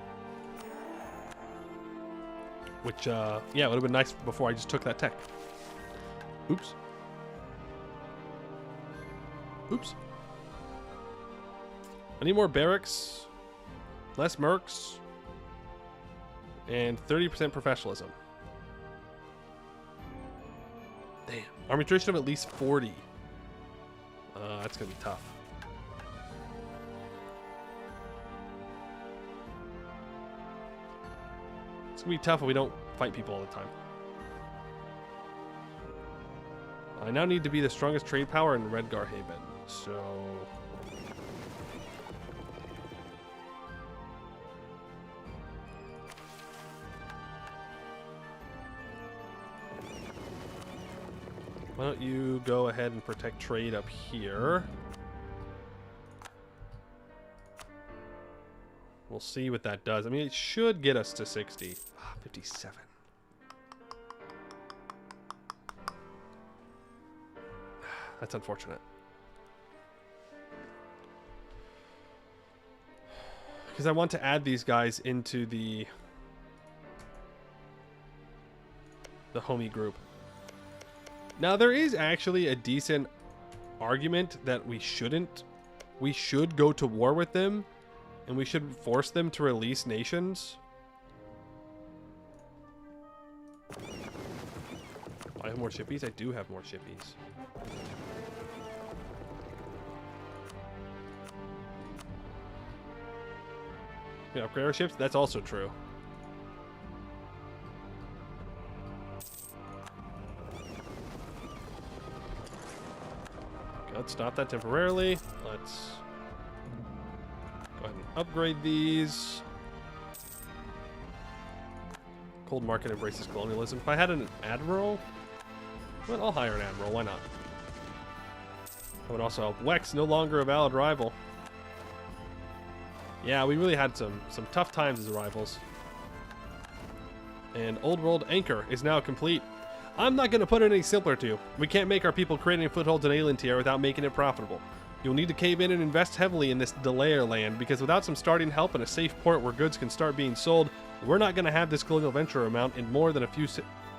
Which, yeah, it would have been nice before I just took that tech. Oops. Oops. I need more barracks, less mercs, and 30% professionalism. Damn. Army attrition of at least 40. That's going to be tough. It's going to be tough if we don't fight people all the time. I now need to be the strongest trade power in Redgar Haven, so... Why don't you go ahead and protect trade up here? We'll see what that does. I mean, it should get us to 60. 57. That's unfortunate. Because I want to add these guys into the homie group. Now, there is actually a decent argument that we shouldn't. We should go to war with them, and we should force them to release nations. I have more shippies? I do have more shippies. Yeah, upgrade our ships? That's also true. Let's stop that temporarily. Let's go ahead and upgrade these. Cold market embraces colonialism. If I had an admiral, well, I'll hire an admiral. Why not? I would also help Wex, no longer a valid rival. Yeah, we really had some tough times as rivals. And Old World Anchor is now complete. I'm not going to put it any simpler to you. We can't make our people creating footholds in Alien Tier without making it profitable. You'll need to cave in and invest heavily in this Delayer land, because without some starting help and a safe port where goods can start being sold, we're not going to have this colonial venture amount in more than a few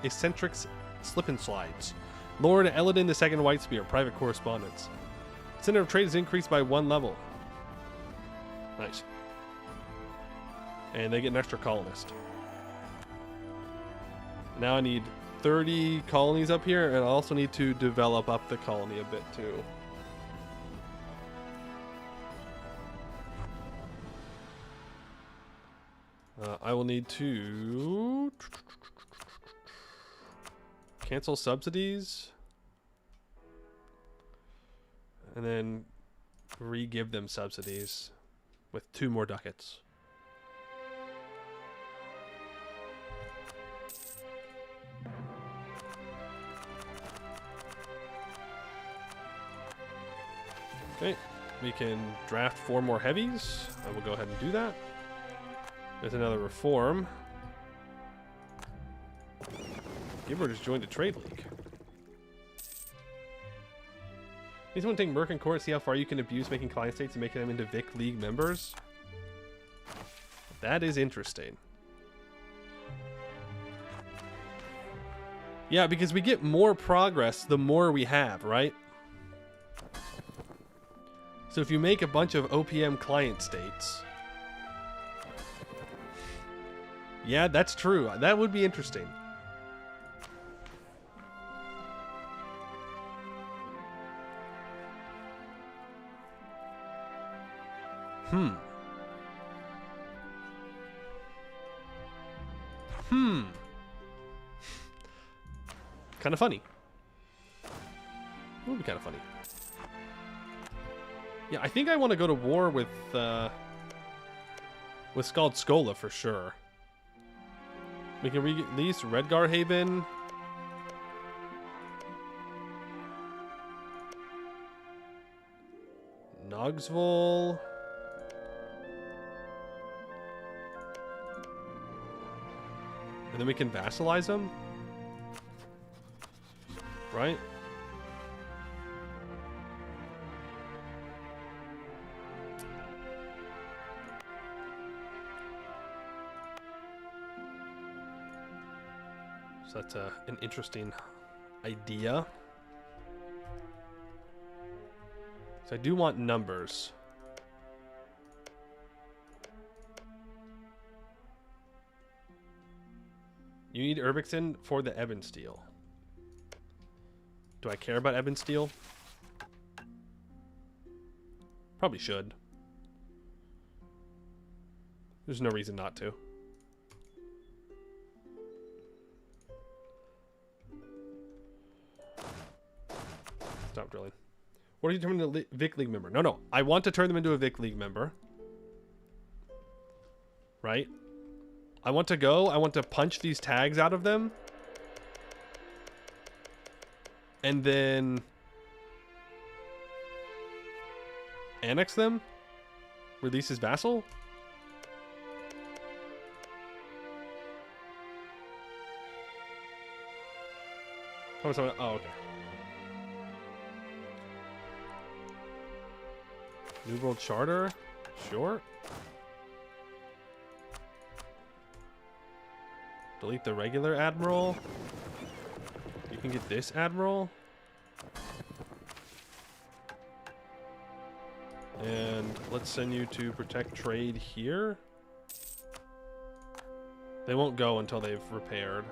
eccentric slip and slides. Lord Eladin II Whitespear, private correspondence. Center of Trade is increased by 1 level. Nice. And they get an extra colonist. Now I need 30 colonies up here, and I also need to develop up the colony a bit too. I will need to cancel subsidies and then re-give them subsidies with 2 more ducats. Okay, we can draft 4 more heavies. I will go ahead and do that. There's another reform. Gibber just joined a trade league. Need someone to take Merc in court, see how far you can abuse making client states and making them into Vic League members. That is interesting. Yeah, because we get more progress the more we have, right? So if you make a bunch of OPM client states... Yeah, that's true. That would be interesting. Kind of funny. It would be kind of funny. Yeah, I think I want to go to war with Skald Skola for sure. We can release Redgar Haven. Nogsvol. And then we can vassalize them. Right? So that's an interesting idea. So I do want numbers. You need Urbixen for the Ebon Steel. Do I care about Ebon Steel? Probably should. There's no reason not to. Stop drilling. What are you turning into a Vic League member? No. I want to turn them into a Vic League member. Right? I want to go. I want to punch these tags out of them. And then... annex them? Release his vassal? Oh, okay. New World Charter? Sure. Delete the regular admiral. You can get this admiral. And let's send you to protect trade here. They won't go until they've repaired.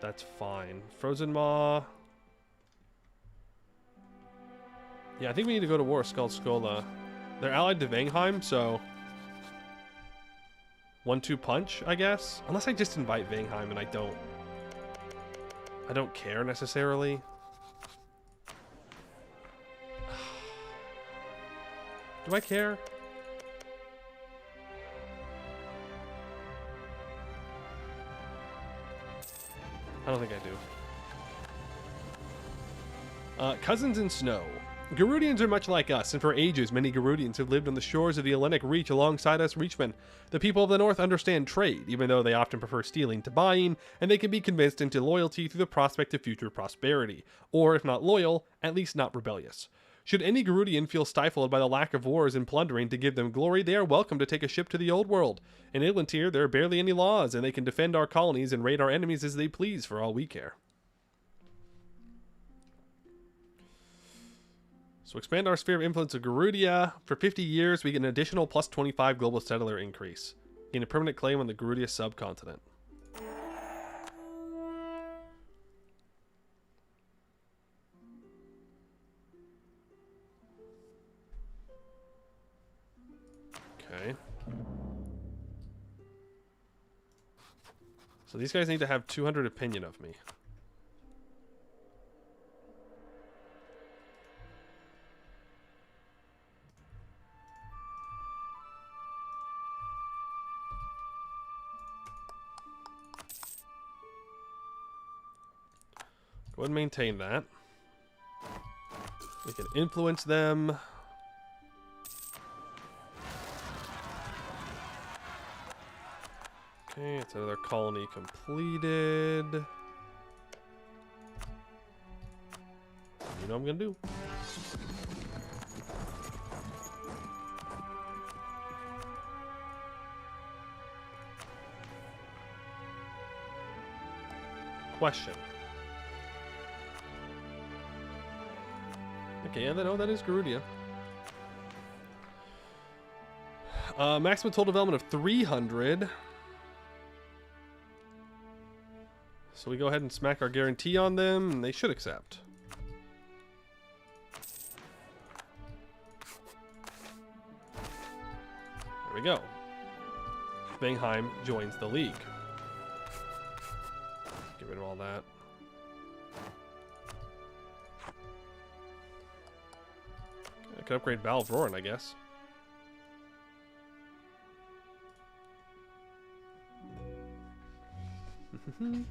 That's fine. Frozen Maw. Yeah, I think we need to go to war with Skald Skola. They're allied to Vangheim, so... 1-2 punch, I guess? Unless I just invite Vangheim and I don't care necessarily. Do I care? I don't think I do. Cousins in Snow. Garudians are much like us, and for ages many Garudians have lived on the shores of the Hellenic Reach alongside us Reachmen. The people of the North understand trade, even though they often prefer stealing to buying, and they can be convinced into loyalty through the prospect of future prosperity, or if not loyal, at least not rebellious. Should any Garudian feel stifled by the lack of wars and plundering to give them glory, they are welcome to take a ship to the old world. In Idlantir, there are barely any laws, and they can defend our colonies and raid our enemies as they please for all we care. So expand our sphere of influence of Garudia. For 50 years, we get an additional plus 25 global settler increase. Gain a permanent claim on the Garudia subcontinent. Okay. So these guys need to have 200 opinion of me. Go ahead and maintain that. We can influence them. Okay, it's another colony completed. You know what I'm gonna do. question. Okay, yeah, that is Garudia. Maximum total development of 300. So we go ahead and smack our guarantee on them, and they should accept. There we go. Bangheim joins the league. Get rid of all that. I could upgrade Valve Roarin', I guess. Can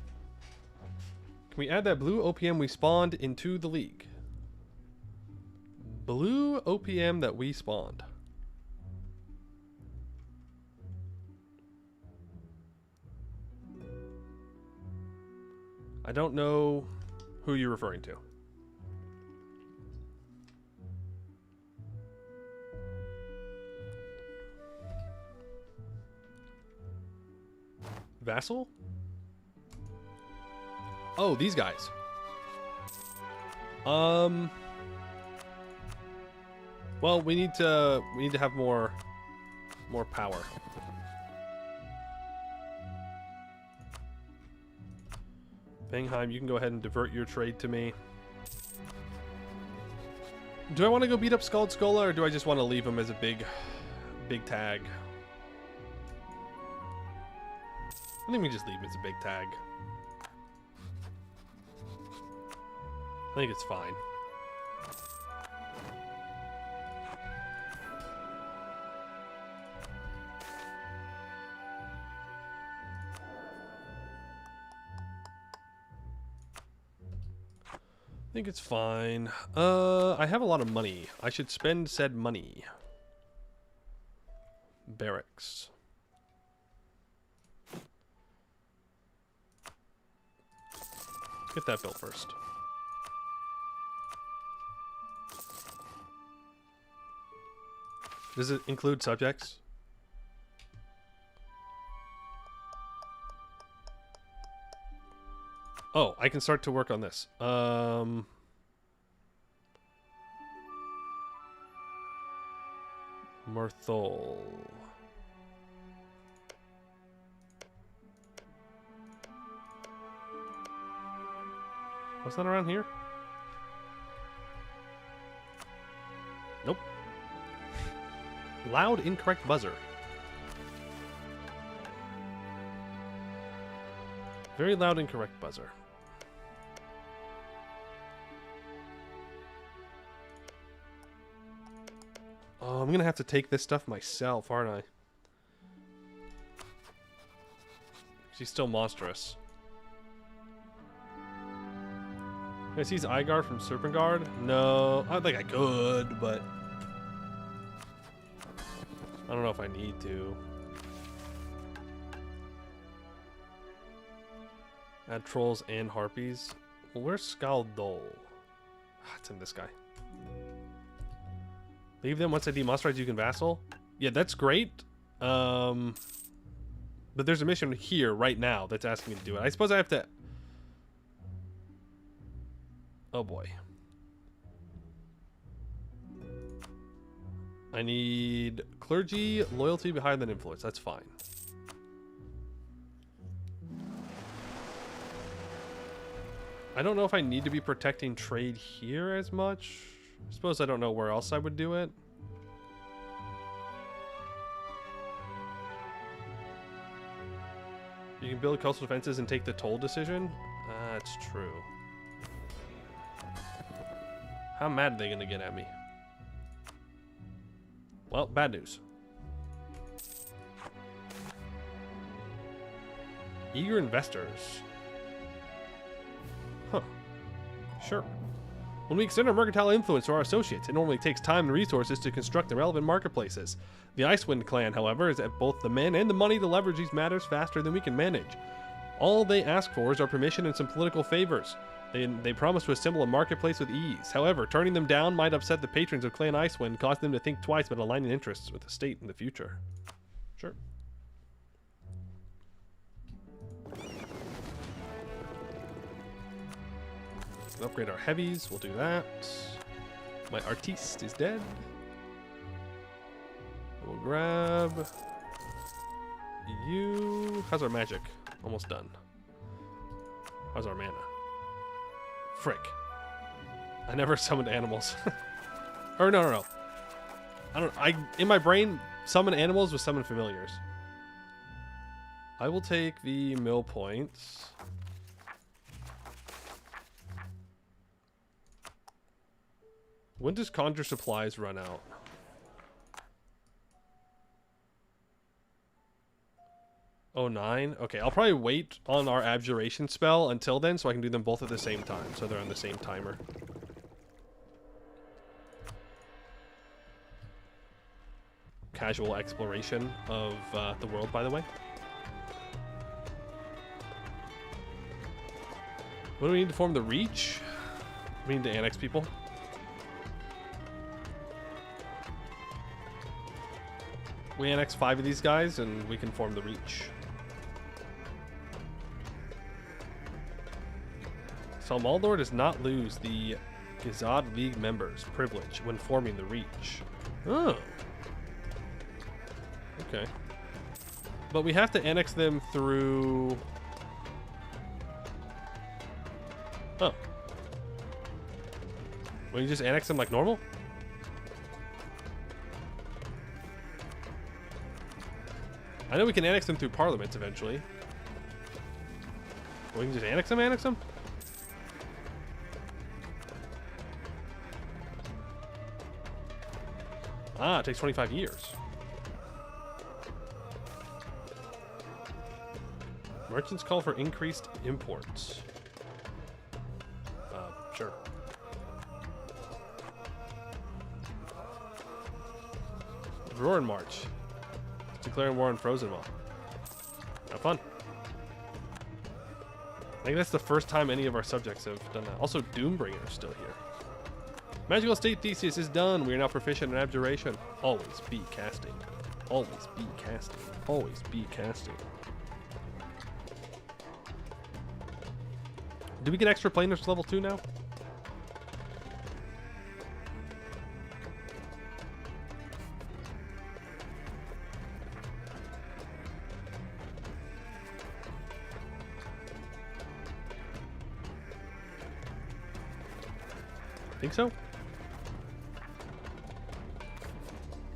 we add that blue OPM we spawned into the league? Blue OPM that we spawned. I don't know who you're referring to. Vassal? Oh, these guys. Well, we need to have more power. Bangheim, you can go ahead and divert your trade to me. Do I want to go beat up Scald Skola, or do I just want to leave him as a big tag? I think we just leave him as a big tag. I think it's fine. I think it's fine. I have a lot of money. I should spend said money. Barracks. Get that built first. Does it include subjects? Oh, I can start to work on this. Mirthol. Was that around here? Nope. Loud incorrect buzzer. Very loud incorrect buzzer. Oh, I'm gonna have to take this stuff myself, aren't I? She's still monstrous. Can I seize Igar from Serpentguard? No, I think I could, but I don't know if I need to. Add trolls and harpies. Well, where's Celmaldor? It's in this guy. Leave them once I demonstrate you can vassal. Yeah, that's great. But there's a mission here right now that's asking me to do it. I suppose I have to. Oh boy. I need clergy, loyalty, be higher than influence. That's fine. I don't know if I need to be protecting trade here as much. I suppose I don't know where else I would do it. You can build coastal defenses and take the toll decision? That's true. How mad are they going to get at me? Well, bad news. Eager investors. Huh. Sure. When we extend our mercantile influence to our associates, it normally takes time and resources to construct the relevant marketplaces. The Icewind clan, however, is at both the men and the money to leverage these matters faster than we can manage. All they ask for is our permission and some political favors. They promise to assemble a marketplace with ease. However, turning them down might upset the patrons of Clan Icewind, cause them to think twice about aligning interests with the state in the future. Sure. Let's upgrade our heavies. We'll do that. My artiste is dead. We'll grab you. How's our magic? Almost done. How's our mana? Frick. I never summoned animals. Or no. In my brain, summon animals with summon familiars. I will take the mill points. When does conjure supplies run out? Oh, 9? Okay, I'll probably wait on our abjuration spell until then so I can do them both at the same time. So they're on the same timer. Casual exploration of the world, by the way. What do we need to form the Reach? We need to annex people. We annex 5 of these guys and we can form the Reach. Celmaldor does not lose the Gazad League members' privilege when forming the Reach. Oh. Okay. But we have to annex them through... Oh. Will you just annex them like normal? I know we can annex them through parliaments eventually. We can just annex them? Ah, it takes 25 years. Merchants call for increased imports. Sure. Roaring March. Declaring war on Frozenwell. Have fun. I think that's the first time any of our subjects have done that. Also, Doombringer is still here. Magical State Thesis is done. We are now proficient in Abjuration. Always be casting. Always be casting. Always be casting. Do we get extra planers level 2 now? Think so?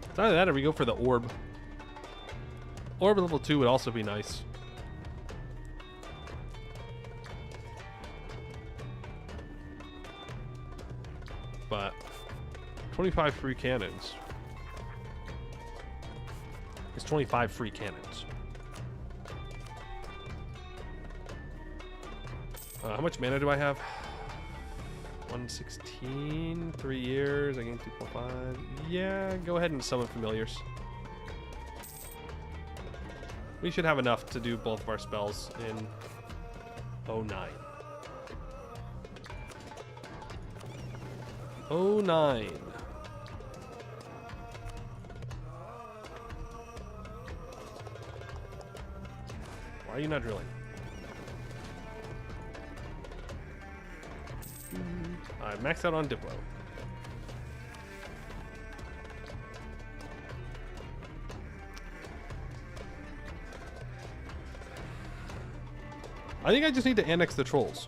It's either that or we go for the orb. Orb level 2 would also be nice. But 25 free cannons. It's 25 free cannons. How much mana do I have? 116, 3 years, I gain 2.5. Yeah, go ahead and summon familiars. We should have enough to do both of our spells in 09. 09. Why are you not drilling? I maxed out on Diplo. I think I just need to annex the trolls.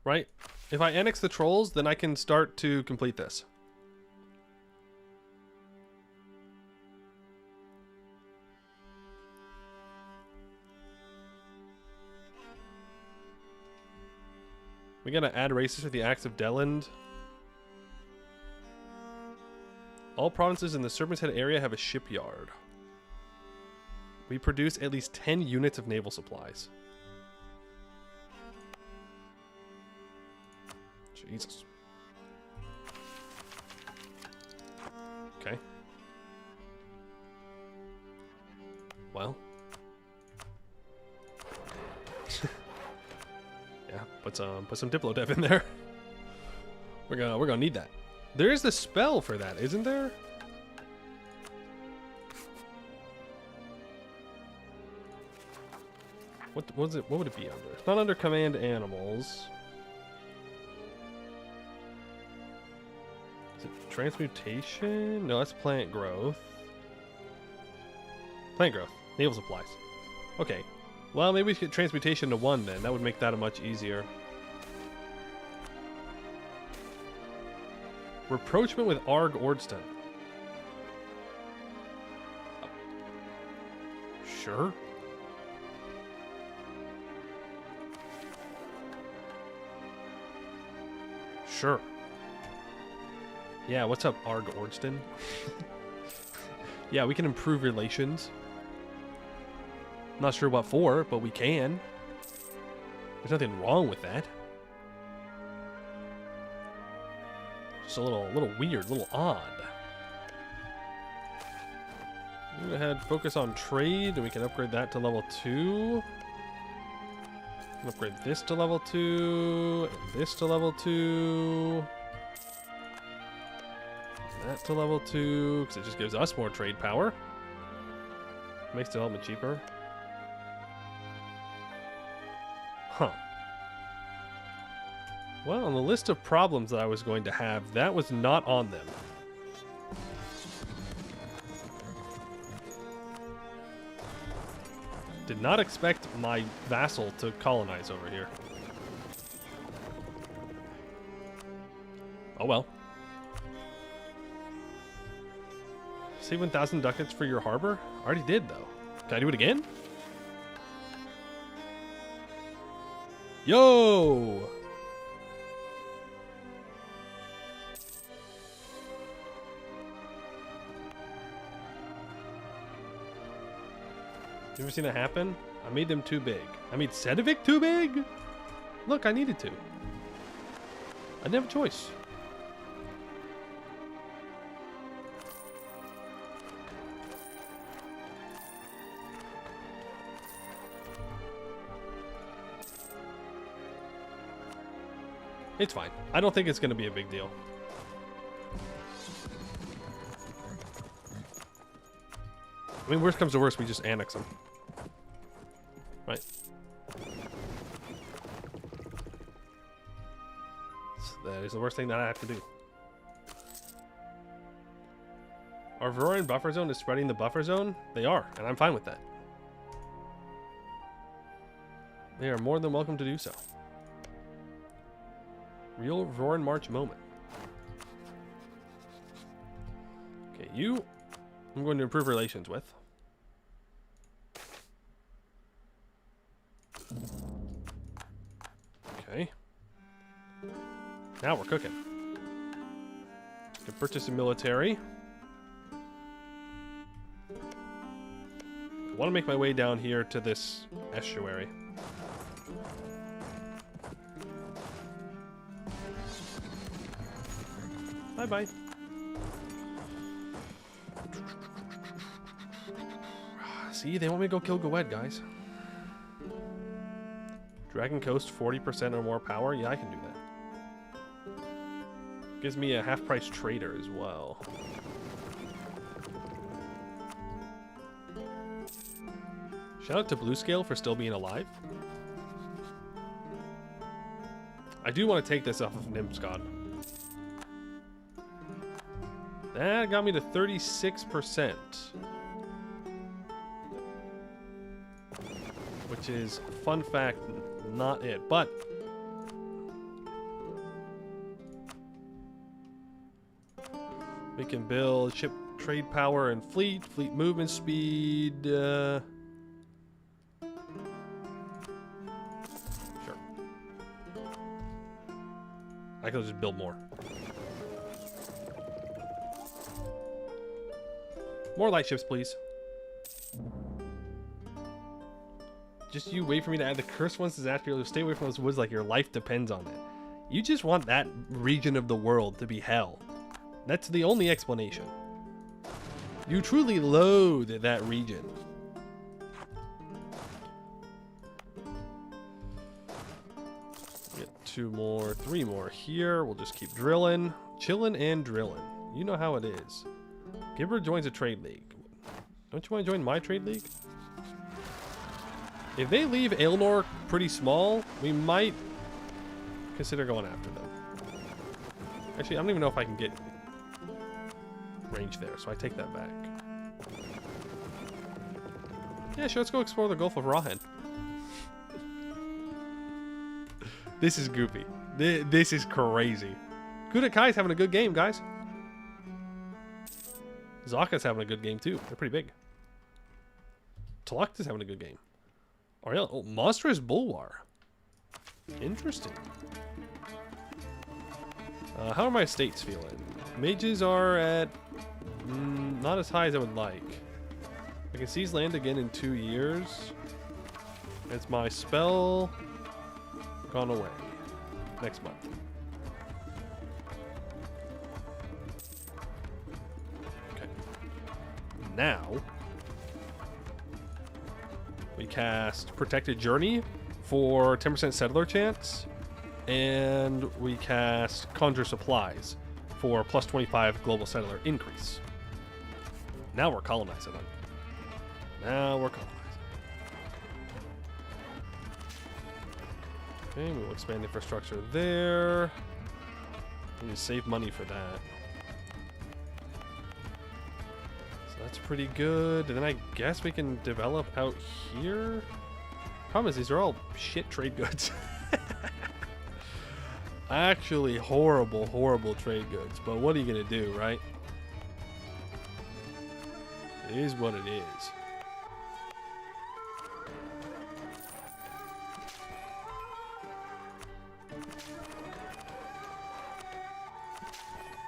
Right? If I annex the trolls, then I can start to complete this. We gotta add races for the Axe of Deland. All provinces in the Serpent's Head area have a shipyard. We produce at least 10 units of naval supplies. Jesus. Okay. Well. Yeah, put some Diplo Dev in there. We're gonna need that. There is the spell for that, isn't there? What was it? What would it be under? It's not under command animals. Is it transmutation? No, that's plant growth. Plant growth. Naval supplies. Okay. Well, maybe we should get transmutation to 1 then. That would make that a much easier. Rapprochement with Arg Ordston. Sure. Sure. Yeah, what's up, Arg Ordston? Yeah, we can improve relations. Not sure what for, but we can. There's nothing wrong with that. Just a little weird, a little odd. Go ahead, focus on trade, and we can upgrade that to level 2. Upgrade this to level 2, and this to level 2. That to level 2, because it just gives us more trade power. Makes development cheaper. Huh. Well, on the list of problems that I was going to have, that was not on them. Did not expect my vassal to colonize over here. Oh well. Save 1,000 ducats for your harbor? Already did, though. Can I do it again? Yo! You ever seen that happen? I made them too big. I made Sedovic too big? Look, I needed to. I didn't have a choice. It's fine. I don't think it's going to be a big deal. I mean, worst comes to worst, we just annex them. Right. So that is the worst thing that I have to do. Our Varorian buffer zone is spreading the buffer zone? They are, and I'm fine with that. They are more than welcome to do so. Real Roaring March moment. Okay, you I'm going to improve relations with. Okay. Now we're cooking. Can purchase a military. I want to make my way down here to this estuary. Bye-bye. See, they want me to go kill Goed, guys. Dragon Coast, 40% or more power? Yeah, I can do that. Gives me a half-price trader as well. Shout out to Bluescale for still being alive. I do want to take this off of Nimscod. That got me to 36%. Which is, fun fact, not it. But we can build ship trade power and fleet movement speed. Sure. I can just build more. More light ships, please. Just you wait for me to add the cursed ones disaster. You'll stay away from those woods like your life depends on it. You just want that region of the world to be hell. That's the only explanation. You truly loathe that region. Get 2 more, 3 more here. We'll just keep drilling, chilling and drilling. You know how it is. Gibber joins a trade league. Don't you want to join my trade league? If they leave Aelnor pretty small, we might consider going after them. Actually, I don't even know if I can get range there, so I take that back. Yeah, sure, let's go explore the Gulf of Rahen. This is goofy. This is crazy. Kudakai's having a good game, guys. Zaka's having a good game, too. They're pretty big. Talakta's having a good game. Ariel, oh, Monstrous Bulwar. Interesting. How are my estates feeling? Mages are at not as high as I would like. I can seize land again in 2 years. It's my spell gone away next month. Okay. Now we cast Protected Journey for 10% settler chance. And we cast Conjure Supplies for plus 25 global settler increase. Now we're colonizing them. Now we're colonizing. Okay, we'll expand infrastructure there. We need to save money for that. So that's pretty good. And then I guess we can develop out here. Problem is, these are all shit trade goods. Actually, horrible, horrible trade goods. But what are you going to do, right? It is what it is.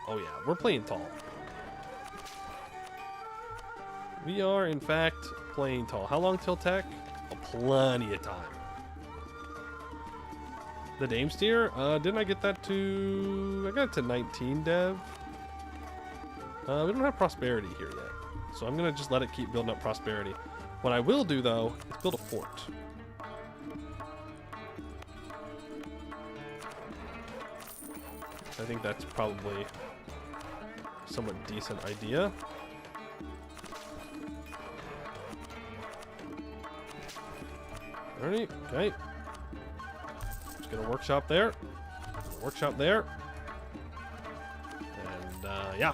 Oh, yeah. We're playing tall. We are, in fact, playing tall. How long till tech? Oh, plenty of time. The Dame Steer? Didn't I get that to... I got it to 19 dev. We don't have prosperity here yet. So I'm going to just let it keep building up prosperity. What I will do, though, is build a fort. I think that's probably a somewhat decent idea. Alright, okay. Get a workshop there. Workshop there. And, yeah.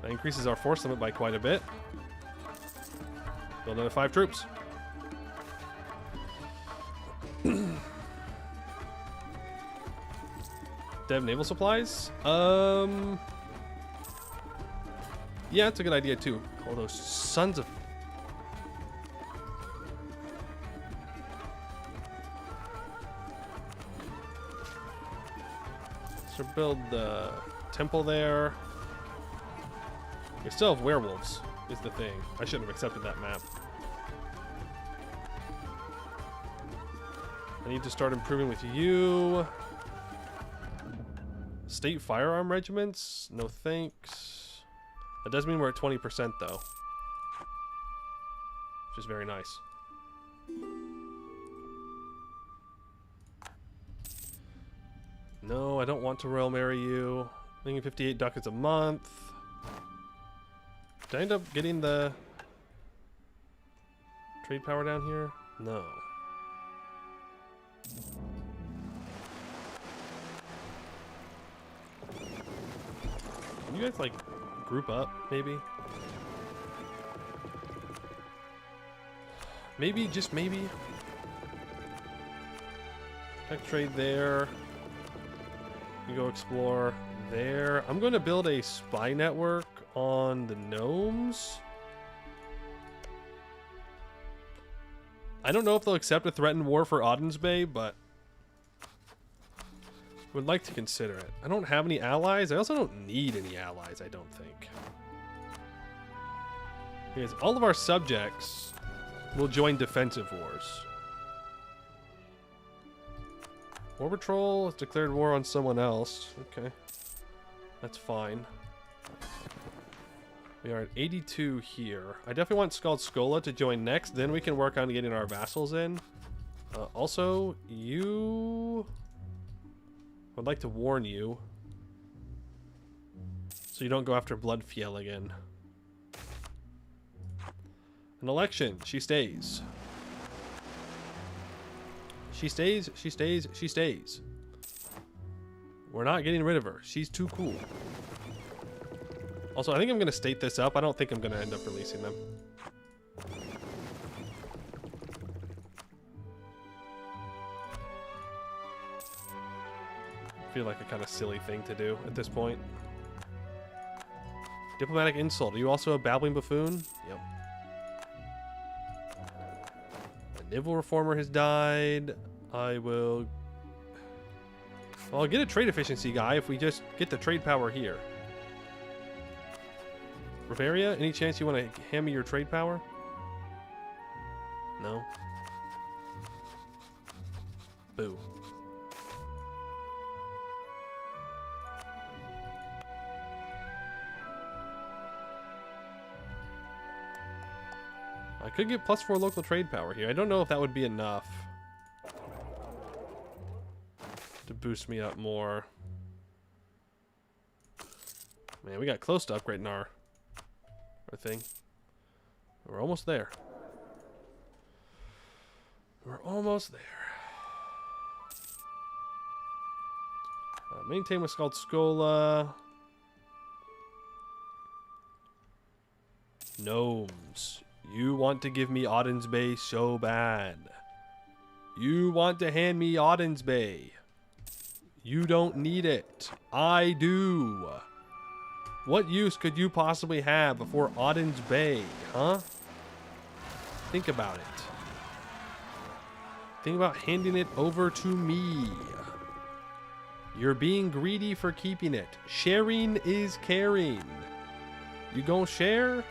That increases our force limit by quite a bit. Build another 5 troops. Dev naval supplies? Yeah, it's a good idea, too. All those sons of... So build the temple there. We still have werewolves, is the thing. I shouldn't have accepted that map. I need to start improving with you. State firearm regiments? No thanks. That does mean we're at 20% though. Which is very nice. No, I don't want to royal marry you. Making 58 ducats a month. Did I end up getting the trade power down here? No. Can you guys like group up maybe? Maybe, just maybe. Tech trade there. You go explore there. I'm going to build a spy network on the gnomes. I don't know if they'll accept a threatened war for Auden's Bay, but would like to consider it. I don't have any allies. I also don't need any allies, I don't think. Because all of our subjects will join defensive wars. War Patrol has declared war on someone else. Okay. That's fine. We are at 82 here. I definitely want Scald Scola to join next. Then we can work on getting our vassals in. Also, you... I'd like to warn you. So you don't go after Bloodfiel again. An election. She stays. She stays, she stays, she stays. We're not getting rid of her. She's too cool. Also, I think I'm going to state this up. I don't think I'm going to end up releasing them. I feel like a kind of silly thing to do at this point. Diplomatic insult. Are you also a babbling buffoon? Yep. A naval reformer has died. I will... Well, I'll get a trade efficiency guy if we just get the trade power here. Bavaria, any chance you want to hand me your trade power? No? Boo. I could get +4 local trade power here. I don't know if that would be enough to boost me up more. Man, we got close to upgrading our thing. We're almost there. We're almost there. Maintain what's called Scola. Gnomes. You want to give me Auden's Bay so bad. You want to hand me Auden's Bay. You don't need it. I do. What use could you possibly have before Auden's Bay, huh? Think about it. Think about handing it over to me. You're being greedy for keeping it. Sharing is caring. You gonna share?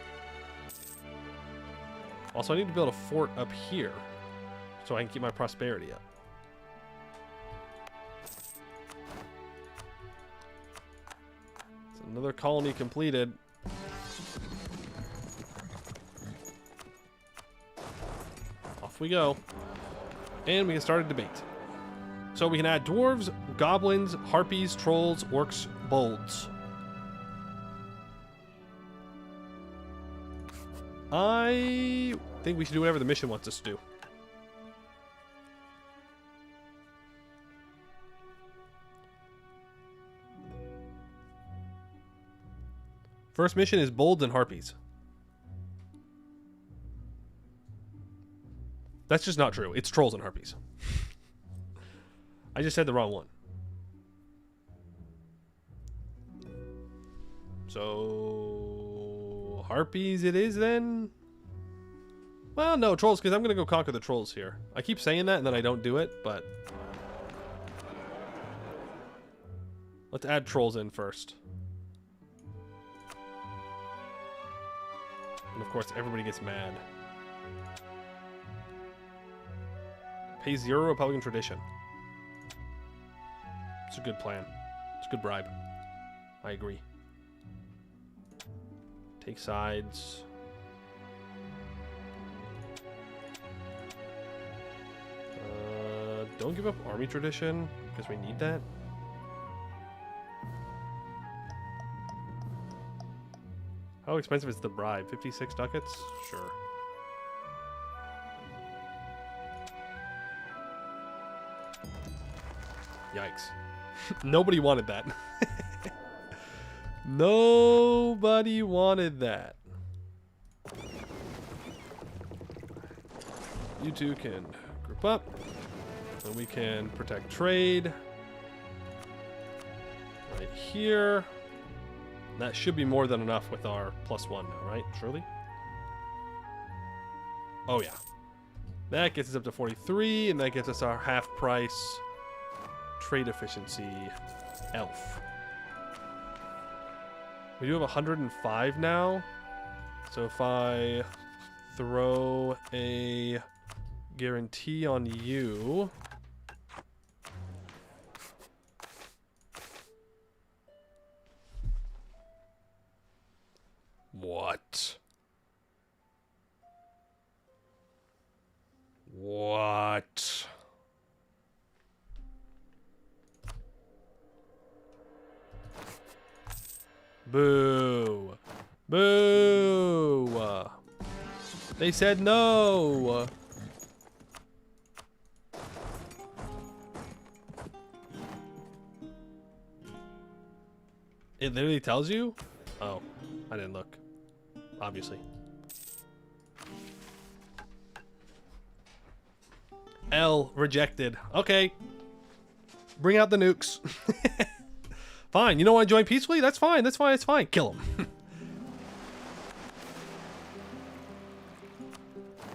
Also, I need to build a fort up here so I can keep my prosperity up. So another colony completed. Off we go. And we can start a debate. So we can add dwarves, goblins, harpies, trolls, orcs, bolds. I think we should do whatever the mission wants us to do. First mission is bolds and harpies. That's just not true. It's trolls and harpies. I just said the wrong one. So... harpies it is then? Well, no, trolls, because I'm going to go conquer the trolls here. I keep saying that and then I don't do it, but... let's add trolls in first. And of course, everybody gets mad. Pay 0 Republican tradition. It's a good plan. It's a good bribe. I agree. Take sides. Don't give up army tradition, because we need that. How expensive is the bribe? 56 ducats? Sure. Yikes. Nobody wanted that. Nobody wanted that. You two can group up. And we can protect trade. Right here. That should be more than enough with our +1 now, right? Surely? Oh, yeah. That gets us up to 43, and that gets us our half price trade efficiency elf. We do have 105 now. So if I throw a guarantee on you... What? What? Boo. Boo. They said no. It literally tells you? Oh, I didn't look. Obviously. L, rejected. Okay. Bring out the nukes. Fine. You don't want to join peacefully? That's fine. That's fine. It's fine. Kill him.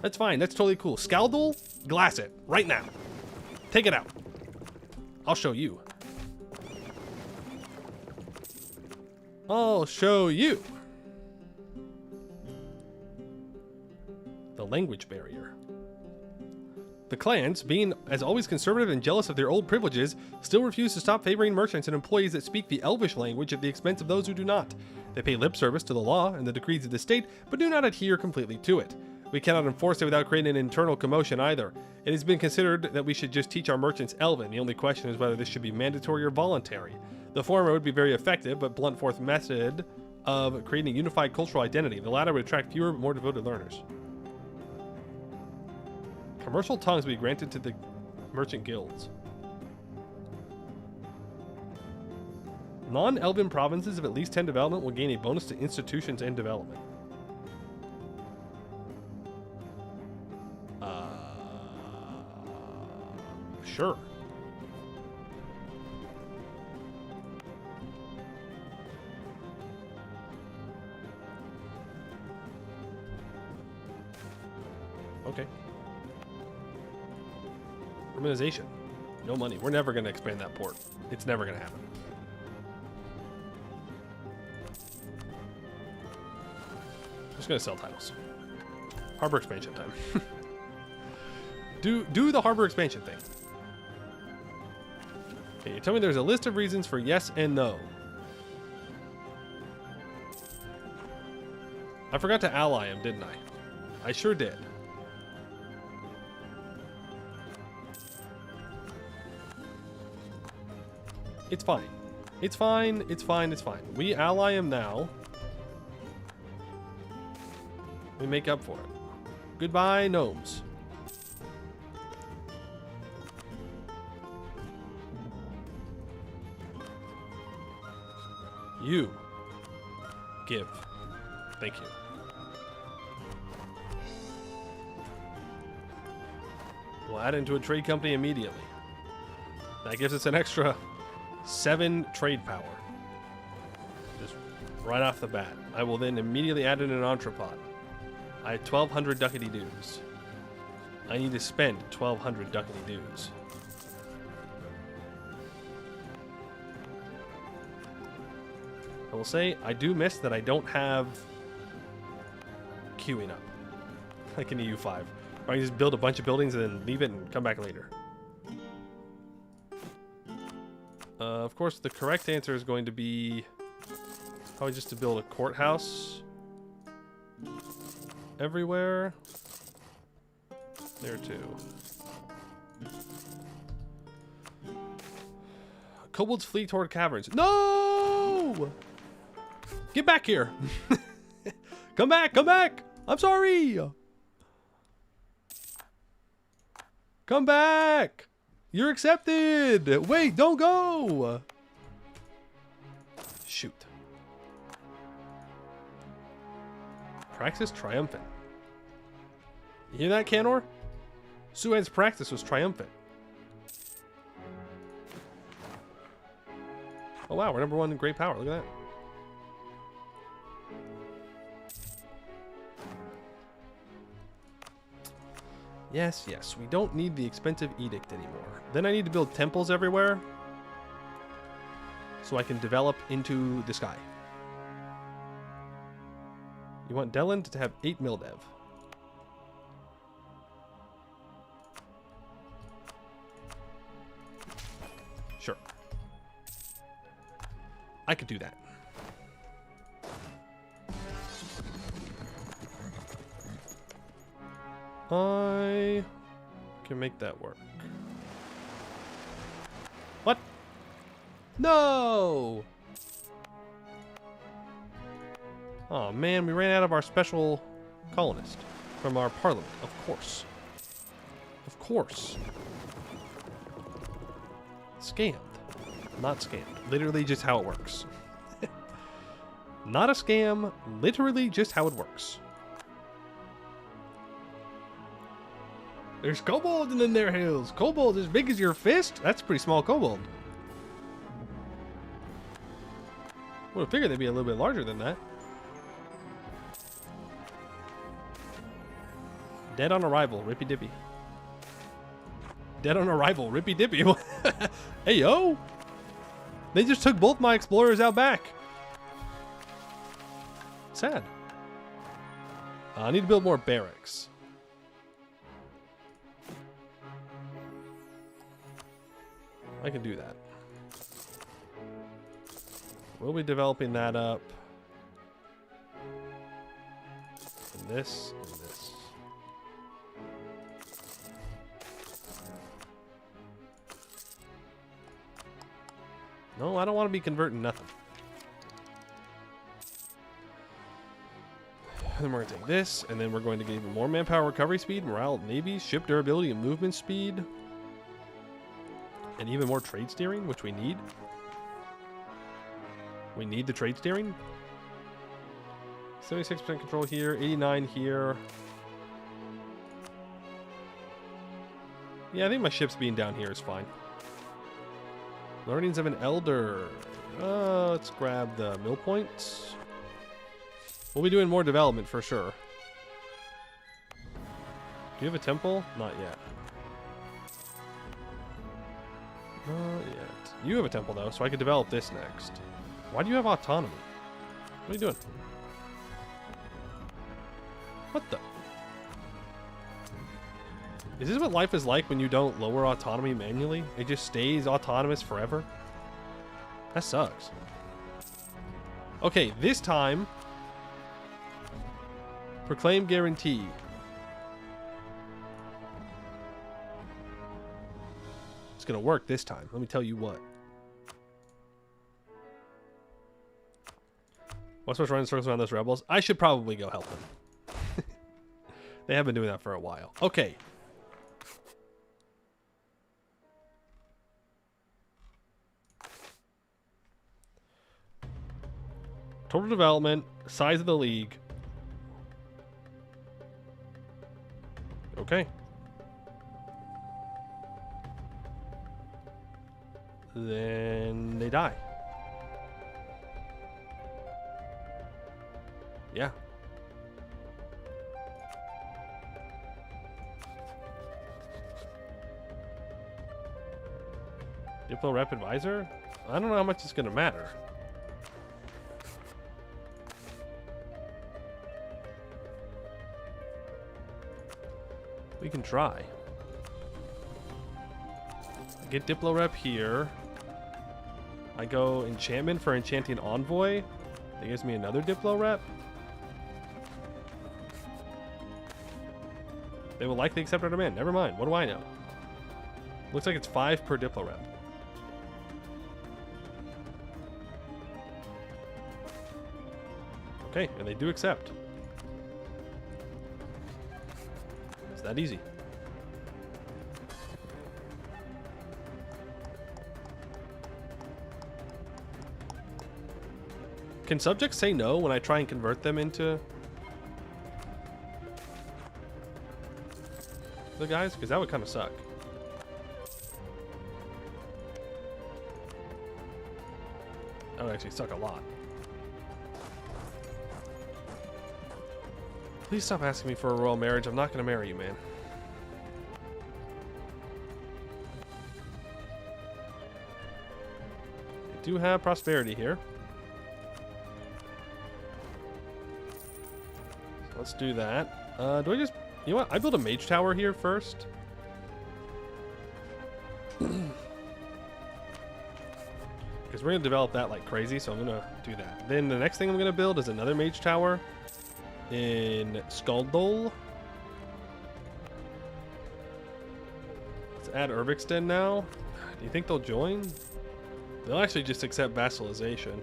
That's fine. That's totally cool. Scaldul, glass it. Right now. Take it out. I'll show you. I'll show you. The language barrier. The clans, being as always conservative and jealous of their old privileges, still refuse to stop favoring merchants and employees that speak the Elvish language at the expense of those who do not. They pay lip service to the law and the decrees of the state, but do not adhere completely to it. We cannot enforce it without creating an internal commotion either. It has been considered that we should just teach our merchants Elven. The only question is whether this should be mandatory or voluntary. The former would be very effective, but blunt force method of creating a unified cultural identity. The latter would attract fewer but more devoted learners. Commercial tongues will be granted to the merchant guilds. Non-Elven provinces of at least 10 development will gain a bonus to institutions and development. Sure. Okay. Urbanization. No money. We're never going to expand that port. It's never going to happen. Just going to sell titles. Harbor expansion time. Do the harbor expansion thing. Okay, you tell me there's a list of reasons for yes and no. I forgot to ally him, didn't I? I sure did. It's fine. It's fine. It's fine. It's fine. We ally him now. We make up for it. Goodbye, gnomes. You give. Thank you. We'll add into a trade company immediately. That gives us an extra 7 trade power. Just right off the bat. I will then immediately add in an entrepot. I have 1,200 ducats dues. I need to spend 1,200 ducats dues. I will say, I do miss that I don't have queuing up. Like in EU5. Or I can just build a bunch of buildings and then leave it and come back later. Of course, the correct answer is going to be probably just to build a courthouse everywhere. There too. Kobolds flee toward caverns. No! Get back here! Come back! Come back! I'm sorry! Come back! You're accepted! Wait, don't go! Shoot. Praxis triumphant. You hear that, Canor? Suan's practice was triumphant. Oh wow, we're number 1 in great power. Look at that. Yes, yes, we don't need the expensive edict anymore. Then I need to build temples everywhere so I can develop into the sky. You want Deland to have 8 Mildev. Sure. I could do that. I can make that work. What? No! Oh man, we ran out of our special colonist. from our parliament, of course. Of course. Scammed. Not scammed. Literally just how it works. Not a scam. Literally just how it works. There's kobolds in their hills. Kobolds as big as your fist? That's a pretty small kobold. Would have figured they'd be a little bit larger than that. Dead on arrival, rippy dippy. Dead on arrival, rippy dippy. Hey yo! They just took both my explorers out back. Sad. I need to build more barracks. I can do that. We'll be developing that up. And this, and this. No, I don't want to be converting nothing. Then we're going to take this, and then we're going to get even more manpower recovery speed, morale, navy, ship durability, and movement speed. And even more trade steering, which we need. We need the trade steering. 76% control here, 89 here. Yeah, I think my ships being down here is fine. Learnings of an elder. Let's grab the mill points. We'll be doing more development for sure. Do you have a temple? Not yet. Not yet. You have a temple though, so I could develop this next. Why do you have autonomy? What are you doing? What the? Is this what life is like when you don't lower autonomy manually? It just stays autonomous forever? That sucks. Okay, this time... Proclaim guarantee. It's gonna work this time. Let me tell you what. What's supposed to run in circles around those rebels? I should probably go help them. They have been doing that for a while. Okay. Total development, size of the league. Okay. Then they die. Yeah. Diplo rep advisor? I don't know how much it's gonna matter. We can try. Get Diplo rep here. I go enchantment for enchanting envoy. That gives me another Diplo rep. They will likely accept our demand. Never mind. What do I know? Looks like it's 5 per Diplo rep. Okay, and they do accept. It's that easy. Can subjects say no when I try and convert them into the guys? Because that would kind of suck. That would actually suck a lot. Please stop asking me for a royal marriage. I'm not going to marry you, man. I do have prosperity here. So let's do that. Do I just... You know what? I build a mage tower here first. Because we're going to develop that like crazy, so I'm going to do that. Then the next thing I'm going to build is another mage tower in Celmaldor. Let's add Urbixton now. Do you think they'll join? They'll actually just accept vassalization.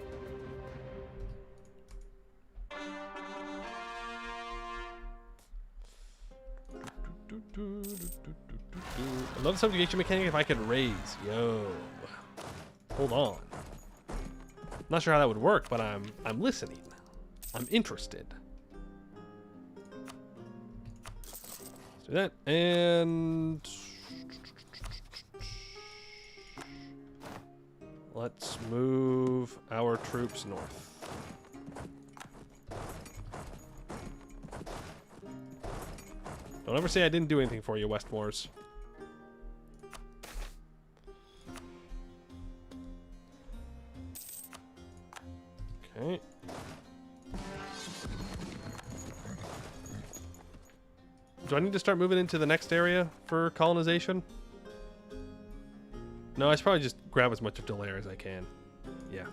Another subjugation mechanic if I could raise. Yo. Hold on. Not sure how that would work, but I'm listening. I'm interested. Let's do that. And let's move our troops north. Don't ever say I didn't do anything for you, Westmoors. Okay. Do I need to start moving into the next area for colonization? No, I should probably just grab as much of Delaire as I can. Yeah.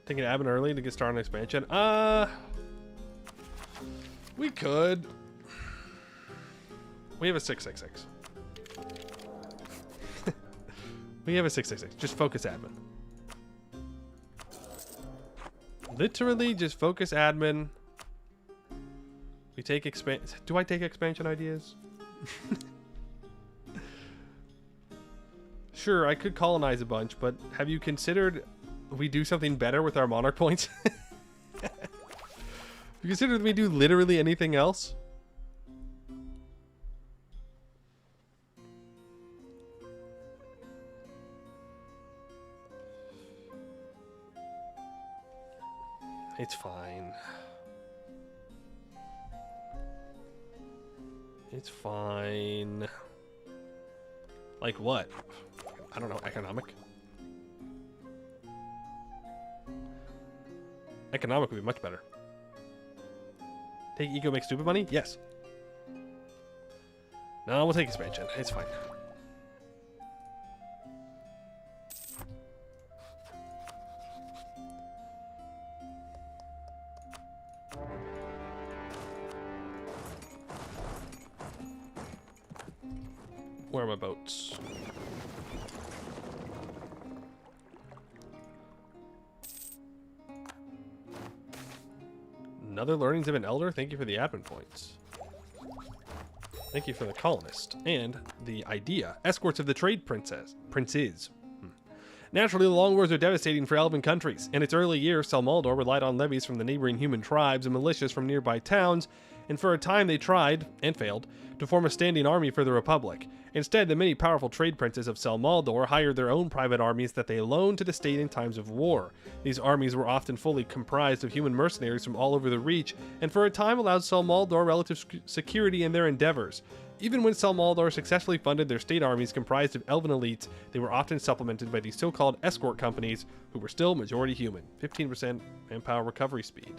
Taking admin early to get started on expansion? We could. We have a 666. We have a 666. Just focus admin. Literally just focus admin. We take Do I take expansion ideas? Sure, I could colonize a bunch, but have you considered we do something better with our monarch points? You consider we do literally anything else? It's fine. It's fine. Like what? I don't know, economic? Economic would be much better. Take eco, make stupid money? Yes. No, we'll take expansion. It's fine. Where are my boats? Another learnings of an elder. Thank you for the admin points. Thank you for the colonist and the idea. Escorts of the trade princes. Naturally, the long wars are devastating for elven countries. In its early years, Celmaldor relied on levies from the neighboring human tribes and militias from nearby towns, and for a time they tried, and failed, to form a standing army for the Republic. Instead, the many powerful trade princes of Celmaldor hired their own private armies that they loaned to the state in times of war. These armies were often fully comprised of human mercenaries from all over the Reach, and for a time allowed Celmaldor relative security in their endeavors. Even when Celmaldor successfully funded their state armies comprised of elven elites, they were often supplemented by these so-called escort companies, who were still majority human. 15% manpower recovery speed.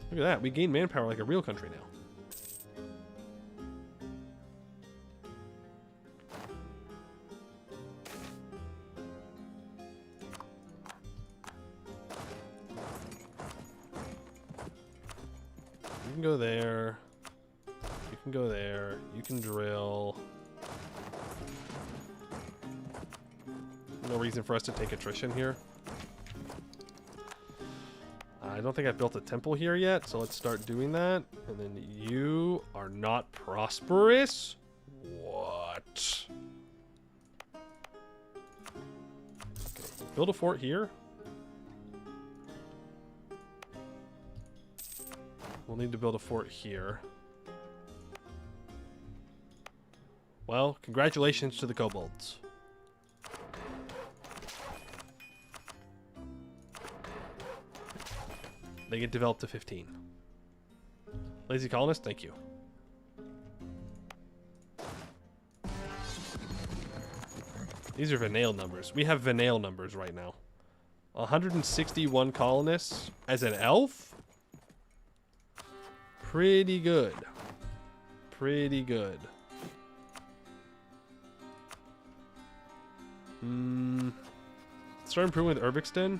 Look at that, we gain manpower like a real country now. You can go there. You can go there. You can drill. No reason for us to take attrition here. I don't think I've built a temple here yet, so let's start doing that. And then you are not prosperous? What? Okay, build a fort here. We'll need to build a fort here. Well, congratulations to the kobolds. They get developed to 15. Lazy colonist, thank you. These are Venale numbers. We have Venale numbers right now. 161 colonists as an elf? Pretty good. Pretty good. Start improving with Urbixton.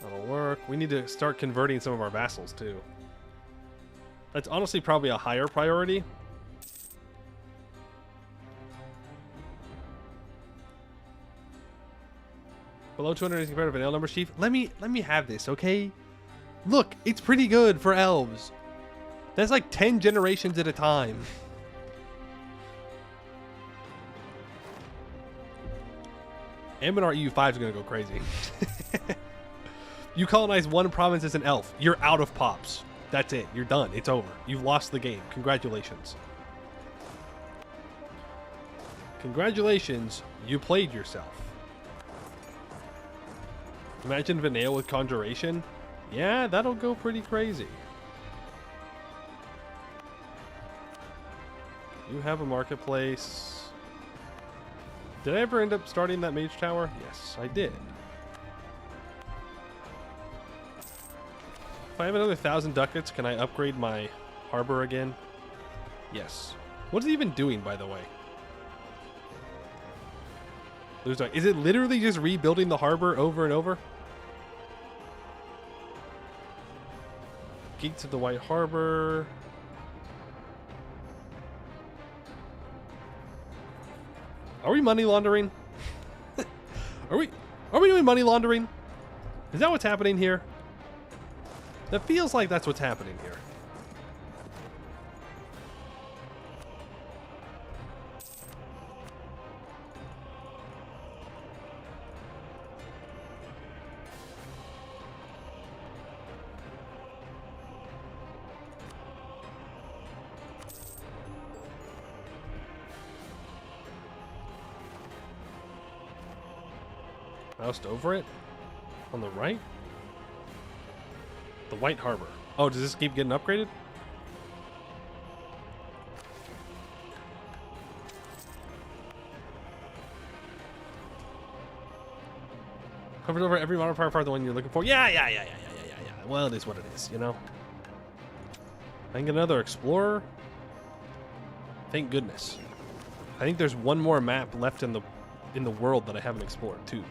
That'll work. We need to start converting some of our vassals, too. That's honestly probably a higher priority. Below 200 is compared to vanilla numbers, Chief. Let me have this, okay? Look, it's pretty good for elves. That's like 10 generations at a time. Ambinar EU5 is going to go crazy. You colonize one province as an elf. You're out of pops. That's it. You're done. It's over. You've lost the game. Congratulations. Congratulations. You played yourself. Imagine Vanille with Conjuration. Yeah, that'll go pretty crazy. You have a marketplace. Did I ever end up starting that mage tower? Yes, I did. If I have another 1,000 ducats, can I upgrade my harbor again? Yes. What is it even doing, by the way? Is it literally just rebuilding the harbor over and over? Gates of the White Harbor. Are we money laundering? Are we doing money laundering? Is that what's happening here? That feels like that's what's happening here. Moused over it? On the right? The White Harbor. Oh, does this keep getting upgraded? Covers over every modifier part, the one you're looking for. Yeah. Well, it is what it is, you know? I can get another Explorer. Thank goodness. I think there's one more map left in the world that I haven't explored, too.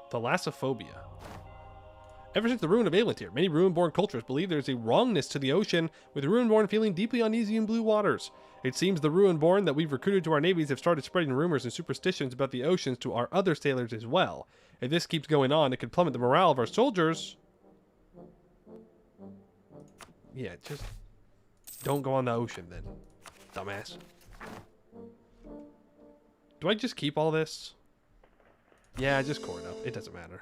Thalassophobia. Ever since the ruin of Aelantir, many ruin-born cultures believe there is a wrongness to the ocean, with ruin-born feeling deeply uneasy in blue waters. It seems the ruin-born that we've recruited to our navies have started spreading rumors and superstitions about the oceans to our other sailors as well. If this keeps going on, it could plummet the morale of our soldiers. Yeah, just don't go on the ocean then, dumbass. Do I just keep all this? Yeah, just core it up. It doesn't matter.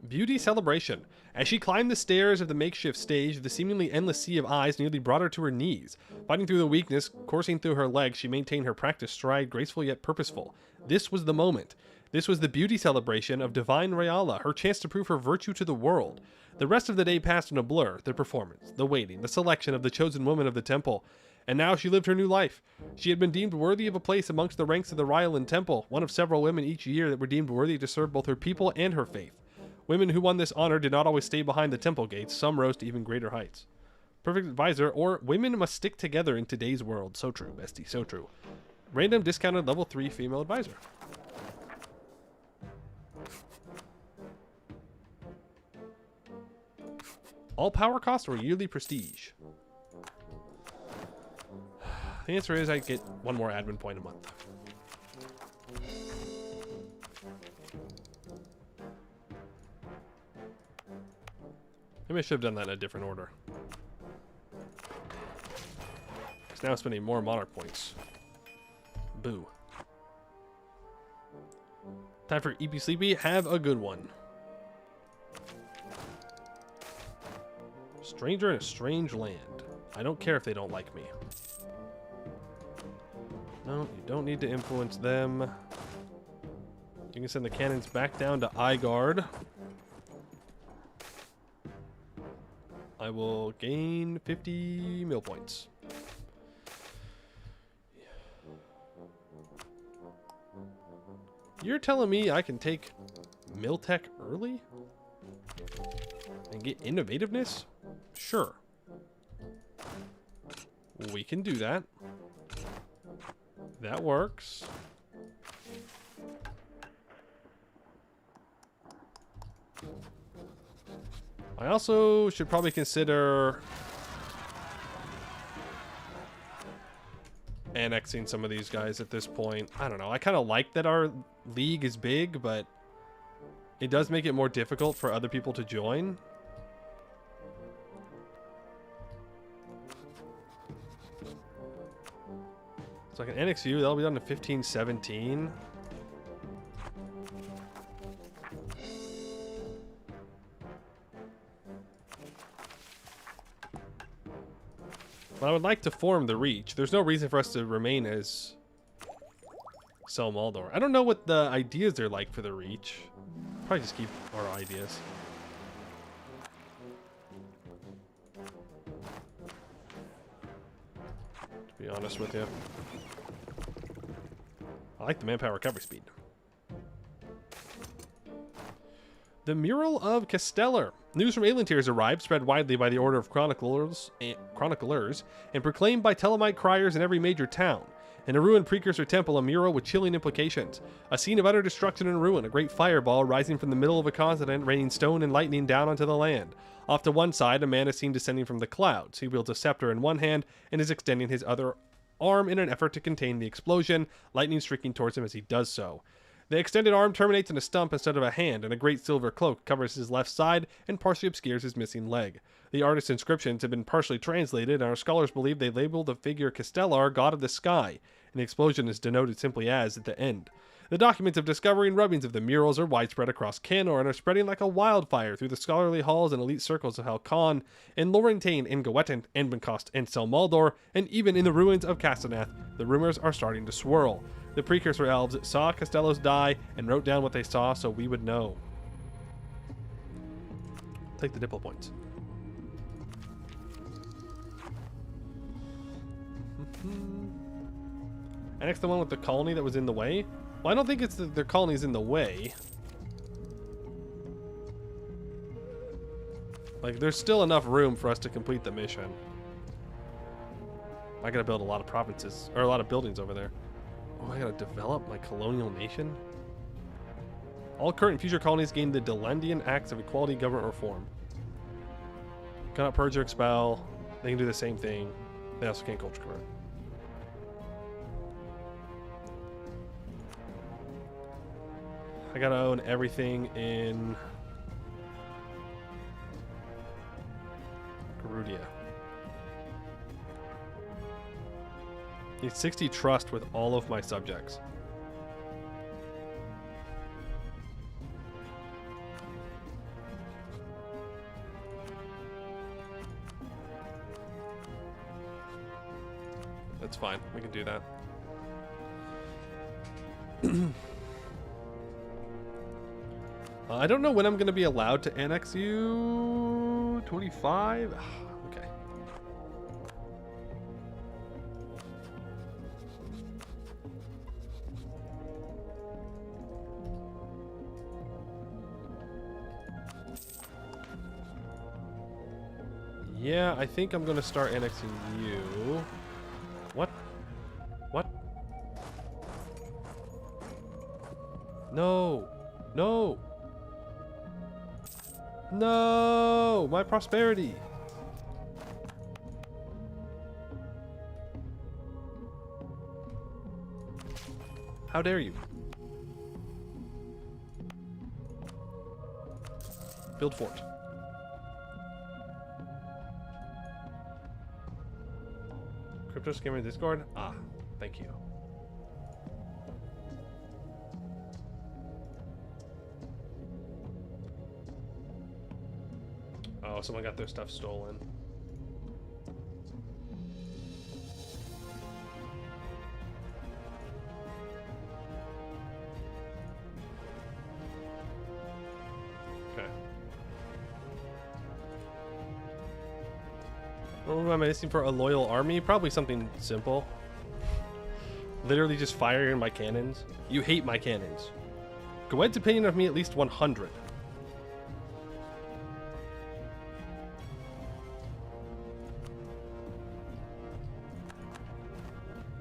Beauty celebration. As she climbed the stairs of the makeshift stage, the seemingly endless sea of eyes nearly brought her to her knees. Fighting through the weakness, coursing through her legs, she maintained her practiced stride, graceful yet purposeful. This was the moment. This was the beauty celebration of Divine Rayala, her chance to prove her virtue to the world. The rest of the day passed in a blur, the performance, the waiting, the selection of the chosen woman of the temple. And now she lived her new life. She had been deemed worthy of a place amongst the ranks of the Ryalan Temple, one of several women each year that were deemed worthy to serve both her people and her faith. Women who won this honor did not always stay behind the temple gates, some rose to even greater heights. Perfect advisor, or women must stick together in today's world. So true, bestie, so true. Random discounted level 3 female advisor. All power cost or yearly prestige? The answer is I get one more admin point a month. Maybe I should have done that in a different order. Because now I'm spending more monarch points. Boo. Time for EP Sleepy. Have a good one. Stranger in a strange land. I don't care if they don't like me. No, you don't need to influence them. You can send the cannons back down to Igard. I will gain 50 mil points. You're telling me I can take Miltech early? And get innovativeness? Sure. We can do that. That works. I also should probably consider annexing some of these guys at this point. I don't know. I kind of like that our league is big, but it does make it more difficult for other people to join. So I can annex you. That'll be done to 1517. But I would like to form the Reach. There's no reason for us to remain as Celmaldor. I don't know what the ideas are like for the Reach. Probably just keep our ideas. To be honest with you. I like the manpower recovery speed. The Mural of Castellar. News from alien tiers arrived, spread widely by the order of chroniclers, and proclaimed by Telemite criers in every major town. In a ruined precursor temple, a mural with chilling implications. A scene of utter destruction and ruin, a great fireball rising from the middle of a continent, raining stone and lightning down onto the land. Off to one side, a man is seen descending from the clouds. He wields a scepter in one hand and is extending his other arm in an effort to contain the explosion, lightning streaking towards him as he does so. The extended arm terminates in a stump instead of a hand, and a great silver cloak covers his left side and partially obscures his missing leg. The artist's inscriptions have been partially translated, and our scholars believe they labeled the figure Castellar, god of the sky, and the explosion is denoted simply as at the end. The documents of discovery and rubbings of the murals are widespread across Canor and are spreading like a wildfire through the scholarly halls and elite circles of Halcon, in Laurentane, in Goetten, Enbenkost, and Celmaldor, and even in the ruins of Castaneath, the rumors are starting to swirl. The precursor elves saw Castellos die and wrote down what they saw so we would know. Take the diplo points. Annex the one with the colony that was in the way? Well, I don't think it's that their colony's in the way. Like, there's still enough room for us to complete the mission. I gotta build a lot of provinces, or a lot of buildings over there. Oh, I gotta develop my colonial nation? All current and future colonies gain the Delendian Acts of Equality Government Reform. Cannot purge or expel. They can do the same thing. They also can't culture convert. I gotta own everything in Garudia. Need 60 trust with all of my subjects. That's fine. We can do that. I don't know when I'm going to be allowed to annex you. 25? Okay. Yeah, I think I'm going to start annexing you. What? What? No. No. No! My prosperity! How dare you? Build fort. Crypto scammer Discord? Ah, thank you. Oh, someone got their stuff stolen. Okay. What am I missing for a loyal army? Probably something simple. Literally just firing my cannons. You hate my cannons. Goed's opinion of me at least 100.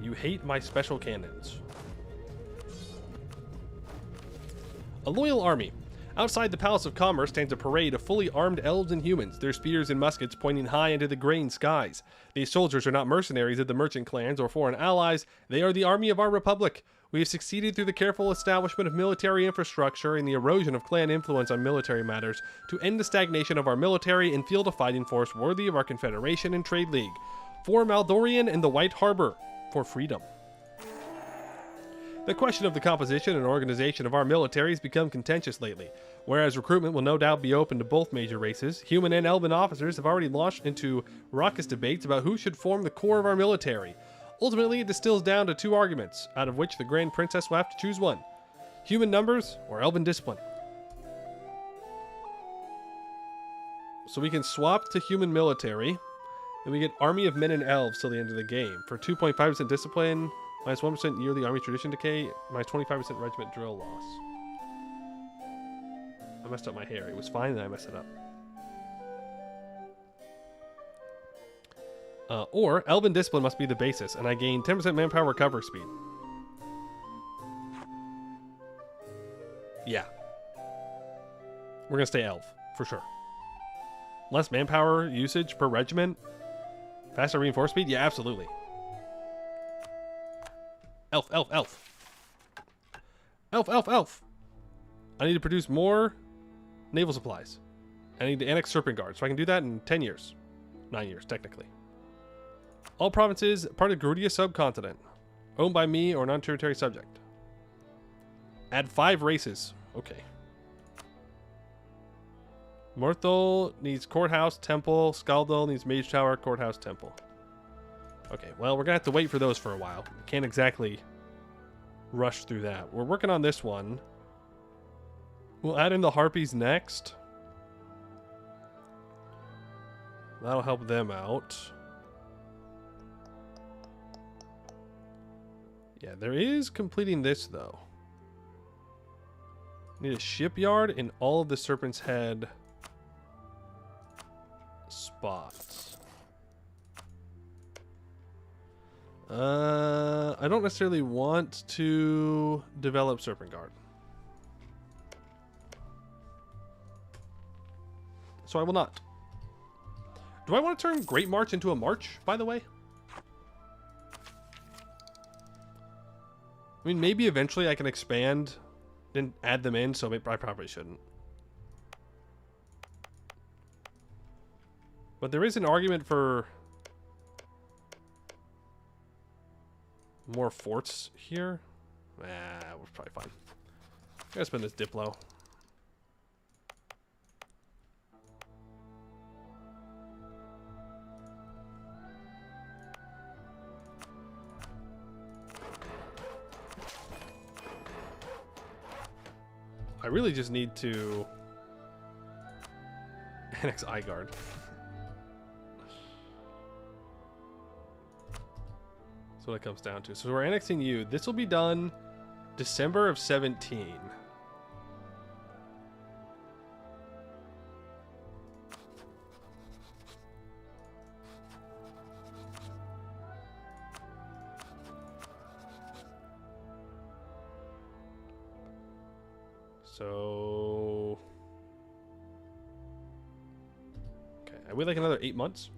You hate my special cannons. A loyal army. Outside the Palace of Commerce stands a parade of fully armed elves and humans, their spears and muskets pointing high into the graying skies. These soldiers are not mercenaries of the merchant clans or foreign allies. They are the army of our republic. We have succeeded through the careful establishment of military infrastructure and the erosion of clan influence on military matters to end the stagnation of our military and field a fighting force worthy of our confederation and trade league. For Maldorian and the White Harbor. For freedom. The question of the composition and organization of our military has become contentious lately. Whereas recruitment will no doubt be open to both major races, human and elven officers have already launched into raucous debates about who should form the core of our military. Ultimately, it distills down to two arguments, out of which the Grand Princess will have to choose one. Human numbers or elven discipline. So we can swap to human military, and we get army of men and elves till the end of the game. For 2.5% discipline, minus 1% yearly army tradition decay, minus 25% regiment drill loss. I messed up my hair. It was fine, and I messed it up. Or, Elven Discipline must be the basis, and I gain 10% manpower recovery speed. Yeah. We're gonna stay Elf, for sure. Less manpower usage per regiment. Faster reinforce speed? Yeah, absolutely. Elf, elf, elf. Elf, elf, elf. I need to produce more naval supplies. I need to annex Serpent Guard, so I can do that in 10 years. 9 years, technically. All provinces part of Grudia subcontinent. Owned by me or non-territory subject. Add 5 races. Okay. Morthal needs courthouse, temple. Skaldal needs mage tower, courthouse, temple. Okay, well, we're going to have to wait for those for a while. Can't exactly rush through that. We're working on this one. We'll add in the Harpies next. That'll help them out. Yeah, there is completing this, though. Need a shipyard in all of the Serpent's Head spots. I don't necessarily want to develop Serpent Guard. So I will not. Do I want to turn Great March into a march, by the way? I mean, maybe eventually I can expand and add them in, so I probably shouldn't. But there is an argument for more forts here. We're probably fine. I'm gonna spend this Diplo. I really just need to annex Igard. That's what it comes down to. So we're annexing you. This will be done December of 17. So, okay, I wait like another 8 months,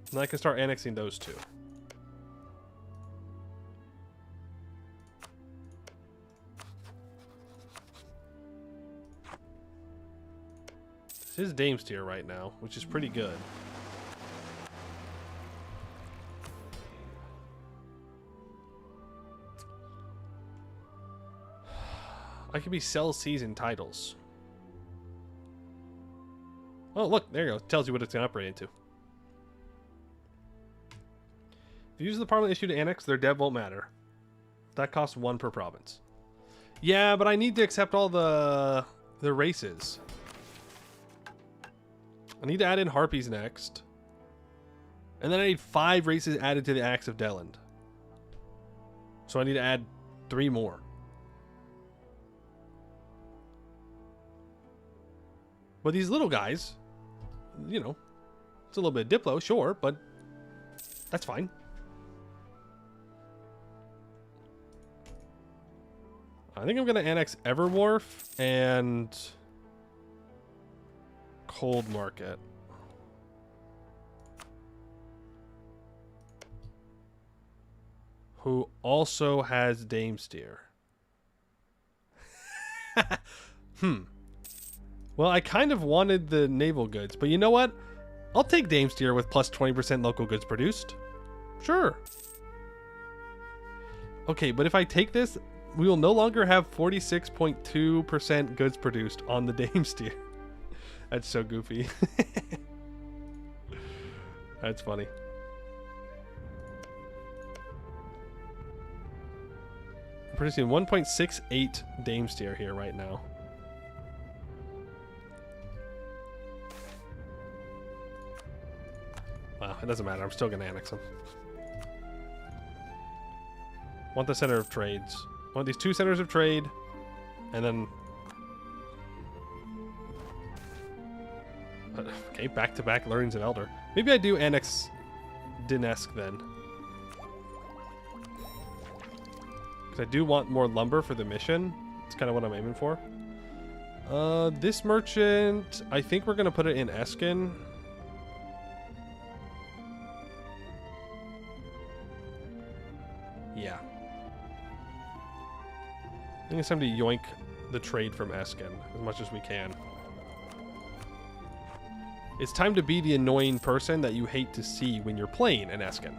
and then I can start annexing those two. This is Dame's tier right now, which is pretty good. I could be sell season titles. Oh, look, there you go. It tells you what it's going to upgrade into. If you use the Parliament issue to annex, their dev won't matter. That costs 1 per province. Yeah, but I need to accept all the races. I need to add in Harpies next. And then I need 5 races added to the Axe of Deland. So I need to add 3 more. But these little guys, you know, it's a little bit of Diplo, sure, but that's fine. I think I'm going to annex Everwharf and Cold Market. Who also has Damesteer. Well, I kind of wanted the naval goods, but you know what? I'll take Damesteer with plus 20% local goods produced. Sure. Okay, but if I take this, we will no longer have 46.2% goods produced on the Damesteer. That's so goofy. That's funny. I'm producing 1.68 Damesteer here right now. Well, it doesn't matter. I'm still going to annex them. Want the center of trades. Want these 2 centers of trade. And then... okay, back-to-back Learnings of Elder. Maybe I do annex Dinesk then. Because I do want more lumber for the mission. It's kind of what I'm aiming for. This merchant... I think we're going to put it in Eskin. Yeah. I think it's time to yoink the trade from Eskin as much as we can. It's time to be the annoying person that you hate to see when you're playing an Eskin.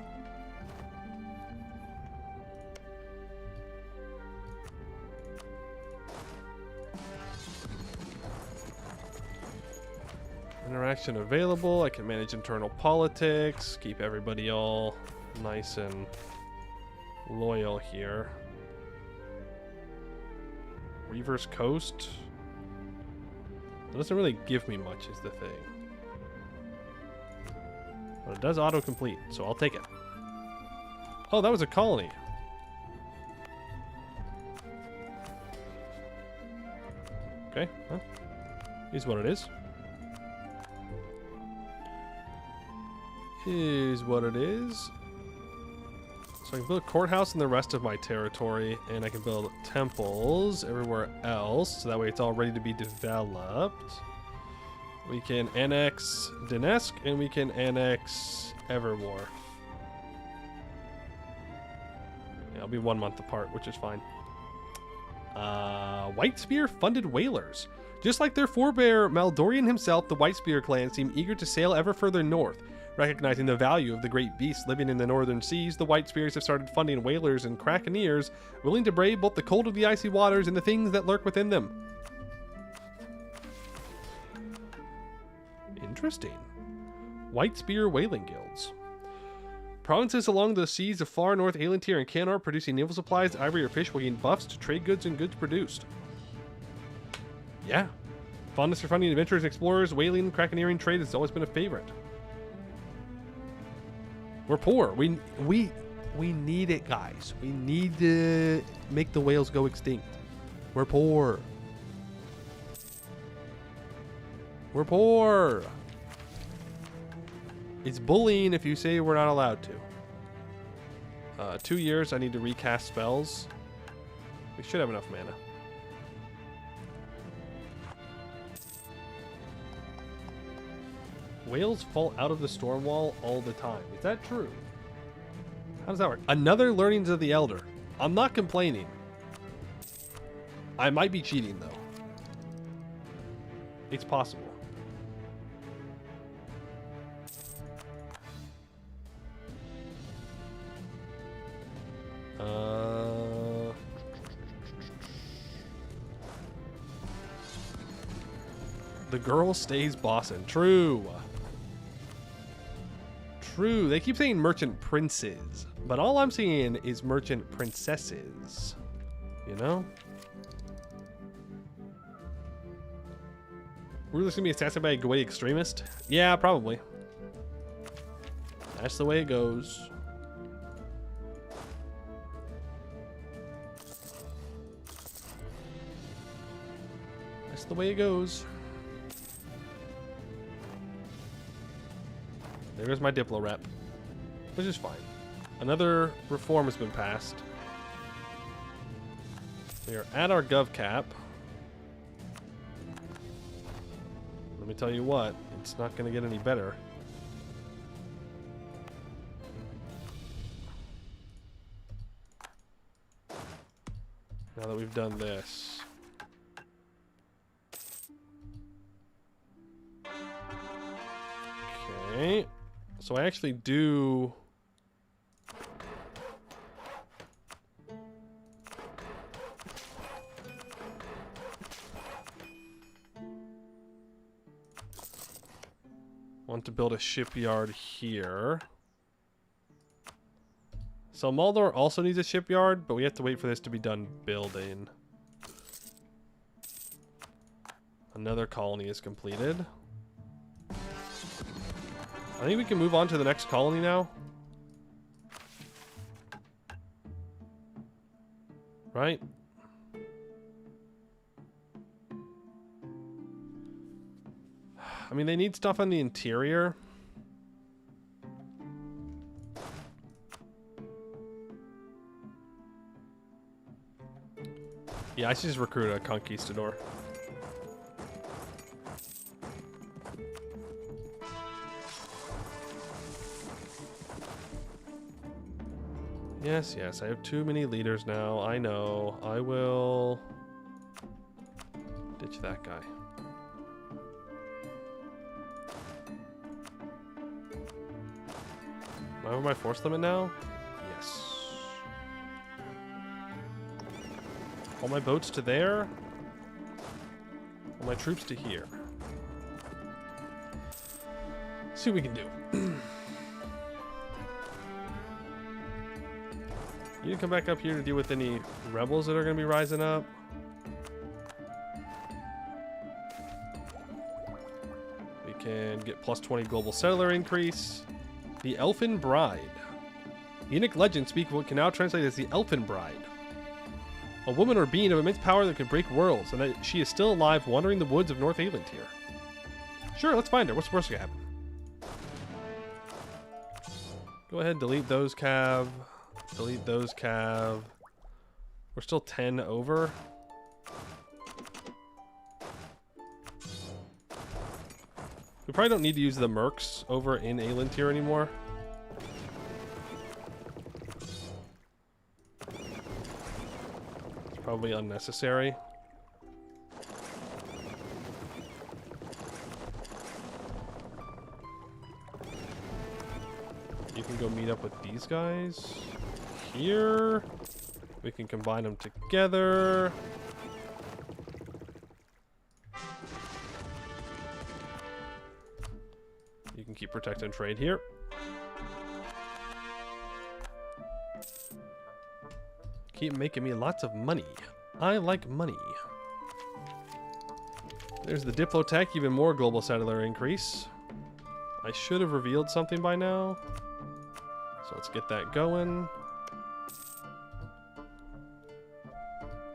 Interaction available. I can manage internal politics, keep everybody all nice and loyal here. Reverse Coast. It doesn't really give me much is the thing. But it does autocomplete, so I'll take it. Oh, that was a colony. Okay, well, is what it is. Is what it is. So I can build a courthouse in the rest of my territory, and I can build temples everywhere else, so that way it's all ready to be developed. We can annex Dinesk, and we can annex Everwharf. Yeah, it'll be 1 month apart, which is fine. Whitespear funded whalers. Just like their forebear Maldorian himself, the Whitespear clan seem eager to sail ever further north. Recognizing the value of the great beasts living in the northern seas, the Whitespears have started funding whalers and crackeneers, willing to brave both the cold of the icy waters and the things that lurk within them. Interesting. Whitespear whaling guilds. Provinces along the seas of far north Aelintir and Canor producing naval supplies, ivory, or fish will gain buffs to trade goods and goods produced. Yeah. Fondness for funding adventurers and explorers, whaling, crackeneering trade has always been a favorite. We're poor. We need it, guys. We need to make the whales go extinct. We're poor. We're poor. It's bullying if you say we're not allowed to. 2 years, I need to recast spells. We should have enough mana. Whales fall out of the storm wall all the time. Is that true? How does that work? Another Learnings of the Elder. I'm not complaining. I might be cheating, though. It's possible. The girl stays bossin'. True. True. They keep saying merchant princes, but all I'm seeing is merchant princesses. You know? We're just gonna be assassinated by a Gwei extremist? Yeah, probably. That's the way it goes. That's the way it goes. There's my Diplo rep, which is fine. Another reform has been passed. We are at our gov cap. Let me tell you what, it's not going to get any better. Now that we've done this. Okay. So I actually do... want to build a shipyard here. Celmaldor also needs a shipyard, but we have to wait for this to be done building. Another colony is completed. I think we can move on to the next colony now. Right? I mean, they need stuff on the interior. Yeah, I should just recruit a conquistador. Yes, yes, I have too many leaders now. I know. I will ditch that guy. Am I over my force limit now? Yes. All my boats to there. All my troops to here. See what we can do. You come back up here to deal with any rebels that are going to be rising up. We can get plus 20 global settler increase. The Elfin Bride. Unique legends speak of what can now translate as the Elfin Bride. A woman or being of immense power that can break worlds, and that she is still alive wandering the woods of North Aeland here. Sure, let's find her. What's the worst that can happen? Go ahead, delete those cav. Delete those cav. We're still 10 over. We probably don't need to use the mercs over in Aeland here anymore. It's probably unnecessary. You can go meet up with these guys here. We can combine them together. You can keep protect and trade here. Keep making me lots of money. I like money. There's the Diplotech, even more global settler increase. I should have revealed something by now. So let's get that going.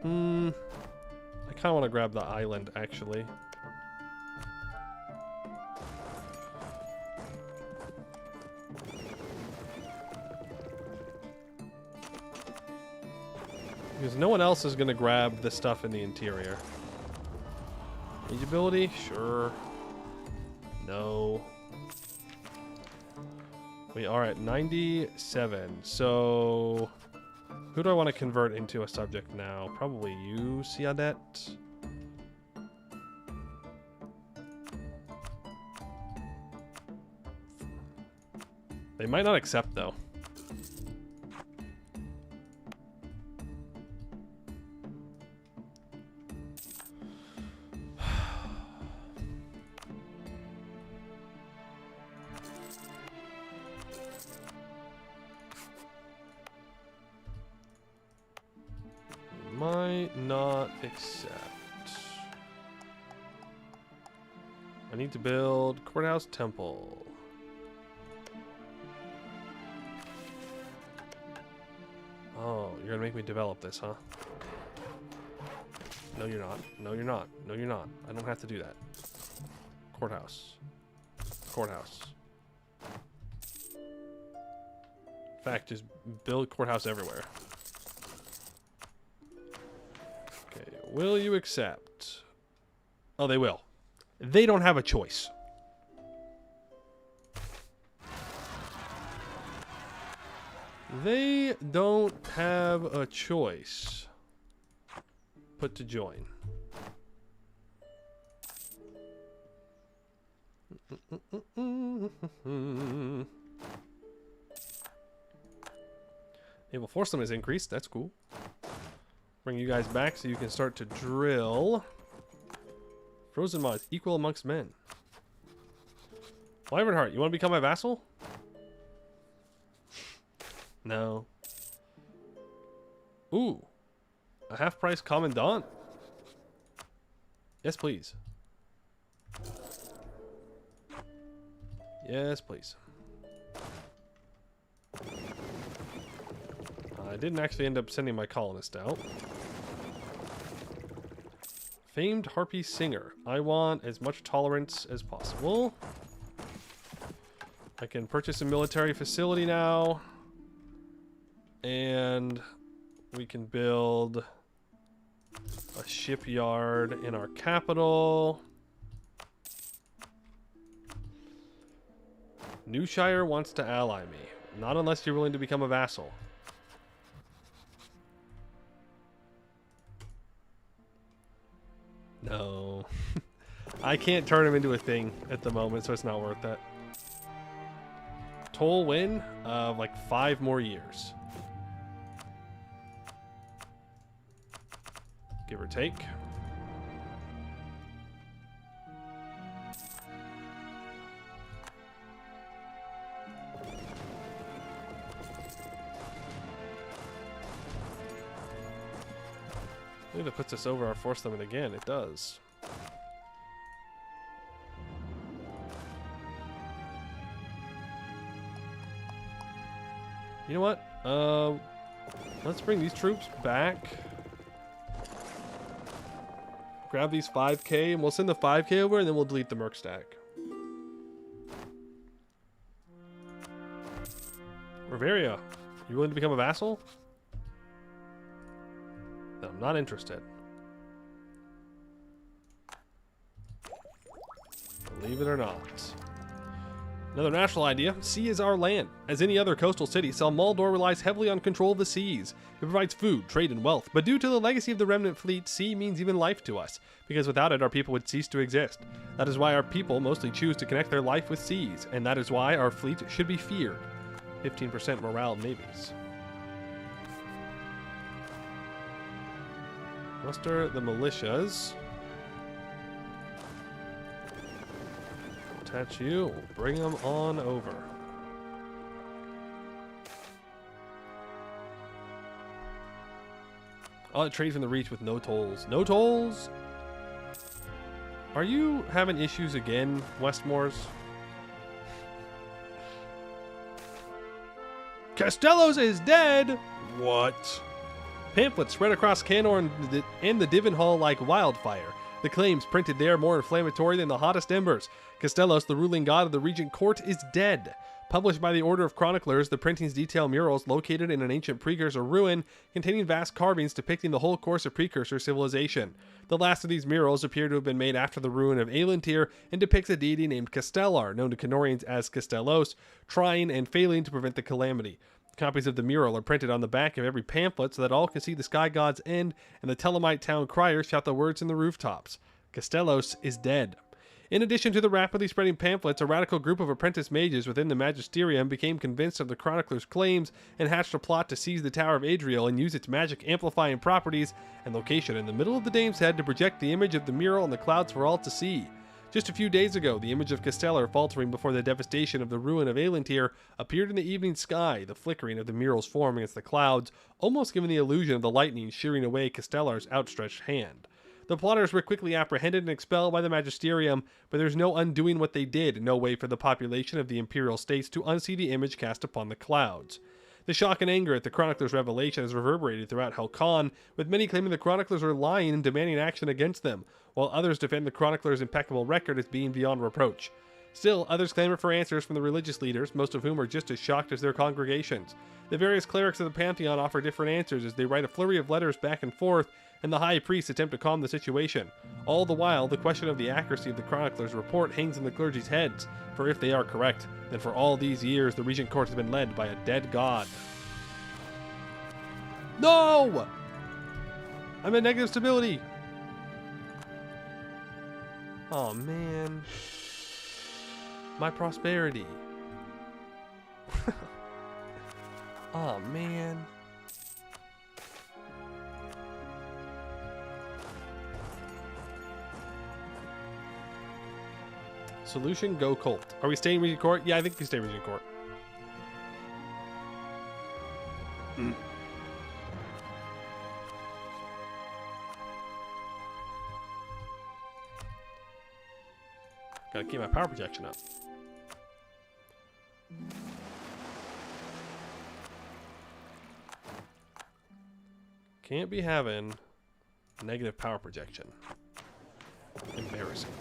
I kind of want to grab the island, actually. Because no one else is going to grab the stuff in the interior. Ability? Sure. No. We are at 97. So, who do I want to convert into a subject now? Probably you, Ciadet. They might not accept, though. Might not accept. I need to build courthouse temple. Oh, you're gonna make me develop this, huh? No, you're not. No, you're not. No, you're not. I don't have to do that. Courthouse. Courthouse. In fact, just build courthouse everywhere. Will you accept? Oh, they will. They don't have a choice. They don't have a choice. Put to join. Naval force limit is increased. That's cool. Bring you guys back so you can start to drill. Frozen mods equal amongst men. Wyvernheart, you want to become my vassal? No. Ooh. A half-price commandant? Yes, please. Yes, please. I didn't actually end up sending my colonist out. Famed Harpy Singer. I want as much tolerance as possible. I can purchase a military facility now. And we can build a shipyard in our capital. Newshire wants to ally me. Not unless you're willing to become a vassal. No. I can't turn him into a thing at the moment, so it's not worth it. Toll win of like 5 more years. Give or take. I think that puts us over our force limit again. It does. You know what? Let's bring these troops back. Grab these 5k and we'll send the 5k over and then we'll delete the merc stack. Riveria, you willing to become a vassal? No, I'm not interested. Believe it or not. Another national idea, sea is our land. As any other coastal city, Celmaldor relies heavily on control of the seas. It provides food, trade, and wealth, but due to the legacy of the remnant fleet, sea means even life to us, because without it our people would cease to exist. That is why our people mostly choose to connect their life with seas, and that is why our fleet should be feared. 15% morale navies. Muster the militias. Attach you. We'll bring them on over. I'll trade from the reach with no tolls. No tolls? Are you having issues again, Westmoors? Castellos is dead! What? Pamphlets spread across Canor and the Divan like wildfire. The claims printed there more inflammatory than the hottest embers. Castellos, the ruling god of the regent court, is dead. Published by the Order of Chroniclers, the printings detail murals located in an ancient precursor ruin containing vast carvings depicting the whole course of precursor civilization. The last of these murals appear to have been made after the ruin of Aelintir and depicts a deity named Castellar, known to Canorians as Castellos, trying and failing to prevent the calamity. Copies of the mural are printed on the back of every pamphlet so that all can see the sky god's end, and the Telemite town criers shout the words in the rooftops. Castellos is dead. In addition to the rapidly spreading pamphlets, a radical group of apprentice mages within the magisterium became convinced of the chronicler's claims and hatched a plot to seize the Tower of Adriel and use its magic amplifying properties and location in the middle of the Dame's Head to project the image of the mural in the clouds for all to see. Just a few days ago, the image of Castellar faltering before the devastation of the ruin of Aelintir appeared in the evening sky, the flickering of the mural's form against the clouds, almost giving the illusion of the lightning shearing away Castellar's outstretched hand. The plotters were quickly apprehended and expelled by the magisterium, but there's no undoing what they did, no way for the population of the imperial states to unsee the image cast upon the clouds. The shock and anger at the chronicler's revelation has reverberated throughout Helcon, with many claiming the chroniclers are lying and demanding action against them, while others defend the chronicler's impeccable record as being beyond reproach. Still, others clamor for answers from the religious leaders, most of whom are just as shocked as their congregations. The various clerics of the Pantheon offer different answers as they write a flurry of letters back and forth, and the high priests attempt to calm the situation. All the while, the question of the accuracy of the chronicler's report hangs in the clergy's heads, for if they are correct, then for all these years the regent court has been led by a dead god. No! I'm at negative stability. Oh man. My prosperity. Oh man. Solution, go Colt. Are we staying Regent Court? Yeah, I think we stay Regent Court. Gotta keep my power projection up. Can't be having negative power projection. Embarrassing.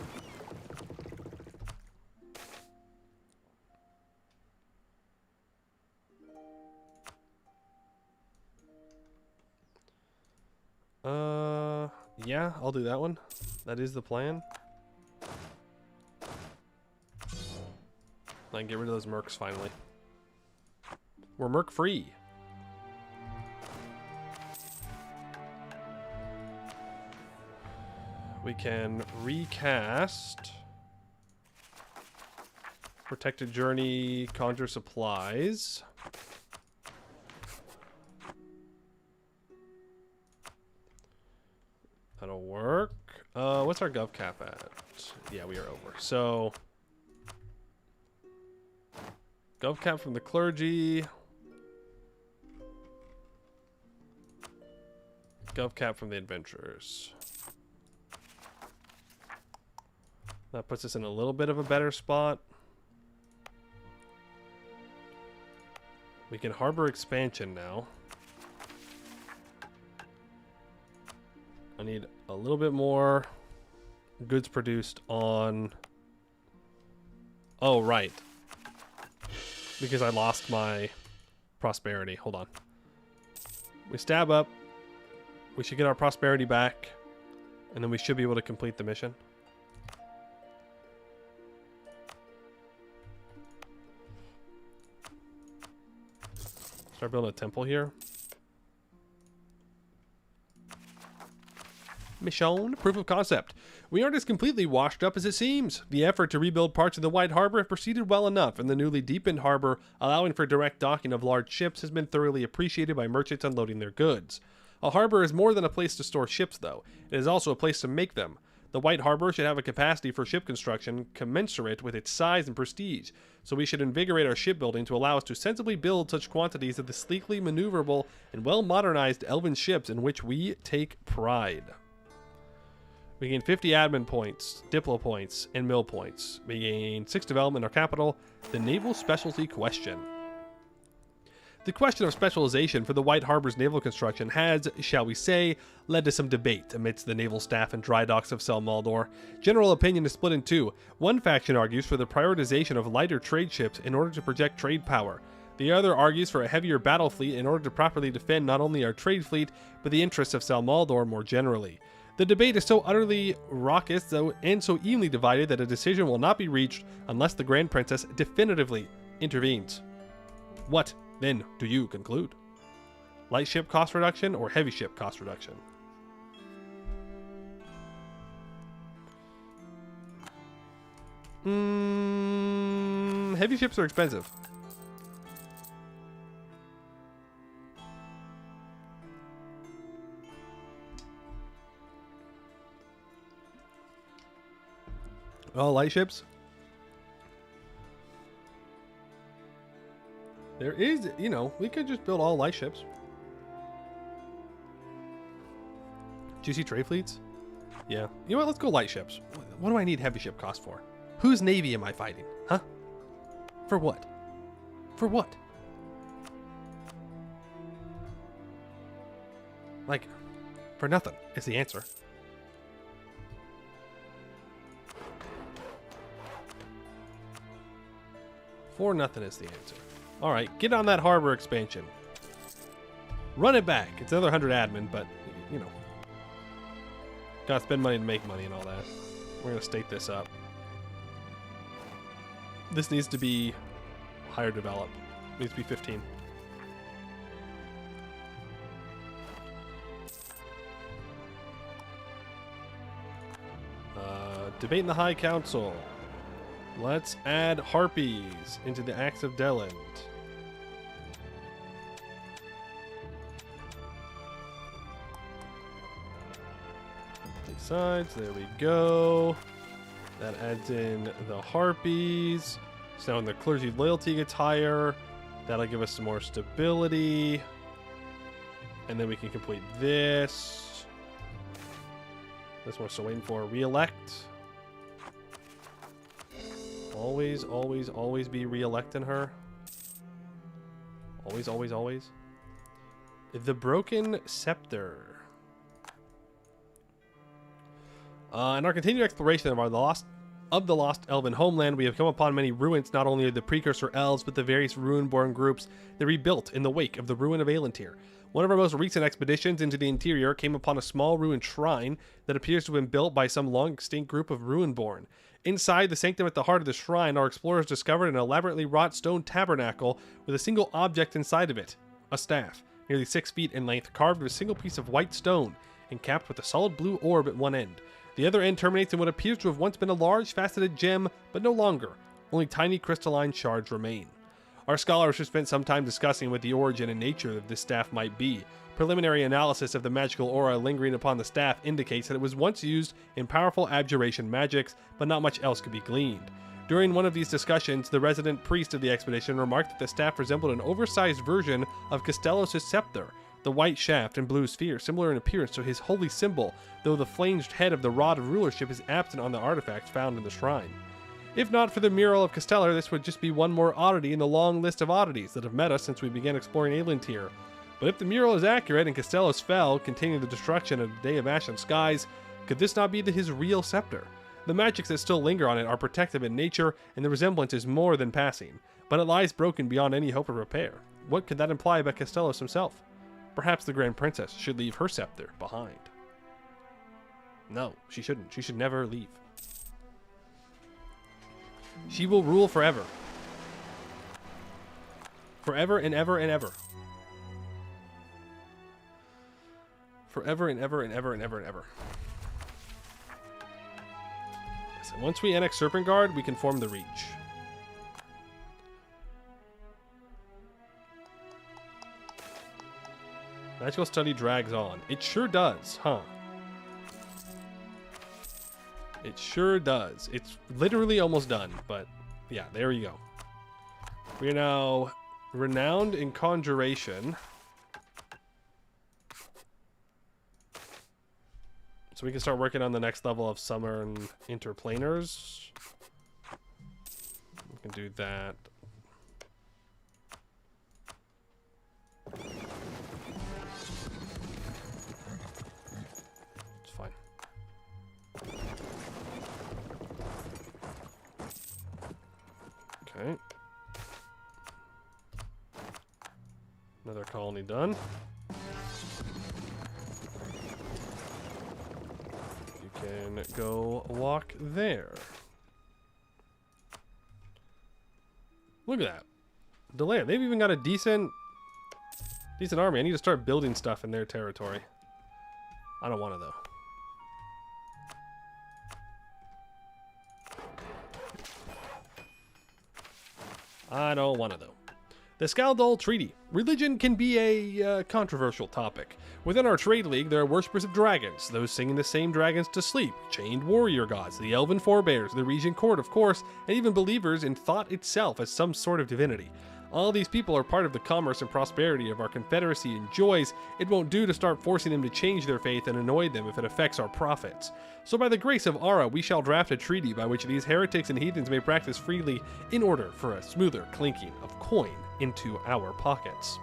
Yeah, I'll do that one. That is the plan. I can get rid of those mercs finally. We're merc free. We can recast Protected Journey, Conjure Supplies. That'll work. What's our gov cap at? Yeah, we are over. So, gov cap from the clergy. Gov cap from the adventurers. That puts us in a little bit of a better spot. We can harbor expansion now. I need a little bit more goods produced on... Oh, right. Because I lost my prosperity. Hold on. We stab up. We should get our prosperity back. And then we should be able to complete the mission. Start building a temple here. Mission proof of concept. We aren't as completely washed up as it seems. The effort to rebuild parts of the White Harbor have proceeded well enough, and the newly deepened harbor, allowing for direct docking of large ships, has been thoroughly appreciated by merchants unloading their goods. A harbor is more than a place to store ships, though. It is also a place to make them. The White Harbor should have a capacity for ship construction commensurate with its size and prestige, so we should invigorate our shipbuilding to allow us to sensibly build such quantities of the sleekly maneuverable and well-modernized elven ships in which we take pride. We gain 50 admin points, diplo points, and mill points. We gain 6 development or capital. The naval specialty question. The question of specialization for the White Harbor's naval construction has, shall we say, led to some debate amidst the naval staff and dry docks of Celmaldor. General opinion is split in two. One faction argues for the prioritization of lighter trade ships in order to project trade power. The other argues for a heavier battle fleet in order to properly defend not only our trade fleet, but the interests of Celmaldor more generally. The debate is so utterly raucous and so evenly divided that a decision will not be reached unless the Grand Princess definitively intervenes. What, then, do you conclude? Light ship cost reduction or heavy ship cost reduction? Heavy ships are expensive. Oh, light ships? There is, you know, we could just build all light ships. Do you see trade fleets? Yeah. You know what? Let's go light ships. What do I need heavy ship cost for? Whose navy am I fighting? Huh? For what? For what? Like, for nothing is the answer. 4-0 is the answer. All right, get on that harbor expansion. Run it back. It's another 100 admin, but, you know. Gotta spend money to make money and all that. We're gonna state this up. This needs to be higher develop. It needs to be 15. Debate in the High Council. Let's add harpies into the Acts of Deland. Sides, there we go. That adds in the harpies. So now when the clergy loyalty gets higher, that'll give us some more stability. And then we can complete this. This one's still waiting for a re-elect. Always, always, always be re-electing her. Always, always, always. The Broken Scepter. In our continued exploration of the lost elven homeland, we have come upon many ruins, not only of the precursor elves, but the various ruin-born groups that rebuilt in the wake of the ruin of Aelentir. One of our most recent expeditions into the interior came upon a small ruined shrine that appears to have been built by some long-extinct group of ruin-born. Inside the sanctum at the heart of the shrine, our explorers discovered an elaborately wrought stone tabernacle with a single object inside of it, a staff, nearly 6 feet in length, carved with a single piece of white stone, and capped with a solid blue orb at one end. The other end terminates in what appears to have once been a large faceted gem, but no longer. Only tiny crystalline shards remain. Our scholars have spent some time discussing what the origin and nature of this staff might be. Preliminary analysis of the magical aura lingering upon the staff indicates that it was once used in powerful abjuration magics, but not much else could be gleaned. During one of these discussions, the resident priest of the expedition remarked that the staff resembled an oversized version of Castellos' scepter, the white shaft and blue sphere, similar in appearance to his holy symbol, though the flanged head of the rod of rulership is absent on the artifacts found in the shrine. If not for the mural of Castellar, this would just be one more oddity in the long list of oddities that have met us since we began exploring Aelentir. But if the mural is accurate and Castellos fell, containing the destruction of the Day of Ashen Skies, could this not be his real scepter? The magics that still linger on it are protective in nature, and the resemblance is more than passing. But it lies broken beyond any hope of repair. What could that imply about Castellos himself? Perhaps the Grand Princess should leave her scepter behind. No, she shouldn't. She should never leave. She will rule forever. Forever and ever and ever. Forever and ever and ever and ever and ever. So once we annex Serpentguard, we can form the Reach. Magical study drags on. It sure does, huh? It sure does. It's literally almost done, but yeah, there you go. We are now renowned in conjuration. So we can start working on the next level of summer and interplaners. We can do that. It's fine. Okay. Another colony done. You can go walk there. Look at that. Delay. They've even got a decent army. I need to start building stuff in their territory. I don't want to, though. I don't want to, though. The Celmaldor Treaty. Religion can be a controversial topic. Within our trade league, there are worshippers of dragons, those singing the same dragons to sleep, chained warrior gods, the elven forebears, the Regent Court, of course, and even believers in thought itself as some sort of divinity. All these people are part of the commerce and prosperity of our confederacy enjoys. It won't do to start forcing them to change their faith and annoy them if it affects our profits. So by the grace of Ara, we shall draft a treaty by which these heretics and heathens may practice freely in order for a smoother clinking of coin into our pockets.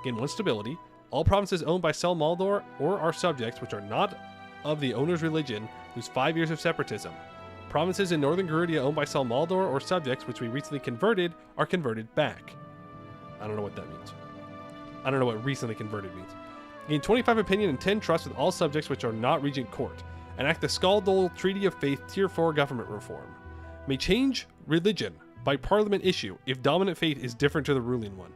Gain 1 stability. All provinces owned by Celmaldor or our subjects which are not of the owner's religion lose 5 years of separatism. Provinces in northern Garudia owned by Celmaldor or subjects which we recently converted are converted back. I don't know what that means. I don't know what recently converted means. Gain 25 opinion and 10 trust with all subjects which are not regent court. Enact the Celmaldor Treaty of Faith Tier 4 government reform. May change religion by parliament issue if dominant faith is different to the ruling one.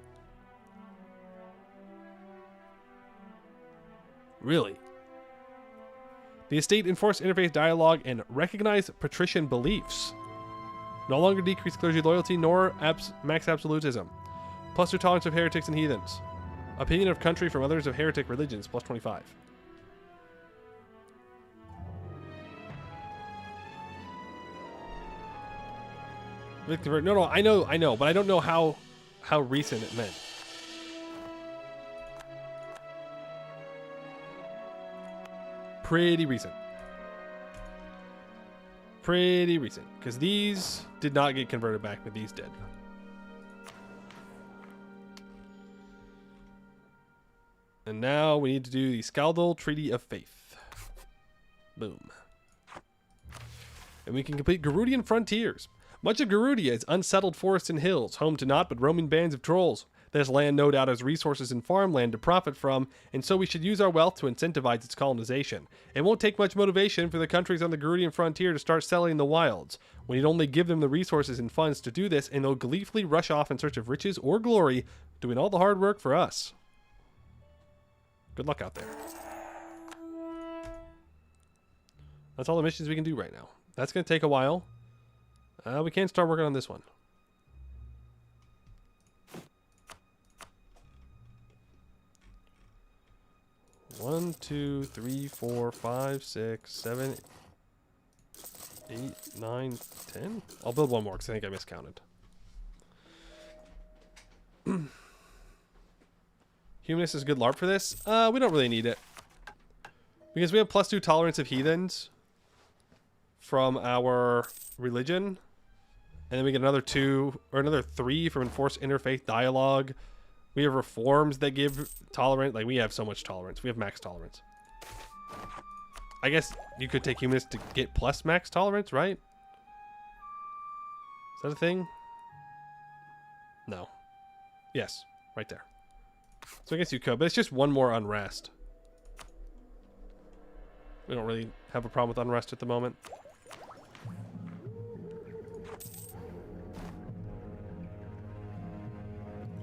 Really? The estate enforce interfaith dialogue and recognize patrician beliefs. No longer decrease clergy loyalty nor max absolutism. Plus their tolerance of heretics and heathens. Opinion of country from others of heretic religions, plus 25. No, I know, but I don't know how recent it meant. Pretty recent. Pretty recent. Because these did not get converted back, but these did. And now we need to do the Celmaldor Treaty of Faith. Boom. And we can complete Garudian frontiers. Much of Garudia is unsettled forests and hills, home to naught but roaming bands of trolls. This land no doubt has resources and farmland to profit from, and so we should use our wealth to incentivize its colonization. It won't take much motivation for the countries on the Garudian frontier to start selling the wilds. We need only give them the resources and funds to do this, and they'll gleefully rush off in search of riches or glory, doing all the hard work for us. Good luck out there. That's all the missions we can do right now. That's going to take a while. We can't start working on this one. One, 2, 3, 4, 5, 6, 7, 8, 9, 10. I'll build one more because I think I miscounted. Humanist is good LARP for this. We don't really need it. Because we have +2 tolerance of heathens from our religion. And then we get another 2 or another 3 from enforced interfaith dialogue. We have reforms that give tolerance. Like, we have so much tolerance. We have max tolerance. I guess you could take humanist to get plus max tolerance, right? Is that a thing? No. Yes, right there. So I guess you could, but it's just one more unrest. We don't really have a problem with unrest at the moment.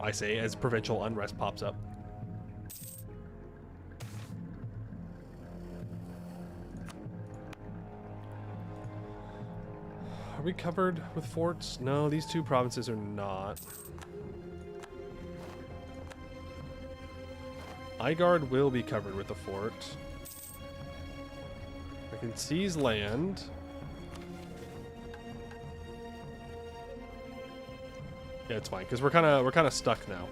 I say as provincial unrest pops up. Are we covered with forts? No, these 2 provinces are not. Igard will be covered with a fort. I can seize land. Yeah, it's fine because we're kind of stuck now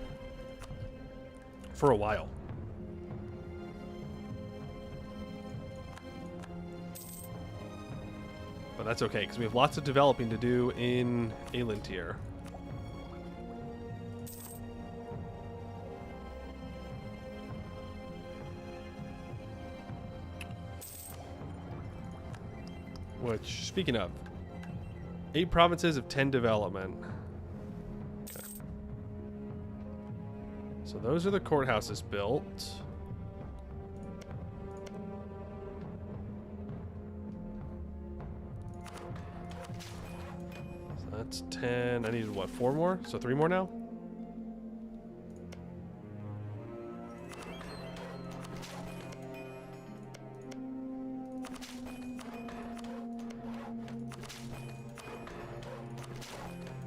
for a while. But that's okay because we have lots of developing to do in Elantir. Which, speaking of, 8 provinces of 10 development. Okay. So those are the courthouses built. So that's 10. I needed what, 4 more? So 3 more now?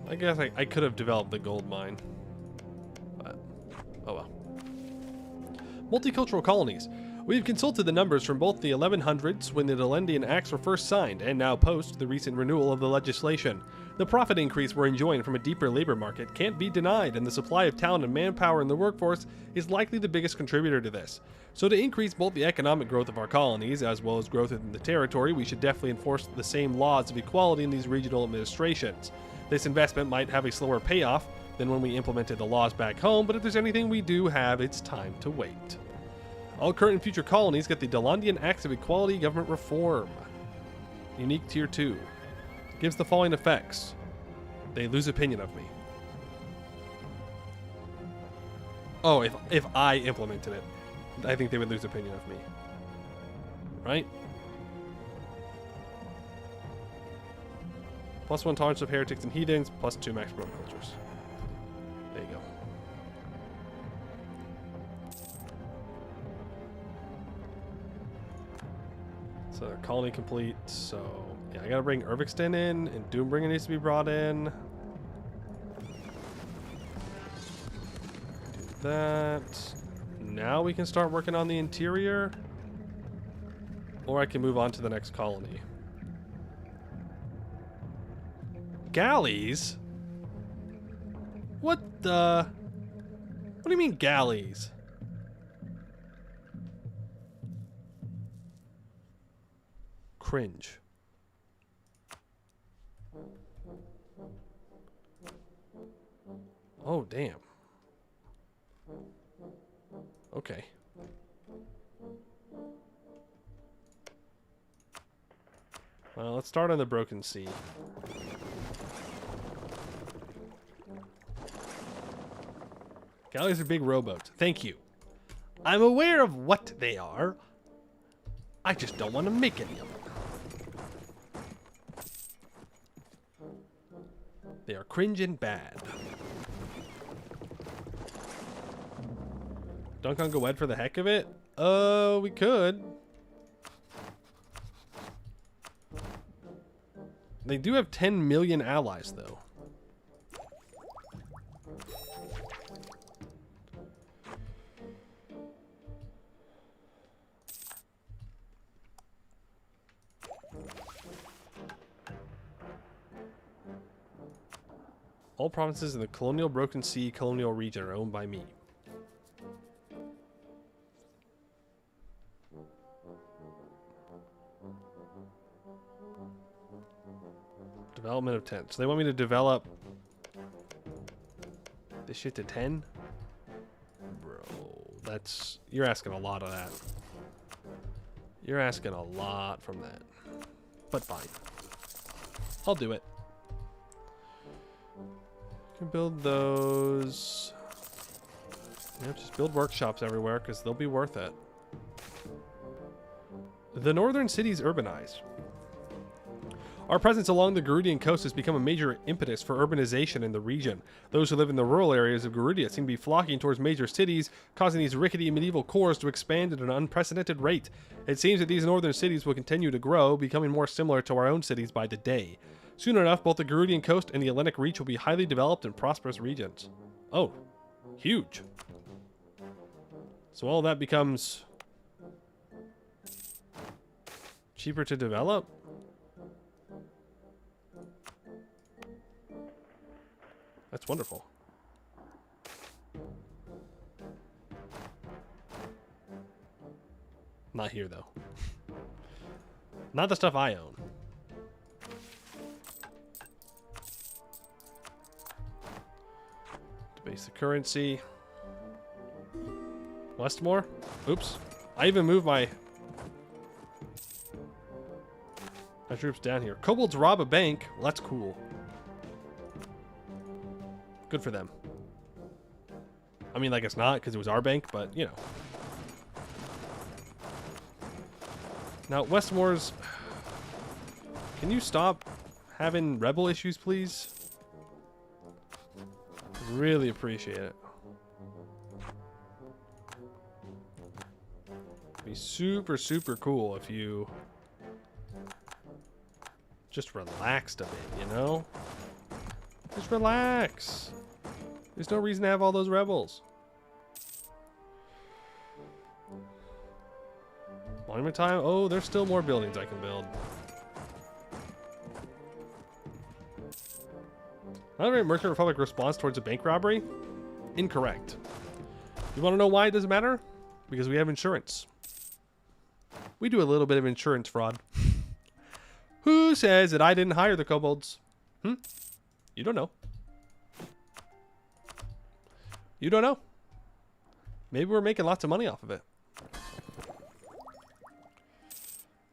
I guess I could have developed the gold mine. But, oh well. Multicultural colonies. We've consulted the numbers from both the 1100s, when the Delendian Acts were first signed, and now post the recent renewal of the legislation. The profit increase we're enjoying from a deeper labor market can't be denied, and the supply of talent and manpower in the workforce is likely the biggest contributor to this. So to increase both the economic growth of our colonies, as well as growth in the territory, we should definitely enforce the same laws of equality in these regional administrations. This investment might have a slower payoff than when we implemented the laws back home, but if there's anything we do have, it's time to wait. All current and future colonies get the Delendian Acts of Equality Government Reform. Unique Tier 2. gives the following effects. They lose opinion of me. Oh, if I implemented it, I think they would lose opinion of me. Right? +1 tolerance of heretics and heathens, +2 max promote cultures. There you go. So colony complete. So yeah, I gotta bring Urvixton in, and Doombringer needs to be brought in. Do that. Now we can start working on the interior, or I can move on to the next colony. Galleys? What the? What do you mean galleys? Cringe. Oh, damn. Okay. Well, let's start on the Broken Sea. Galleys are big rowboats. Thank you. I'm aware of what they are. I just don't want to make any of them. They are cringe and bad. Dunk on Goed for the heck of it? We could. They do have 10 million allies, though. All provinces in the Colonial Broken Sea colonial region are owned by me. Development of 10. So they want me to develop this shit to 10? Bro, that's... You're asking a lot of that. You're asking a lot from that. But fine. I'll do it. Can build those. Yep, just build workshops everywhere because they'll be worth it. The northern cities urbanize. Our presence along the Garudian coast has become a major impetus for urbanization in the region. Those who live in the rural areas of Garudia seem to be flocking towards major cities, causing these rickety medieval cores to expand at an unprecedented rate. It seems that these northern cities will continue to grow, becoming more similar to our own cities by the day. Soon enough, both the Garudian coast and the Atlantic Reach will be highly developed and prosperous regions. Oh, huge. So all that becomes cheaper to develop? That's wonderful. Not here, though. Not the stuff I own. Debase the currency. Westmore? Oops. I even moved my troops down here. Kobolds rob a bank. Well, that's cool. Good for them. I mean, like, it's not because it was our bank, but, you know. Now, Westmore's... Can you stop having rebel issues, please? Really appreciate it. Be super, super cool if you just relaxed a bit, you know? Just relax. There's no reason to have all those rebels. Monument time? Oh, there's still more buildings I can build. Not a Merchant Republic response towards a bank robbery? Incorrect. You want to know why it doesn't matter? Because we have insurance. We do a little bit of insurance fraud. Who says that I didn't hire the kobolds? You don't know. You don't know. Maybe we're making lots of money off of it.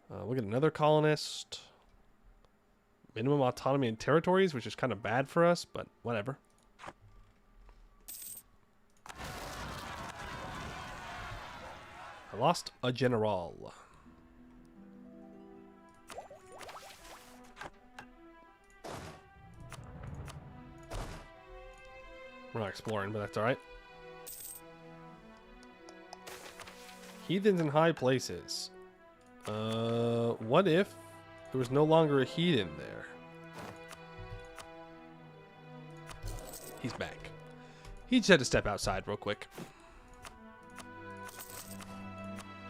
We'll get another colonist. minimum autonomy in territories, which is kind of bad for us, but whatever. I lost a general. We're not exploring, but that's alright. Heathens in high places. What if there was no longer a heathen there? He's back. He just had to step outside real quick.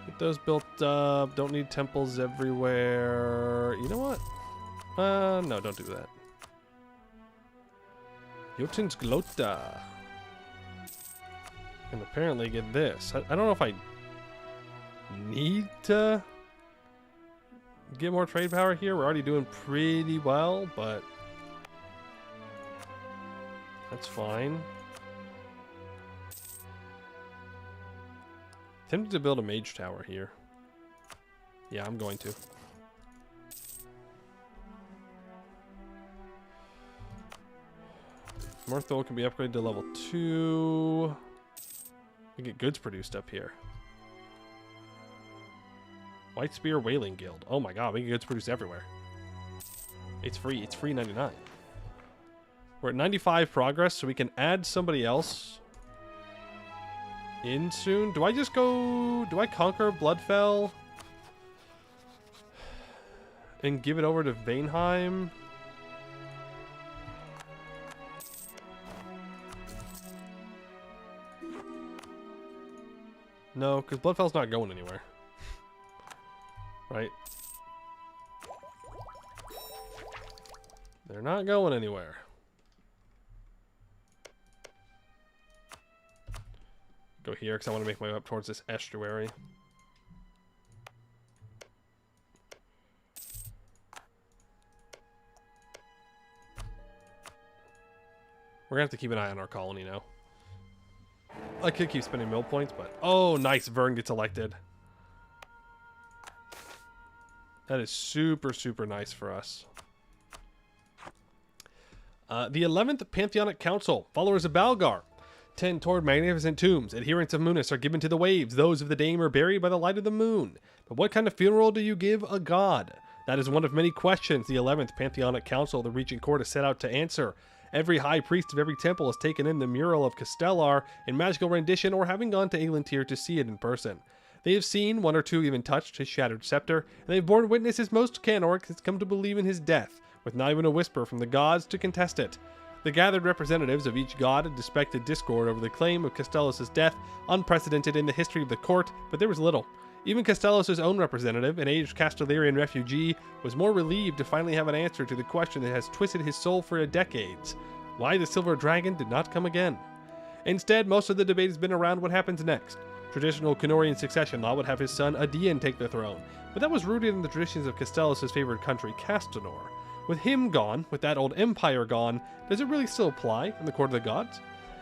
Get those built up. Don't need temples everywhere. You know what? No, don't do that. Jotun's Glota. And apparently get this. I don't know if I need to get more trade power here. We're already doing pretty well, but that's fine. Tempted to build a mage tower here. Yeah, I'm going to. Morthol can be upgraded to level 2. We get goods produced up here. White Spear Whaling Guild. Oh my god, we get goods produced everywhere. It's free. It's free 99. We're at 95 progress, so we can add somebody else in soon. Do I just go... Do I conquer Bloodfell and give it over to Vainheim? No, because Bloodfell's not going anywhere. Right? They're not going anywhere. Go here because I want to make my way up towards this estuary. We're going to have to keep an eye on our colony now. I could keep spending mill points, but... Oh, nice. Vern gets elected. That is super, super nice for us. The 11th Pantheonic Council. Followers of Balgar tend toward magnificent tombs. Adherents of Munis are given to the waves. Those of the Dame are buried by the light of the moon. But what kind of funeral do you give a god? That is one of many questions the 11th Pantheonic Council, the Regent Court, has set out to answer. Every high priest of every temple has taken in the mural of Castellar in magical rendition or having gone to Eglintir to see it in person. They have seen, one or two even touched, his shattered scepter, and they have borne witness as most Canorcs has come to believe in his death, with not even a whisper from the gods to contest it. The gathered representatives of each god had dispected discord over the claim of Castellos' death, unprecedented in the history of the court, but there was little. Even Castellos' own representative, an aged Castellarian refugee, was more relieved to finally have an answer to the question that has twisted his soul for decades. Why the Silver Dragon did not come again. Instead, most of the debate has been around what happens next. Traditional Canorian succession law would have his son Adian take the throne, but that was rooted in the traditions of Castellos' favored country, Castanor. With him gone, with that old empire gone, does it really still apply in the court of the gods?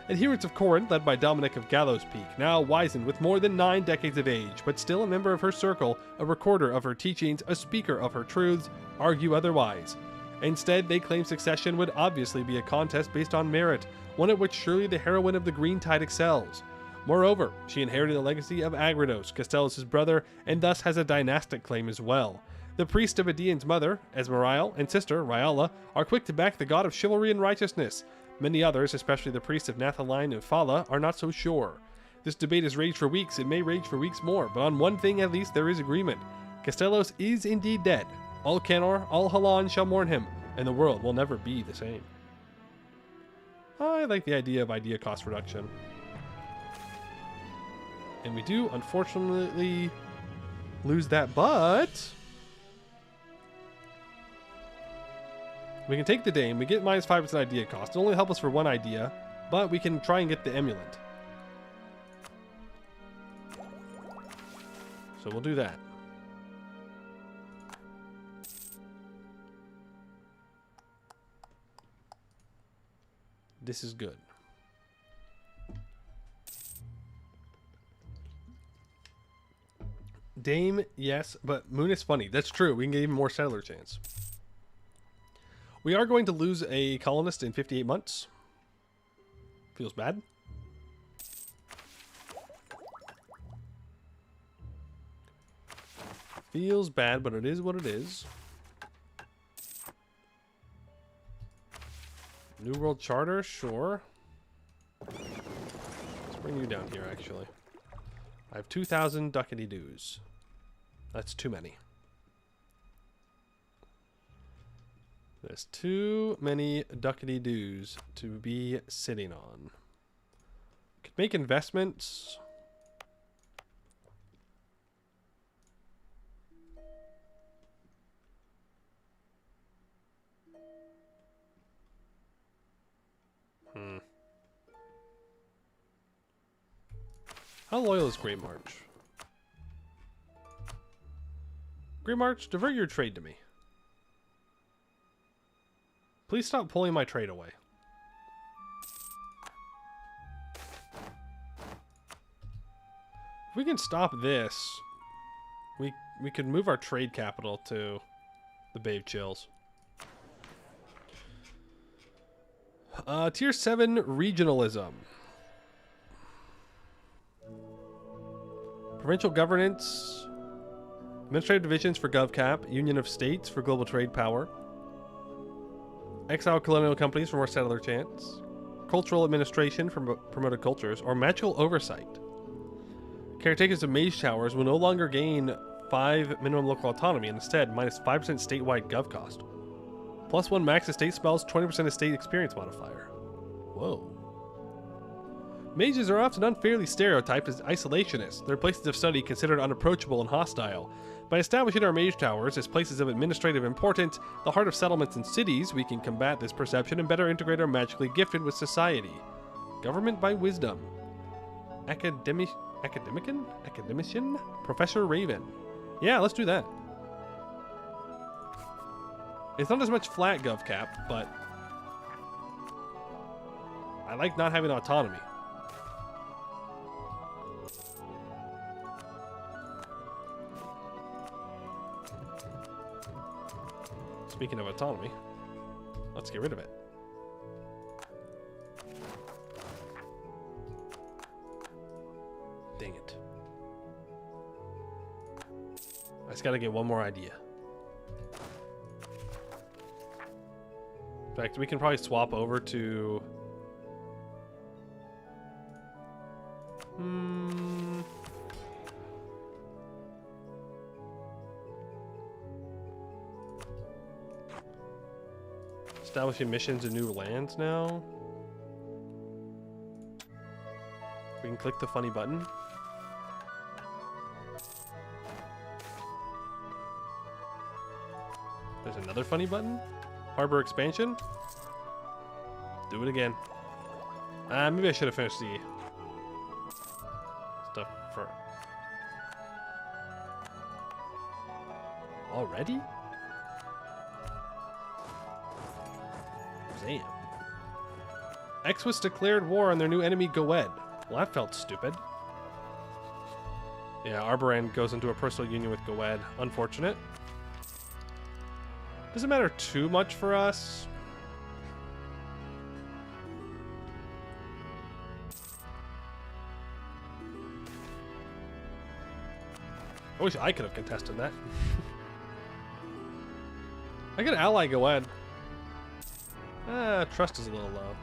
Adherents of Corin, led by Dominic of Gallows Peak, now wizened with more than 9 decades of age, but still a member of her circle, a recorder of her teachings, a speaker of her truths, argue otherwise. Instead, they claim succession would obviously be a contest based on merit, one at which surely the heroine of the Green Tide excels. Moreover, she inherited the legacy of Agridos, Castellos' brother, and thus has a dynastic claim as well. The priest of Adian's mother, Esmerial, and sister, Ryala, are quick to back the god of chivalry and righteousness. Many others, especially the priests of Nathaline and Fala, are not so sure. This debate has raged for weeks, it may rage for weeks more, but on one thing at least there is agreement. Castellos is indeed dead. All Canor, all Halan shall mourn him, and the world will never be the same. I like the idea of idea cost reduction. And we do, unfortunately, lose that, but we can take the Dame, we get minus 5% idea cost. It'll only help us for one idea, but we can try and get the Emulant. So we'll do that. This is good. Dame, yes, but Moon is funny. That's true. We can get even more settler chance. We are going to lose a colonist in 58 months. Feels bad. Feels bad, but it is what it is. New World Charter, sure. Let's bring you down here, actually. I have 2,000 ducati dues. That's too many. There's too many ducati dues to be sitting on. Could make investments. How loyal is Great March? Great March, divert your trade to me. Please stop pulling my trade away. If we can stop this, we could move our trade capital to the Bay of Chills. Tier 7 regionalism. Provincial governance. Administrative divisions for GovCap. Union of States for global trade power. Exile colonial companies for more settler chance. Cultural administration for promoted cultures. Or magical oversight. Caretakers of mage towers will no longer gain 5 minimum local autonomy and instead minus 5% statewide gov cost. +1 max estate spells, 20% estate experience modifier. Whoa. Mages are often unfairly stereotyped as isolationists, their places of study considered unapproachable and hostile. By establishing our mage towers as places of administrative importance, the heart of settlements and cities, we can combat this perception and better integrate our magically gifted with society. Government by wisdom. Academician? Professor Raven. Yeah, let's do that. It's not as much flat gov cap, but I like not having autonomy. Speaking of autonomy, let's get rid of it. Dang it. I just gotta get one more idea. In fact, we can probably swap over to... Establishing missions in new lands now. We can click the funny button. There's another funny button. Harbor expansion. Do it again. Maybe I should have finished the stuff for... Already? Damn. Exwis declared war on their new enemy Goed. Well, that felt stupid. Yeah, Arboran goes into a personal union with Goed. Unfortunate. Doesn't matter too much for us. I wish I could have contested that. I could ally Goed. Trust is a little low.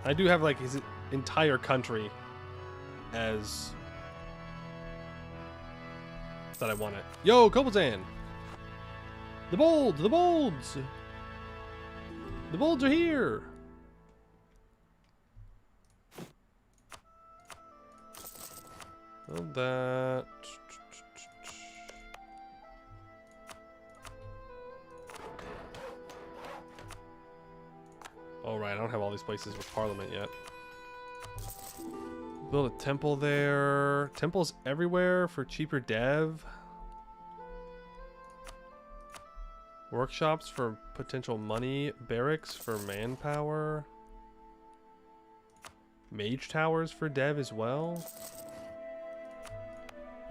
I do have like his entire country as that I want it. Yo, Kobolzan! The Bolds! The Bolds! The Bolds are here! Build that. Oh, right, I don't have all these places with Parliament yet. Build a temple there. Temples everywhere for cheaper dev. Workshops for potential money. Barracks for manpower. Mage towers for dev as well.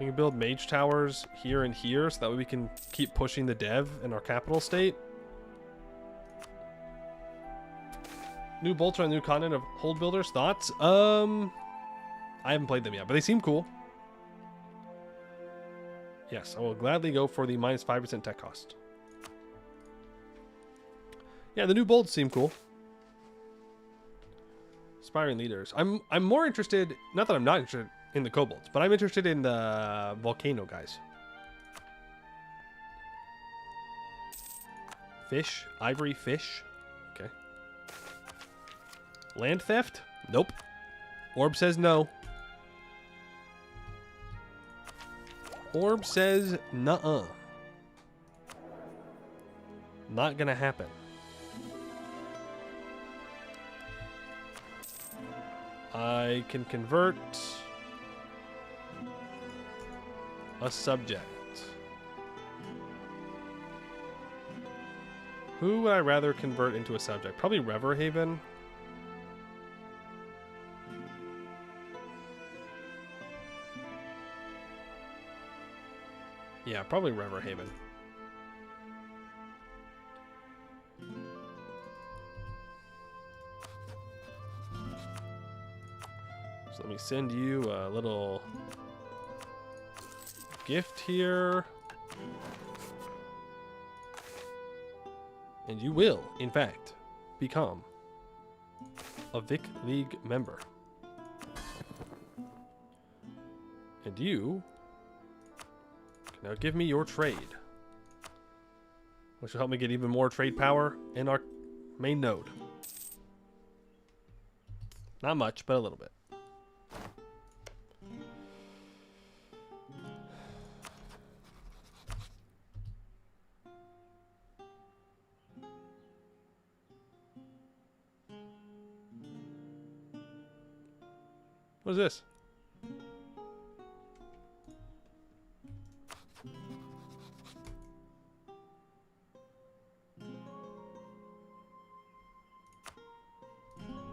We can build mage towers here and here so that way we can keep pushing the dev in our capital state. New bolts on new content of Hold Builders. Thoughts? I haven't played them yet, but they seem cool. Yes, I will gladly go for the minus 5% tech cost. Yeah, the new bolts seem cool. Aspiring leaders. I'm more interested, not that I'm not interested in the kobolds, but I'm interested in the volcano guys. Fish, ivory fish. Okay. Land theft? Nope. Orb says no. Orb says nuh-uh. Not gonna happen. I can convert a subject. Who would I rather convert into a subject? Probably Reverhaven. Yeah, probably Reverhaven. So let me send you a little gift here. And you will, in fact, become a Vic League member. And you can now give me your trade, which will help me get even more trade power in our main node. Not much, but a little bit. What is this?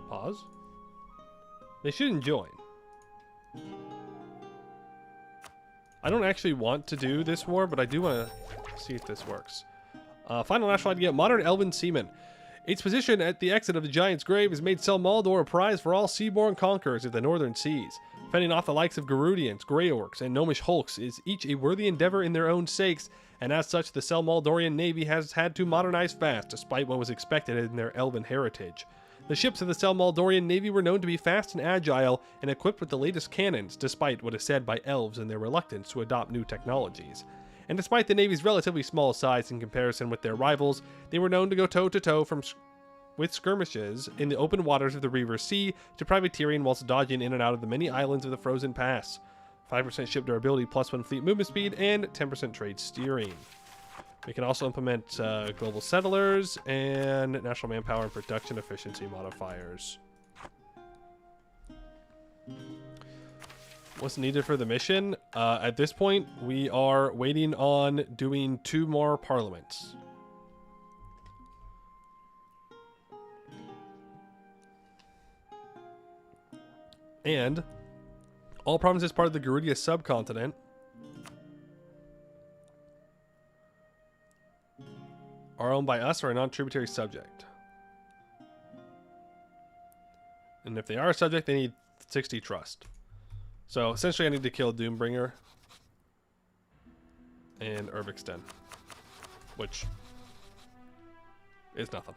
Pause. They shouldn't join. I don't actually want to do this war, but I do want to see if this works. Final national idea: modern elven seaman. Its position at the exit of the Giant's Grave has made Celmaldor a prize for all seaborne conquerors of the northern seas. Fending off the likes of Garudians, Grey Orcs, and Gnomish Hulks is each a worthy endeavor in their own sakes, and as such the Celmaldorian navy has had to modernize fast, despite what was expected in their elven heritage. The ships of the Celmaldorian navy were known to be fast and agile, and equipped with the latest cannons, despite what is said by elves and their reluctance to adopt new technologies. And despite the navy's relatively small size in comparison with their rivals, they were known to go toe-to-toe with skirmishes in the open waters of the Reaver Sea to privateering whilst dodging in and out of the many islands of the Frozen Pass. 5% ship durability, +1 fleet movement speed, and 10% trade steering. We can also implement global settlers and national manpower and production efficiency modifiers. What's needed for the mission? At this point, we are waiting on doing 2 more parliaments. And all provinces part of the Garudia subcontinent are owned by us or a non-tributary subject. And if they are a subject, they need 60 trust. So essentially I need to kill Doombringer and Urbixten, which is nothing.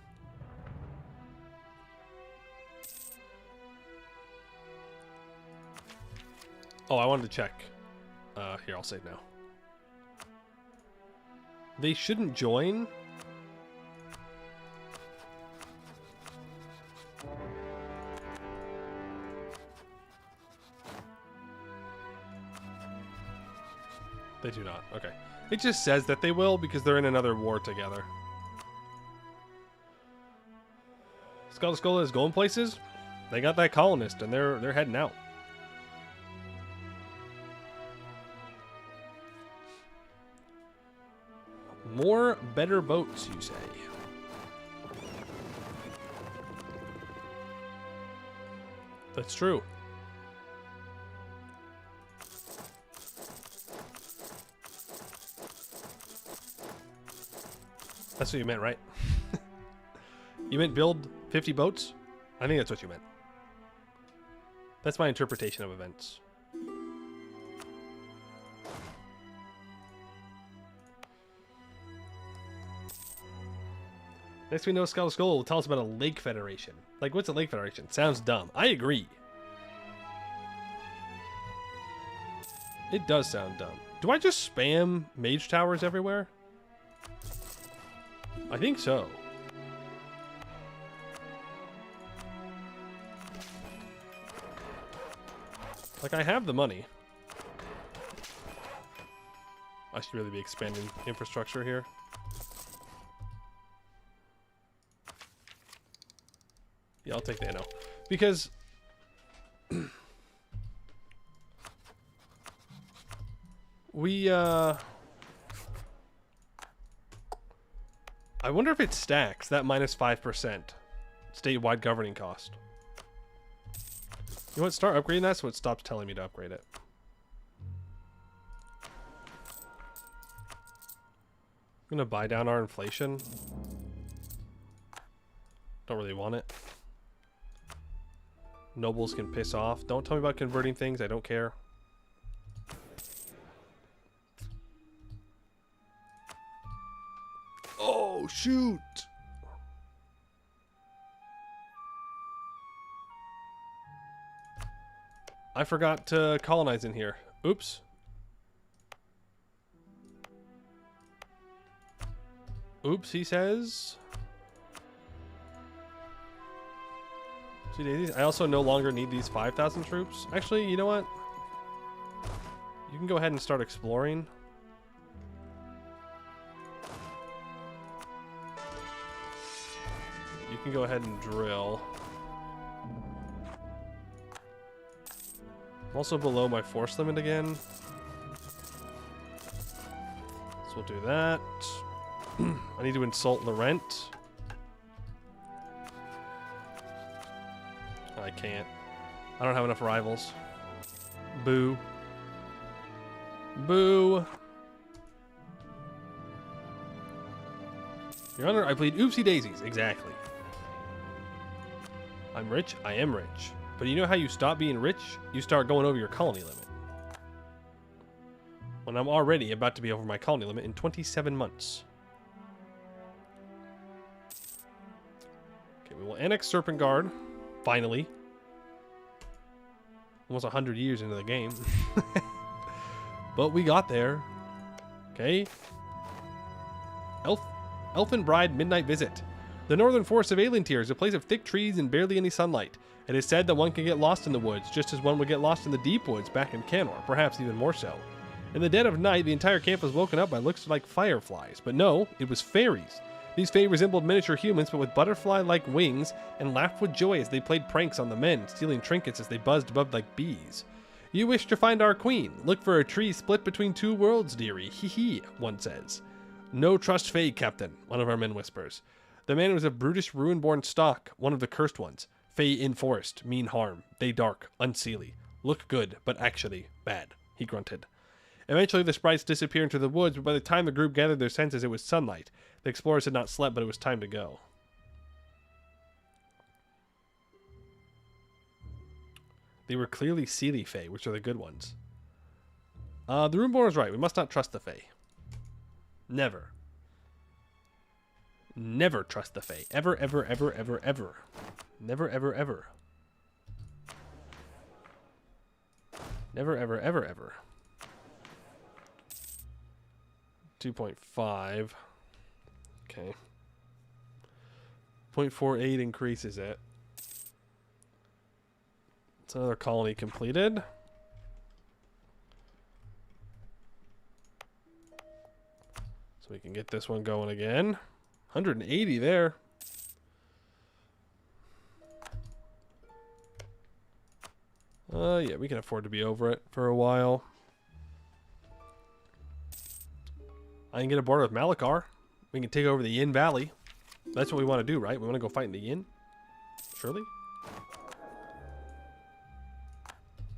Oh, I wanted to check. Here, I'll save now. They shouldn't join. They do not. Okay. It just says that they will because they're in another war together. Skull is going places. They got that colonist and they're heading out. More better boats, you say? That's true. That's what you meant, right? You meant build 50 boats? I think that's what you meant. That's my interpretation of events. Next we know Skull Skull will tell us about a lake federation. Like, what's a lake federation? Sounds dumb. I agree. It does sound dumb. Do I just spam mage towers everywhere? I think so. Like, I have the money. I should really be expanding infrastructure here. Yeah, I'll take the NO. Because... I wonder if it stacks, that minus 5% statewide governing cost. You know what? Start upgrading that so it stops telling me to upgrade it. I'm gonna buy down our inflation. Don't really want it. Nobles can piss off. Don't tell me about converting things. I don't care. Oh, shoot! I forgot to colonize in here. Oops. Oops, he says. See, daisies. I also no longer need these 5,000 troops. Actually, you know what? You can go ahead and start exploring. You can go ahead and drill. I'm also below my force limit again. So we'll do that. I need to insult Laurent. I can't. I don't have enough rivals. Boo. Boo. Your Honor, I plead oopsie daisies. Exactly. I'm rich. I am rich. But you know how you stop being rich? You start going over your colony limit. When I'm already about to be over my colony limit in 27 months. Okay, we will annex Serpent Guard. Finally. Almost 100 years into the game. But we got there. Okay. Elfin Bride Midnight Visit. The northern forest of Aelintir is a place of thick trees and barely any sunlight. It is said that one can get lost in the woods, just as one would get lost in the deep woods back in Canor, perhaps even more so. In the dead of night, the entire camp was woken up by looks like fireflies. But no, it was fairies. These fairies resembled miniature humans, but with butterfly-like wings, and laughed with joy as they played pranks on the men, stealing trinkets as they buzzed above like bees. You wish to find our queen. Look for a tree split between two worlds, dearie. Hee hee, one says. No trust Fae, Captain, one of our men whispers. The man was of brutish ruin-born stock, one of the cursed ones. Fae in forest, mean harm. They dark, unseelie. Look good, but actually bad, he grunted. Eventually the sprites disappeared into the woods, but by the time the group gathered their senses, it was sunlight. The explorers had not slept, but it was time to go. They were clearly Seelie Fae, which are the good ones. The Runeborn is right. We must not trust the Fae. Never. Never trust the Fae. Ever, ever, ever, ever, ever. Never, ever, ever. Never, ever, ever, ever. 2.5. Okay. 0.48 increases it. It's another colony completed. So we can get this one going again. 180 there. Yeah, we can afford to be over it for a while. I can get a border with Malachar. We can take over the Yin Valley. That's what we want to do, right? We want to go fight in the Yin? Surely?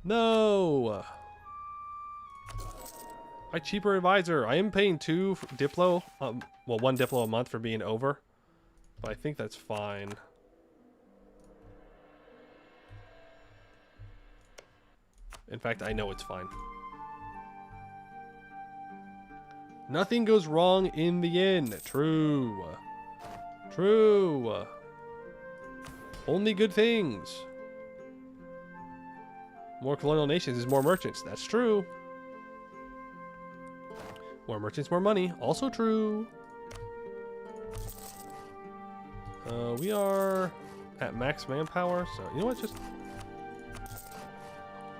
No! My cheaper advisor. I am paying 2 for Diplo. well, 1 Diplo a month for being over. But I think that's fine. In fact, I know it's fine. Nothing goes wrong in the end. True. True. Only good things. More colonial nations is more merchants. That's true. More merchants, more money. Also true. We are at max manpower, so you know what? Just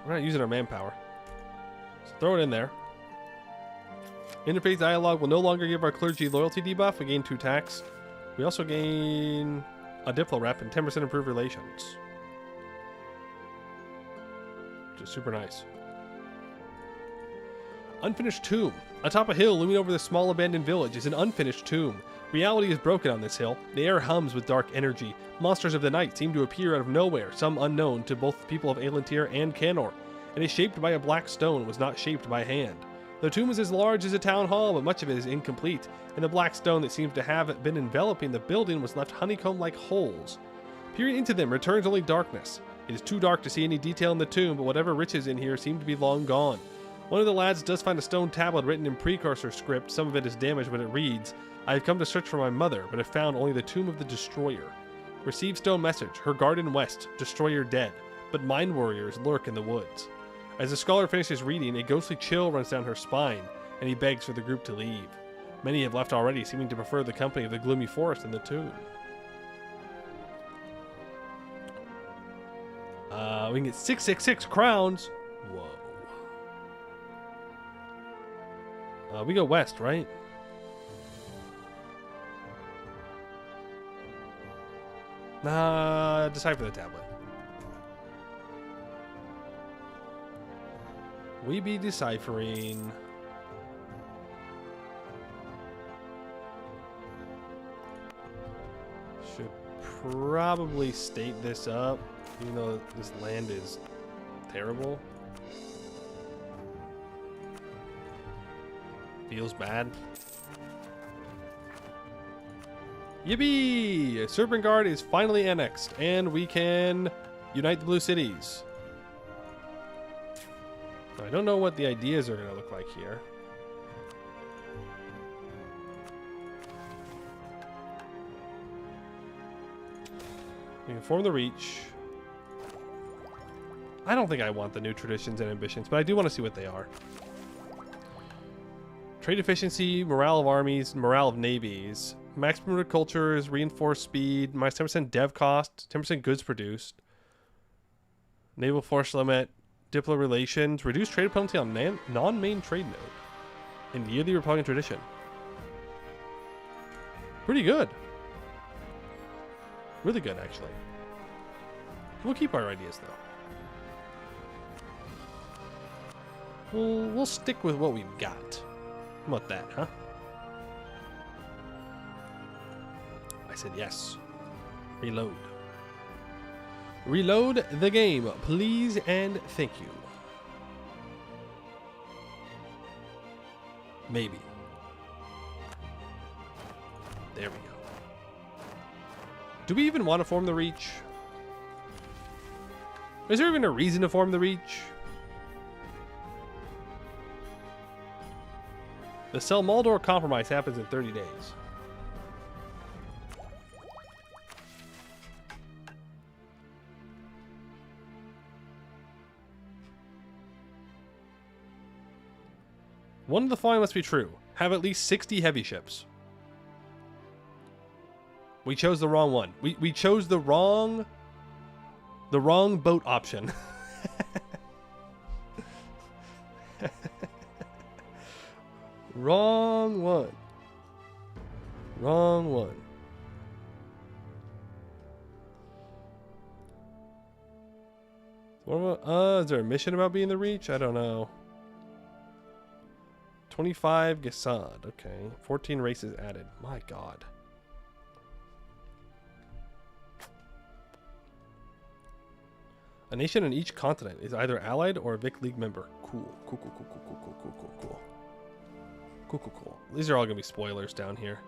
we're not using our manpower. So throw it in there. Interfaith dialogue will no longer give our clergy loyalty debuff. We gain 2 tax. We also gain a Diplo rep and 10% improved relations. Which is super nice. Unfinished tomb. Atop a hill looming over the small abandoned village is an unfinished tomb. Reality is broken on this hill. The air hums with dark energy. Monsters of the night seem to appear out of nowhere, some unknown to both the people of Aelantir and Canor. It is shaped by a black stone, was not shaped by hand. The tomb is as large as a town hall, but much of it is incomplete, and the black stone that seems to have been enveloping the building was left honeycomb-like holes. Peering into them returns only darkness. It is too dark to see any detail in the tomb, but whatever riches in here seem to be long gone. One of the lads does find a stone tablet written in precursor script. Some of it is damaged, but it reads, "I have come to search for my mother, but have found only the tomb of the destroyer. Received stone message, her garden west, destroyer dead, but mind warriors lurk in the woods." As the scholar finishes reading, a ghostly chill runs down her spine, and he begs for the group to leave. Many have left already, seeming to prefer the company of the gloomy forest and the tomb. We can get 666 crowns. Whoa. We go west, right? Decipher the tablet. We be deciphering. Should probably state this up, even though this land is terrible. Feels bad. Yippee! Serpent Guard is finally annexed, and we can unite the blue cities. I don't know what the ideas are going to look like here. We can form the Reach. I don't think I want the new traditions and ambitions, but I do want to see what they are. Trade efficiency, morale of armies, morale of navies. Maximum culture is reinforced speed, minus 10% dev cost, 10% goods produced. Naval force limit. Diplo relations, reduce trade penalty on non-main trade node, and yearly Republican tradition. Pretty good. Really good, actually. We'll keep our ideas, though. We'll stick with what we've got. How about that, huh? I said yes. Reload. Reload the game, please and thank you. Maybe. There we go. Do we even want to form the Reach? Is there even a reason to form the Reach? The Celmaldor compromise happens in 30 days. One of the following must be true. Have at least 60 heavy ships. We chose the wrong one. We chose the wrong boat option. Wrong one. Wrong one. What about, is there a mission about being the Reach? I don't know. 25 Gasad, okay. 14 races added. My god. A nation on each continent is either allied or a Vic League member. Cool. Cool, cool, cool, cool, cool, cool, cool, cool, cool. Cool, cool, cool. These are all gonna be spoilers down here.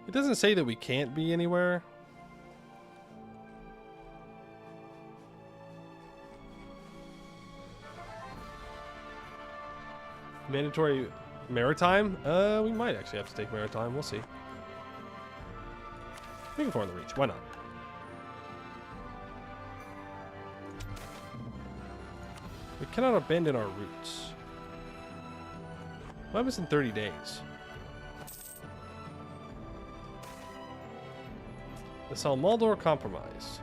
It doesn't say that we can't be anywhere. Mandatory maritime? We might actually have to take maritime. We'll see. We can form the reach. Why not? We cannot abandon our roots. What happens in 30 days? The Celmaldor Compromise.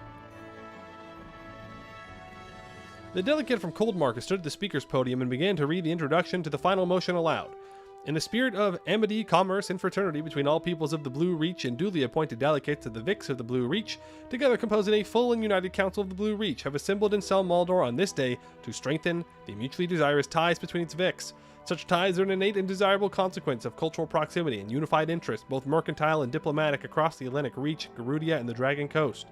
The delegate from Coldmark stood at the speaker's podium and began to read the introduction to the final motion aloud. In the spirit of amity, commerce, and fraternity between all peoples of the Blue Reach and duly appointed delegates of the Vix of the Blue Reach, together composing a full and united council of the Blue Reach, have assembled in Celmaldor on this day to strengthen the mutually desirous ties between its Vix. Such ties are an innate and desirable consequence of cultural proximity and unified interest, both mercantile and diplomatic, across the Atlantic Reach, Garudia, and the Dragon Coast.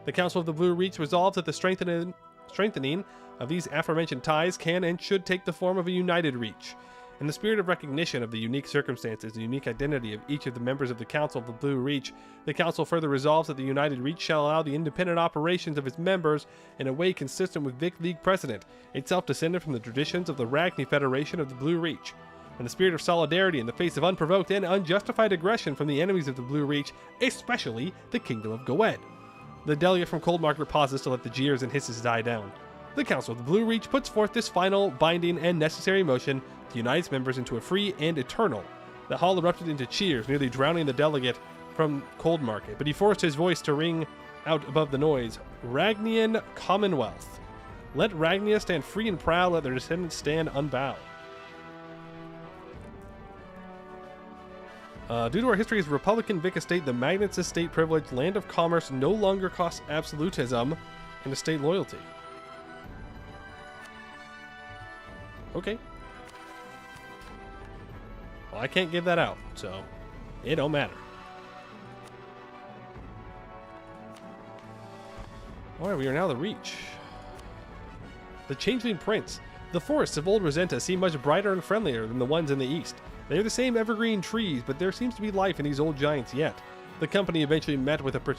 The Council of the Blue Reach resolves that the strengthening of these aforementioned ties can and should take the form of a united reach. In the spirit of recognition of the unique circumstances and unique identity of each of the members of the Council of the Blue Reach, the Council further resolves that the United Reach shall allow the independent operations of its members in a way consistent with Vic League precedent, itself descended from the traditions of the Ragni Federation of the Blue Reach. In the spirit of solidarity in the face of unprovoked and unjustified aggression from the enemies of the Blue Reach, especially the Kingdom of Goed. The delegate from Coldmark pauses to let the jeers and hisses die down. The Council of the Blue Reach puts forth this final, binding, and necessary motion to unite its members into a free and eternal. The hall erupted into cheers, nearly drowning the delegate from Coldmark, but he forced his voice to ring out above the noise. Ragnian Commonwealth. Let Ragnia stand free and proud, let their descendants stand unbowed. Due to our history as Republican Vic Estate, the Magnets Estate privilege, land of commerce no longer costs absolutism and estate loyalty. Okay. Well, I can't give that out, so it don't matter. Alright, we are now the Reach. The Changeling Prince. The forests of Old Rosenta seem much brighter and friendlier than the ones in the east. They are the same evergreen trees, but there seems to be life in these old giants yet. The company eventually met with a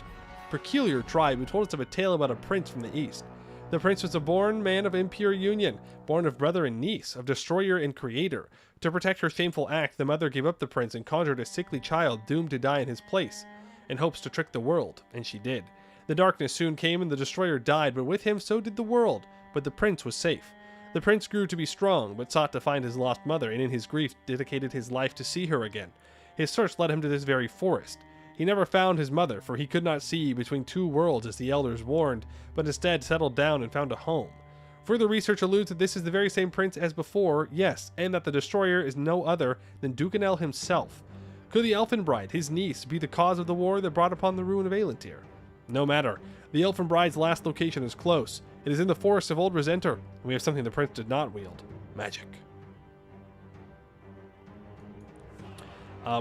peculiar tribe who told us of a tale about a prince from the east. The prince was a born man of impure union, born of brother and niece, of destroyer and creator. To protect her shameful act, the mother gave up the prince and conjured a sickly child doomed to die in his place, in hopes to trick the world, and she did. The darkness soon came and the destroyer died, but with him so did the world, but the prince was safe. The prince grew to be strong, but sought to find his lost mother, and in his grief dedicated his life to see her again. His search led him to this very forest. He never found his mother, for he could not see between two worlds as the elders warned, but instead settled down and found a home. Further research alludes that this is the very same prince as before, yes, and that the destroyer is no other than Ducanel himself. Could the Elfin Bride, his niece, be the cause of the war that brought upon the ruin of Aelentir? No matter. The Elfin Bride's last location is close. It is in the forests of Old Rosenter, and we have something the prince did not wield. Magic.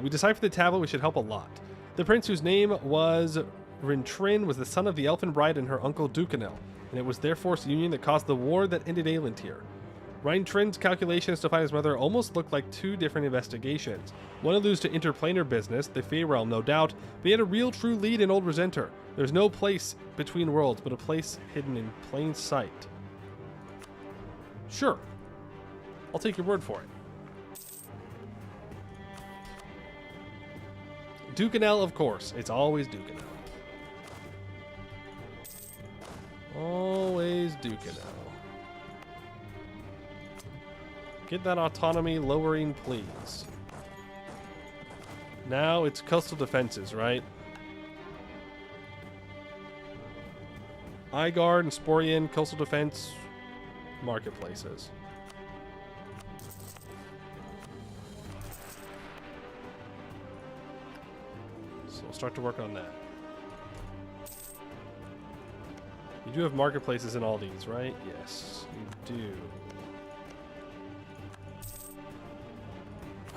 We deciphered the tablet, which should help a lot. The prince, whose name was Rintrin, was the son of the Elfin Bride and her uncle Ducanel, and it was their forced union that caused the war that ended Aelentir. Rintrin's calculations to find his mother almost looked like two different investigations. One alludes to interplanar business, the Fey realm no doubt, but he had a real true lead in Old Rosenter. There's no place between worlds, but a place hidden in plain sight. Sure. I'll take your word for it. Ducanel, of course. It's always Ducanel. Always Ducanel. Get that autonomy lowering, please. Now it's coastal defenses, right? Igard and Sporian, coastal defense, marketplaces. So we'll start to work on that. You do have marketplaces in all these, right? Yes, you do.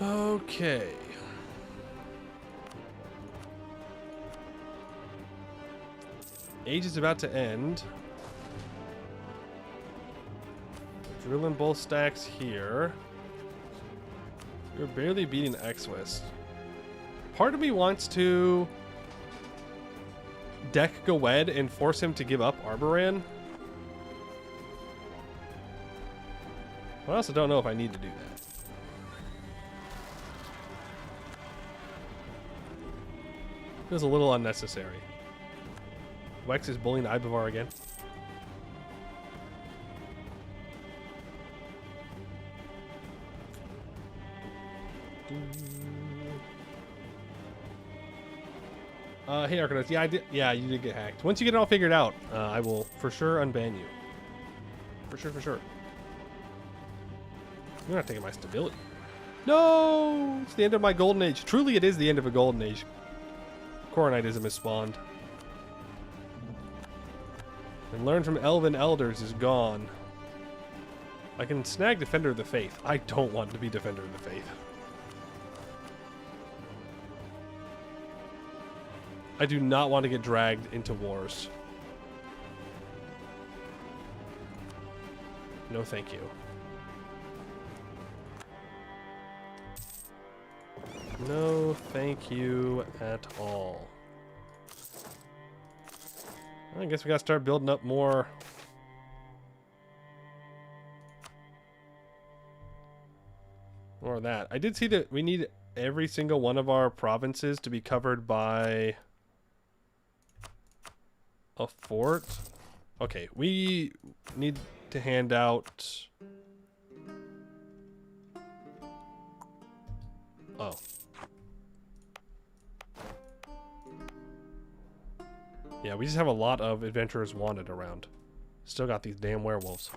Okay. Age is about to end. Drilling both stacks here. You're barely beating X-West. part of me wants to deck Gowed and force him to give up Arboran. I also don't know if I need to do that. Feels a little unnecessary. Wex is bullying Ibavar again. Hey Arcanus, yeah, I did. Yeah, you did get hacked. Once you get it all figured out, I will for sure unban you. For sure, for sure. You're not taking my stability. No, it's the end of my golden age. Truly, it is the end of a golden age. Coronism is spawned. And learn from Elven Elders is gone. I can snag Defender of the Faith. I don't want to be Defender of the Faith. I do not want to get dragged into wars. No, thank you. No, thank you at all. I guess we gotta start building up more. More of that. I did see that we need every single one of our provinces to be covered by a fort. Okay, we need to hand out... Oh. Yeah, we just have a lot of adventurers wanted around. Still got these damn werewolves.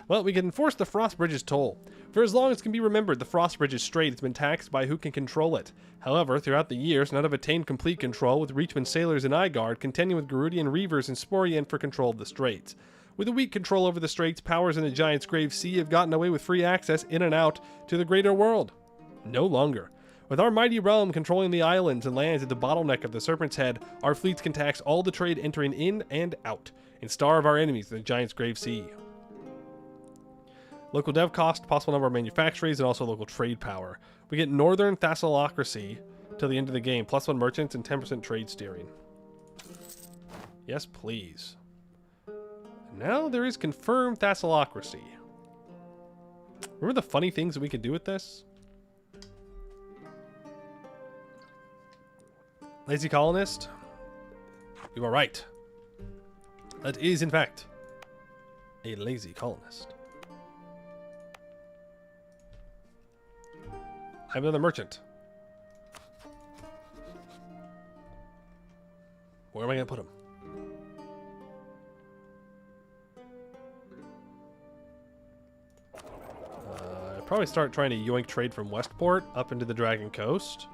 Well, we can enforce the Frost Bridge's toll. For as long as can be remembered, the Frost Bridge's strait has been taxed by who can control it. However, throughout the years, none have attained complete control, with Reachman sailors in Igard contending with Garudian reavers in Sporien for control of the straits. With a weak control over the straits, powers in the Giant's Grave Sea have gotten away with free access in and out to the greater world. No longer. With our mighty realm controlling the islands and lands at the bottleneck of the Serpent's Head, our fleets can tax all the trade entering in and out, and starve our enemies in the Giant's Grave Sea. Local dev cost, possible number of manufactories, and also local trade power. We get Northern Thessalocracy till the end of the game, +1 merchants and 10% trade steering. Yes, please. And now there is confirmed Thessalocracy. Remember the funny things that we could do with this? Lazy colonist? You are right. That is, in fact, a lazy colonist. I have another merchant. Where am I going to put him? I'd probably start trying to yoink trade from Westport up into the Dragon Coast.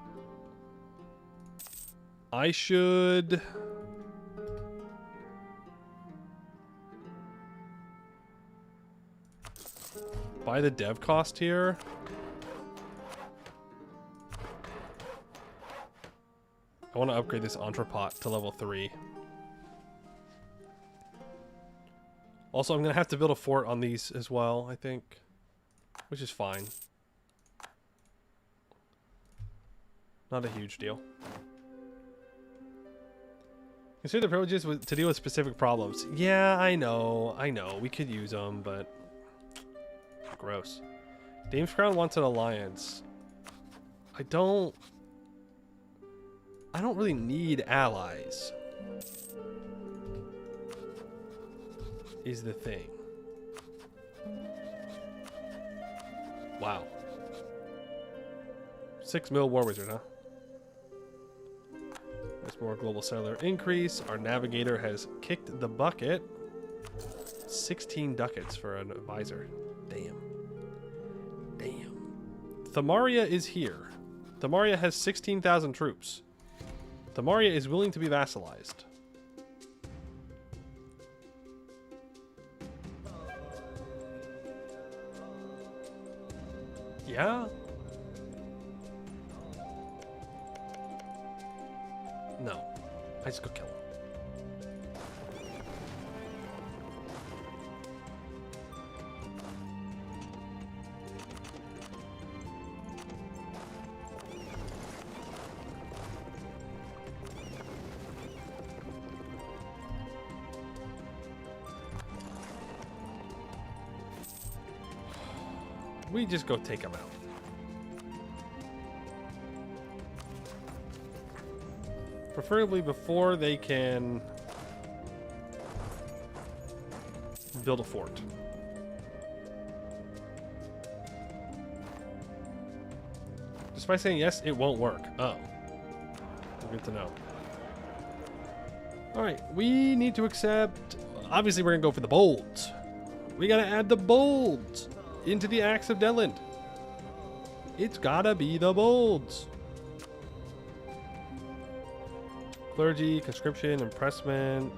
I should... buy the dev cost here. I want to upgrade this entrepot to level 3. Also, I'm going to have to build a fort on these as well, I think. Which is fine. Not a huge deal. Consider the privileges to deal with specific problems. Yeah, I know. We could use them, but... gross. Dame's Crown wants an alliance. I don't really need allies. Is the thing. Wow. 6 mil War Wizard, huh? There's more global settler increase. Our navigator has kicked the bucket. 16 ducats for an advisor. Damn. Thamaria is here. Thamaria has 16,000 troops. Thamaria is willing to be vassalized. Yeah? No. I just go kill him. we just go take them out. Preferably before they can build a fort. Just by saying yes, it won't work. Oh. Good to know. Alright, we need to accept... Obviously, we're going to go for the bolds. We got to add the bolds into the Acts of Deland. It's got to be the bolds. Clergy, conscription, impressment.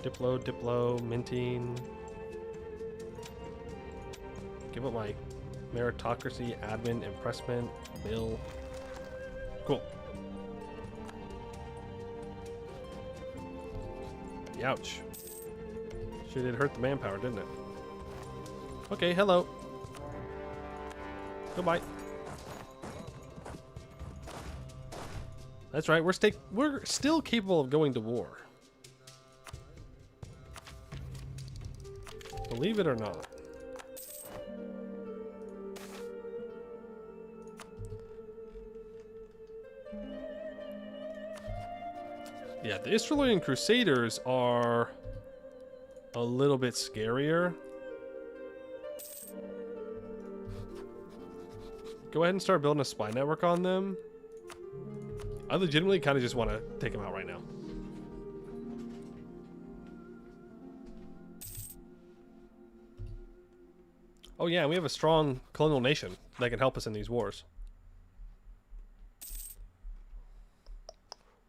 Diplo, minting. Give up my meritocracy, admin, impressment, mill. Cool. Ouch. Sure did hurt the manpower, didn't it? Okay, hello. Goodbye. That's right, we're still capable of going to war. Believe it or not. Yeah, the Israelian Crusaders are a little bit scarier. Go ahead and start building a spy network on them. I legitimately kind of just want to take them out right now. Oh yeah, we have a strong colonial nation that can help us in these wars.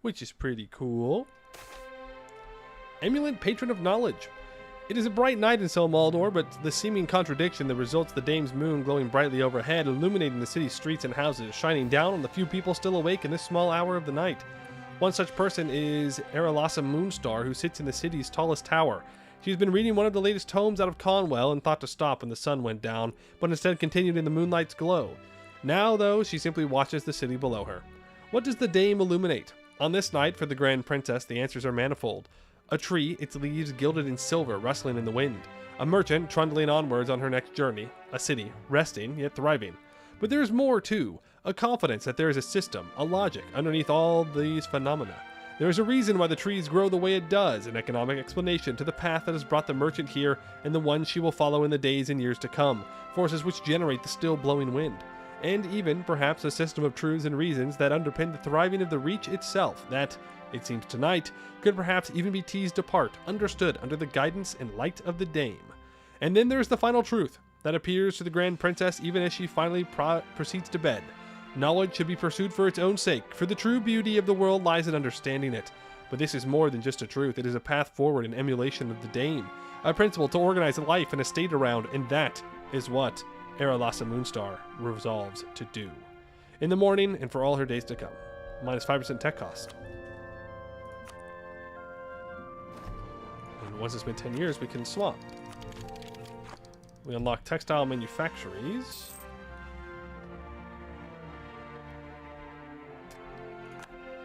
Which is pretty cool. Emulant Patron of Knowledge. It is a bright night in Celmaldor, but the seeming contradiction that results the dame's moon glowing brightly overhead, illuminating the city's streets and houses, shining down on the few people still awake in this small hour of the night. One such person is Aralasa Moonstar, who sits in the city's tallest tower. She has been reading one of the latest tomes out of Conwell and thought to stop when the sun went down, but instead continued in the moonlight's glow. Now, though, she simply watches the city below her. What does the dame illuminate? On this night, for the Grand Princess, the answers are manifold. A tree, its leaves gilded in silver, rustling in the wind. A merchant trundling onwards on her next journey. A city, resting, yet thriving. But there is more, too. A confidence that there is a system, a logic, underneath all these phenomena. There is a reason why the trees grow the way it does, an economic explanation to the path that has brought the merchant here and the one she will follow in the days and years to come, forces which generate the still blowing wind. And even, perhaps, a system of truths and reasons that underpin the thriving of the Reach itself that, it seems tonight, could perhaps even be teased apart, understood under the guidance and light of the dame. And then there's the final truth that appears to the Grand Princess even as she finally proceeds to bed. Knowledge should be pursued for its own sake, for the true beauty of the world lies in understanding it. But this is more than just a truth, it is a path forward in emulation of the dame, a principle to organize life and a state around, and that is what Aralasa Moonstar resolves to do. In the morning and for all her days to come. Minus 5% tech cost. And once it's been 10 years, we can swap. We unlock textile manufactories.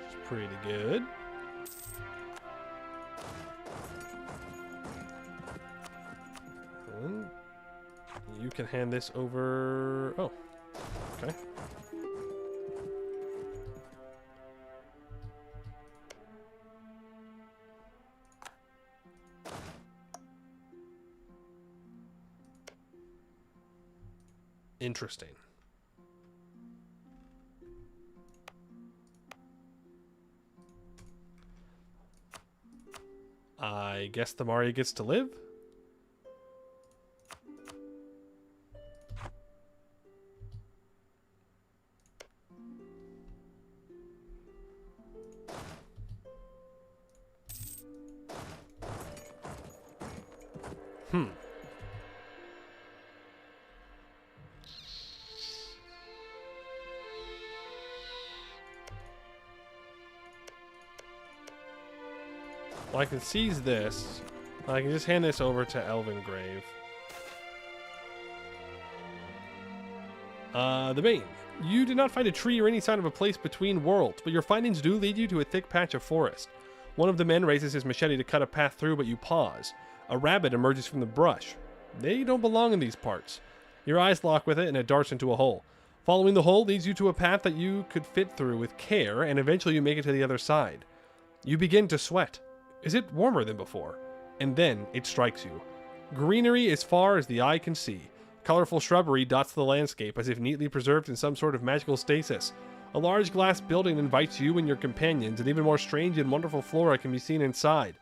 Which is pretty good. And you can hand this over. Oh, okay. Interesting. I guess the Maria gets to live? Well, I can seize this. I can just hand this over to Elvengrave. The Bane. You did not find a tree or any sign of a place between worlds, but your findings do lead you to a thick patch of forest. One of the men raises his machete to cut a path through, but you pause. A rabbit emerges from the brush. They don't belong in these parts. Your eyes lock with it and it darts into a hole. Following the hole leads you to a path that you could fit through with care, and eventually you make it to the other side. You begin to sweat. Is it warmer than before? And then it strikes you. Greenery as far as the eye can see. Colorful shrubbery dots the landscape as if neatly preserved in some sort of magical stasis. A large glass building invites you and your companions, and even more strange and wonderful flora can be seen inside.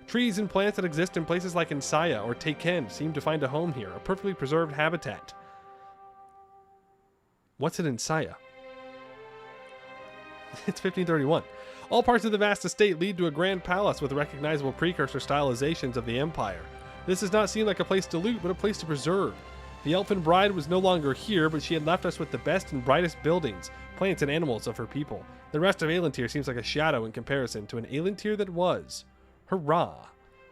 Trees and plants that exist in places like Insaya or Teiken seem to find a home here, a perfectly preserved habitat. What's an Insaya? It's 1531. All parts of the vast estate lead to a grand palace with recognizable precursor stylizations of the empire. This does not seem like a place to loot, but a place to preserve. The elfin bride was no longer here, but she had left us with the best and brightest buildings, plants and animals of her people. The rest of Aelintir seems like a shadow in comparison to an Aelintir that was. Hurrah!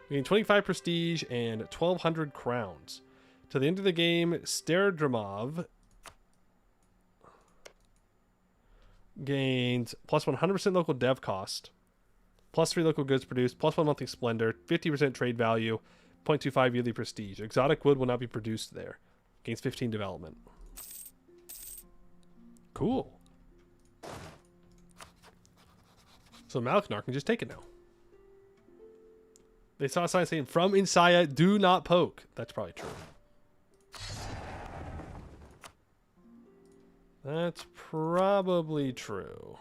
We gain 25 prestige and 1,200 crowns. To the end of the game, Sterdramov gains plus 100% local dev cost, plus 3 local goods produced, plus 1 monthly splendor, 50% trade value, 0.25 yearly prestige. Exotic wood will not be produced there. Gains 15 development. Cool. So Malknar can just take it now. They saw a sign saying, from Insaya, do not poke. That's probably true. That's probably true.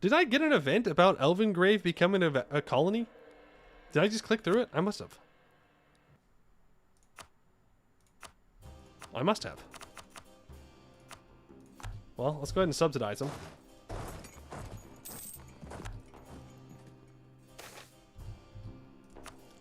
Did I get an event about Elvengrave becoming a colony? Did I just click through it? I must have. I must have. Well, let's go ahead and subsidize them.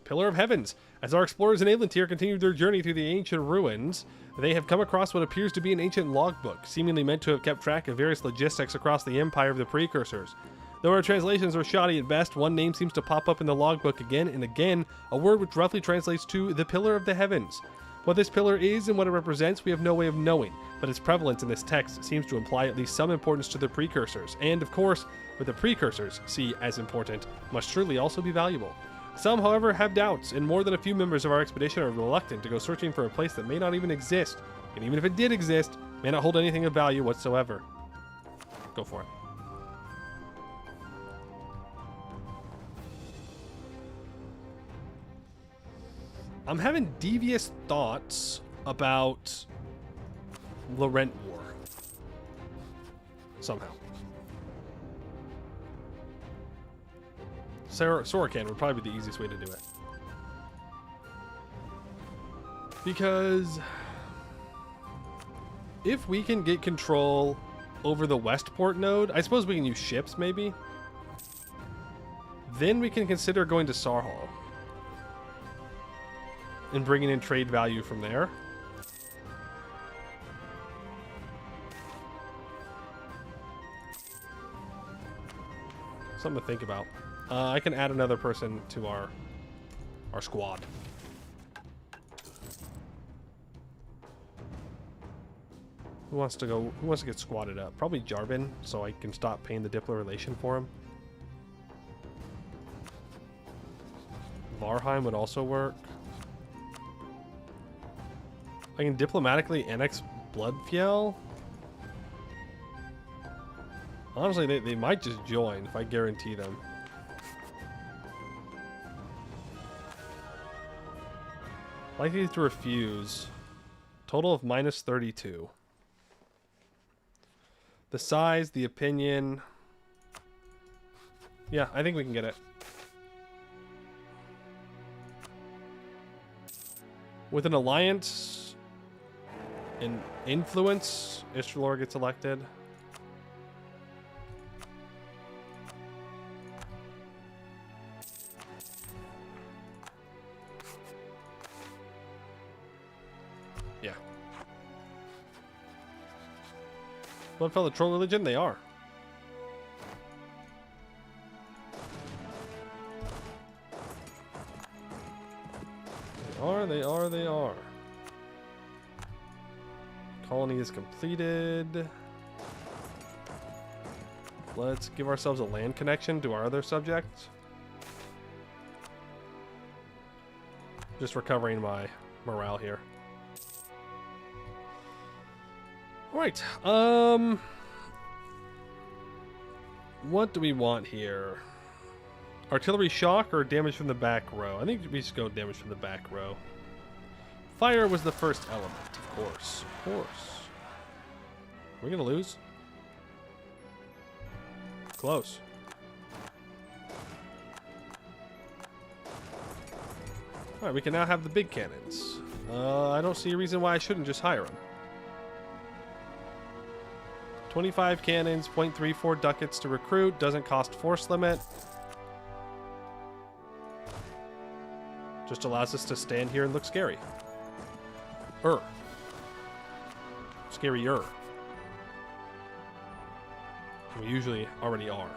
Pillar of Heavens. As our explorers in Aelintir continue their journey through the ancient ruins, they have come across what appears to be an ancient logbook, seemingly meant to have kept track of various logistics across the empire of the precursors. Though our translations are shoddy at best, one name seems to pop up in the logbook again and again, a word which roughly translates to the Pillar of the Heavens. What this pillar is and what it represents, we have no way of knowing, but its prevalence in this text seems to imply at least some importance to the precursors, and of course, what the precursors see as important must surely also be valuable. Some, however, have doubts, and more than a few members of our expedition are reluctant to go searching for a place that may not even exist, and even if it did exist, may not hold anything of value whatsoever. Go for it. I'm having devious thoughts about Laurent War. Somehow. Sorokan would probably be the easiest way to do it. Because if we can get control over the Westport node, I suppose we can use ships maybe. Then we can consider going to Sarhal and bringing in trade value from there. Something to think about. I can add another person to our squad. Who wants to get squatted up? Probably Jarvin, so I can stop paying the Diplo relation for him. Varheim would also work. I can diplomatically annex Bloodfjell. Honestly, they might just join if I guarantee them. Likely to refuse. Total of minus 32. The size, the opinion. Yeah, I think we can get it. With an alliance and influence, Istralor gets elected. Yeah. Bloodfell the troll religion? They are. They are. Colony is completed. Let's give ourselves a land connection to our other subjects. Just recovering my morale here. Alright, what do we want here? Artillery shock or damage from the back row? I think we should go damage from the back row. Fire was the first element, of course. Of course. Are we gonna lose? Close. Alright, we can now have the big cannons. I don't see a reason why I shouldn't just hire them. 25 cannons, 0.34 ducats to recruit, doesn't cost force limit. Just allows us to stand here and look scary. Scarier. We usually already are.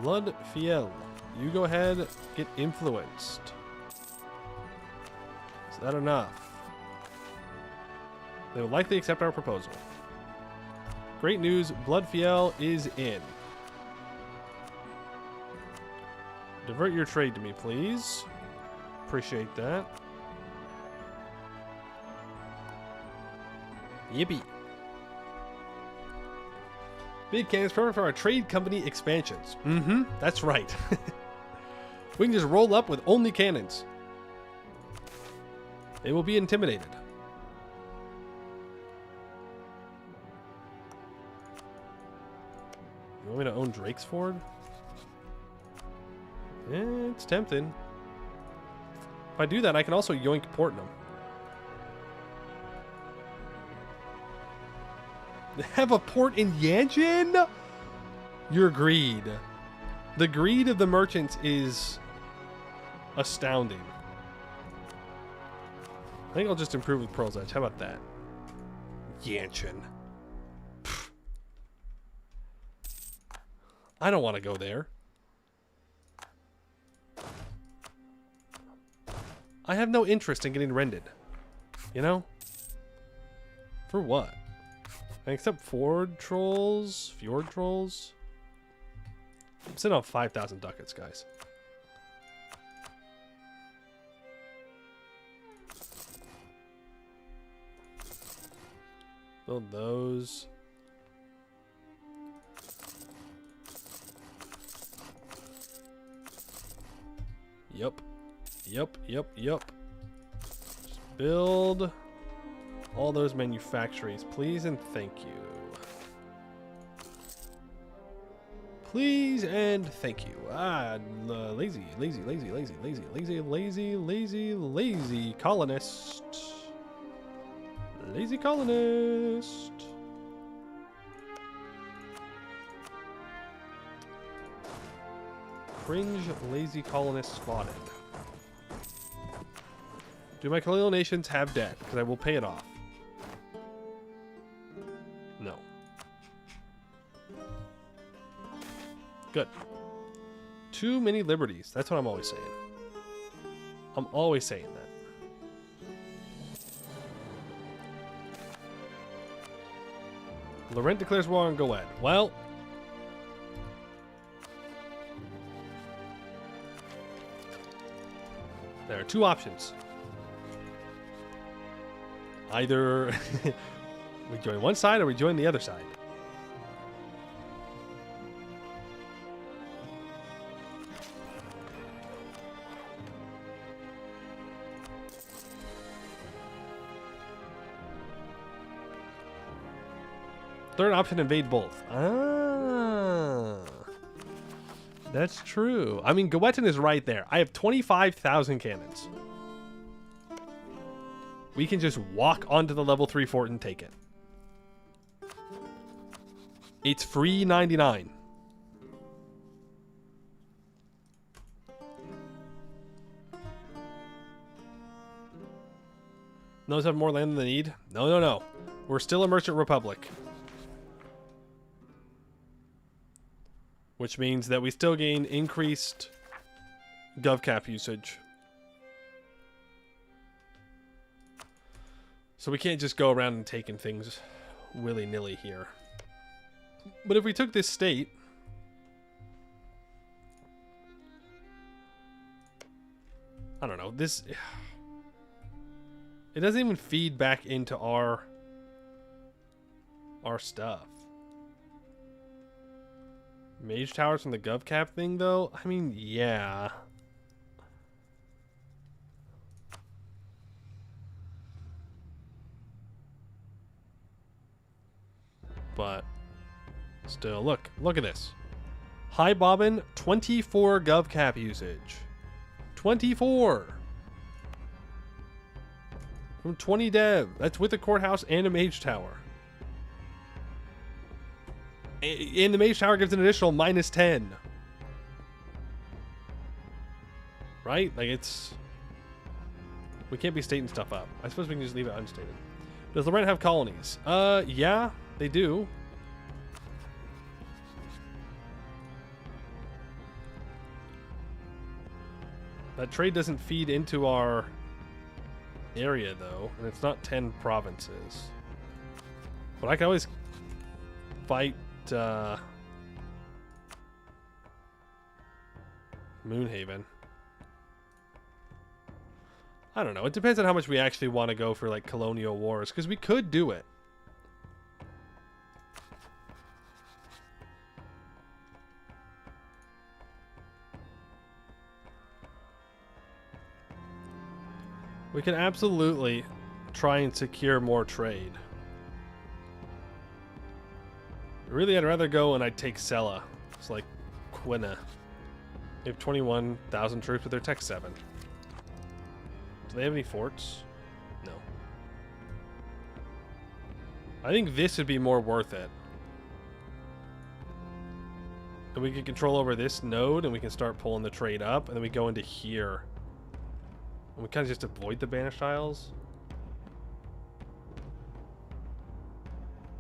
Blood Fiel. You go ahead, get influenced. Is that enough? They will likely accept our proposal. Great news, Blood Fiel is in. Divert your trade to me, please. Appreciate that. Yippee. Big cannons perfect for our trade company expansions. Mm-hmm, that's right. We can just roll up with only cannons. They will be intimidated. You want me to own Drake's Ford? It's tempting. If I do that, I can also yoink Portnum. They have a port in Yanjin? Your greed. The greed of the merchants is astounding. I think I'll just improve with Pearl's Edge. How about that? Yanjin. Pfft. I don't want to go there. I have no interest in getting rented. You know? For what? Except Fjord Trolls? I'm sitting on 5,000 ducats, guys. Build those. Yup. Just build all those manufactories, please and thank you. Please and thank you. Lazy colonist. Lazy colonist. Cringe lazy colonist spotted. Do my colonial nations have debt? Because I will pay it off. No. Good. Too many liberties. That's what I'm always saying. I'm always saying that. Laurent declares war on Goed. Well, there are two options. Either we join one side or we join the other side. Third option, invade both. Ah, that's true. I mean, Goetin is right there. I have 25,000 cannons. We can just walk onto the level 3 fort and take it. It's free 99. Those have more land than they need? No. We're still a merchant republic. Which means that we still gain increased GovCap usage. So we can't just go around and taking things willy-nilly here. But if we took this state, I don't know, this, it doesn't even feed back into our stuff. Mage towers from the GovCap thing, though? I mean, yeah. But still, look at this. High bobbin, 24 GovCap usage. 24 from 20 dev. That's with a courthouse and a mage tower. And the mage tower gives an additional -10. Right? Like, it's... We can't be stating stuff up. I suppose we can just leave it unstated. Does Lorraine have colonies? Yeah, they do. That trade doesn't feed into our area, though, and it's not 10 provinces. But I can always fight Moonhaven. I don't know. It depends on how much we actually want to go for, like, colonial wars, because we could do it. We can absolutely try and secure more trade. Really, I'd rather go and I'd take Sella. It's like Quina. They have 21,000 troops, but they're Tech 7. Do they have any forts? No. I think this would be more worth it. And we can control over this node, and we can start pulling the trade up, and then we go into here. And we kind of just avoid the banished isles.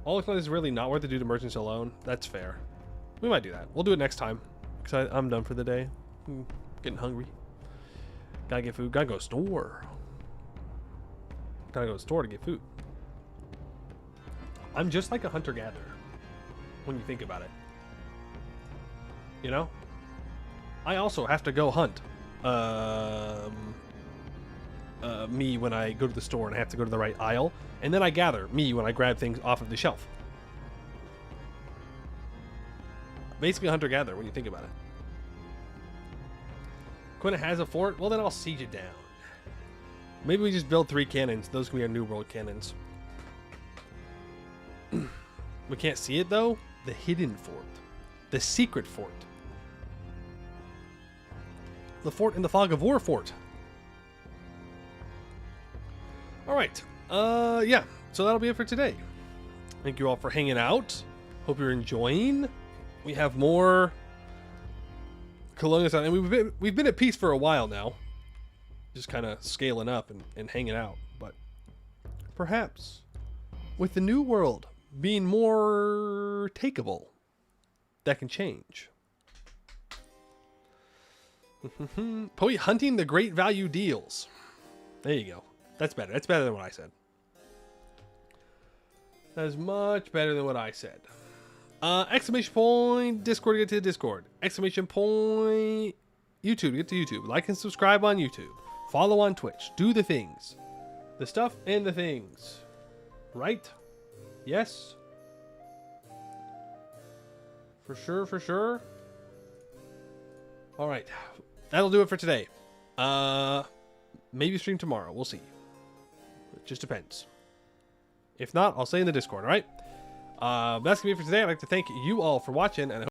All is really not worth it due to merchants alone. That's fair. We might do that. We'll do it next time. Because I'm done for the day. I'm getting hungry. Gotta get food. Gotta go to store. Gotta go to store to get food. I'm just like a hunter-gatherer. When you think about it. You know? I also have to go hunt. Me when I go to the store and I have to go to the right aisle, and then I gather me when I grab things off of the shelf. Basically a hunter-gatherer when you think about it. Quina has a fort? Well, then I'll siege it down. Maybe we just build 3 cannons. Those can be our New World cannons. We can't see it, though. The hidden fort. The secret fort. The fort in the fog of war fort. Alright, yeah, so that'll be it for today. Thank you all for hanging out. Hope you're enjoying. We have more Colonial, and we've been at peace for a while now. Just kind of scaling up and hanging out. But perhaps with the new world being more takeable, that can change. Probably hunting the great value deals. There you go. That's better. That's better than what I said. That is much better than what I said. Exclamation point Discord to get to the Discord. Exclamation point YouTube to get to YouTube. Like and subscribe on YouTube. Follow on Twitch. Do the things. The stuff and the things. Right? Yes? For sure, for sure. Alright. That'll do it for today. Maybe stream tomorrow. We'll see. It just depends. If not, I'll say in the Discord, alright? That's going to be it for today. I'd like to thank you all for watching, and I hope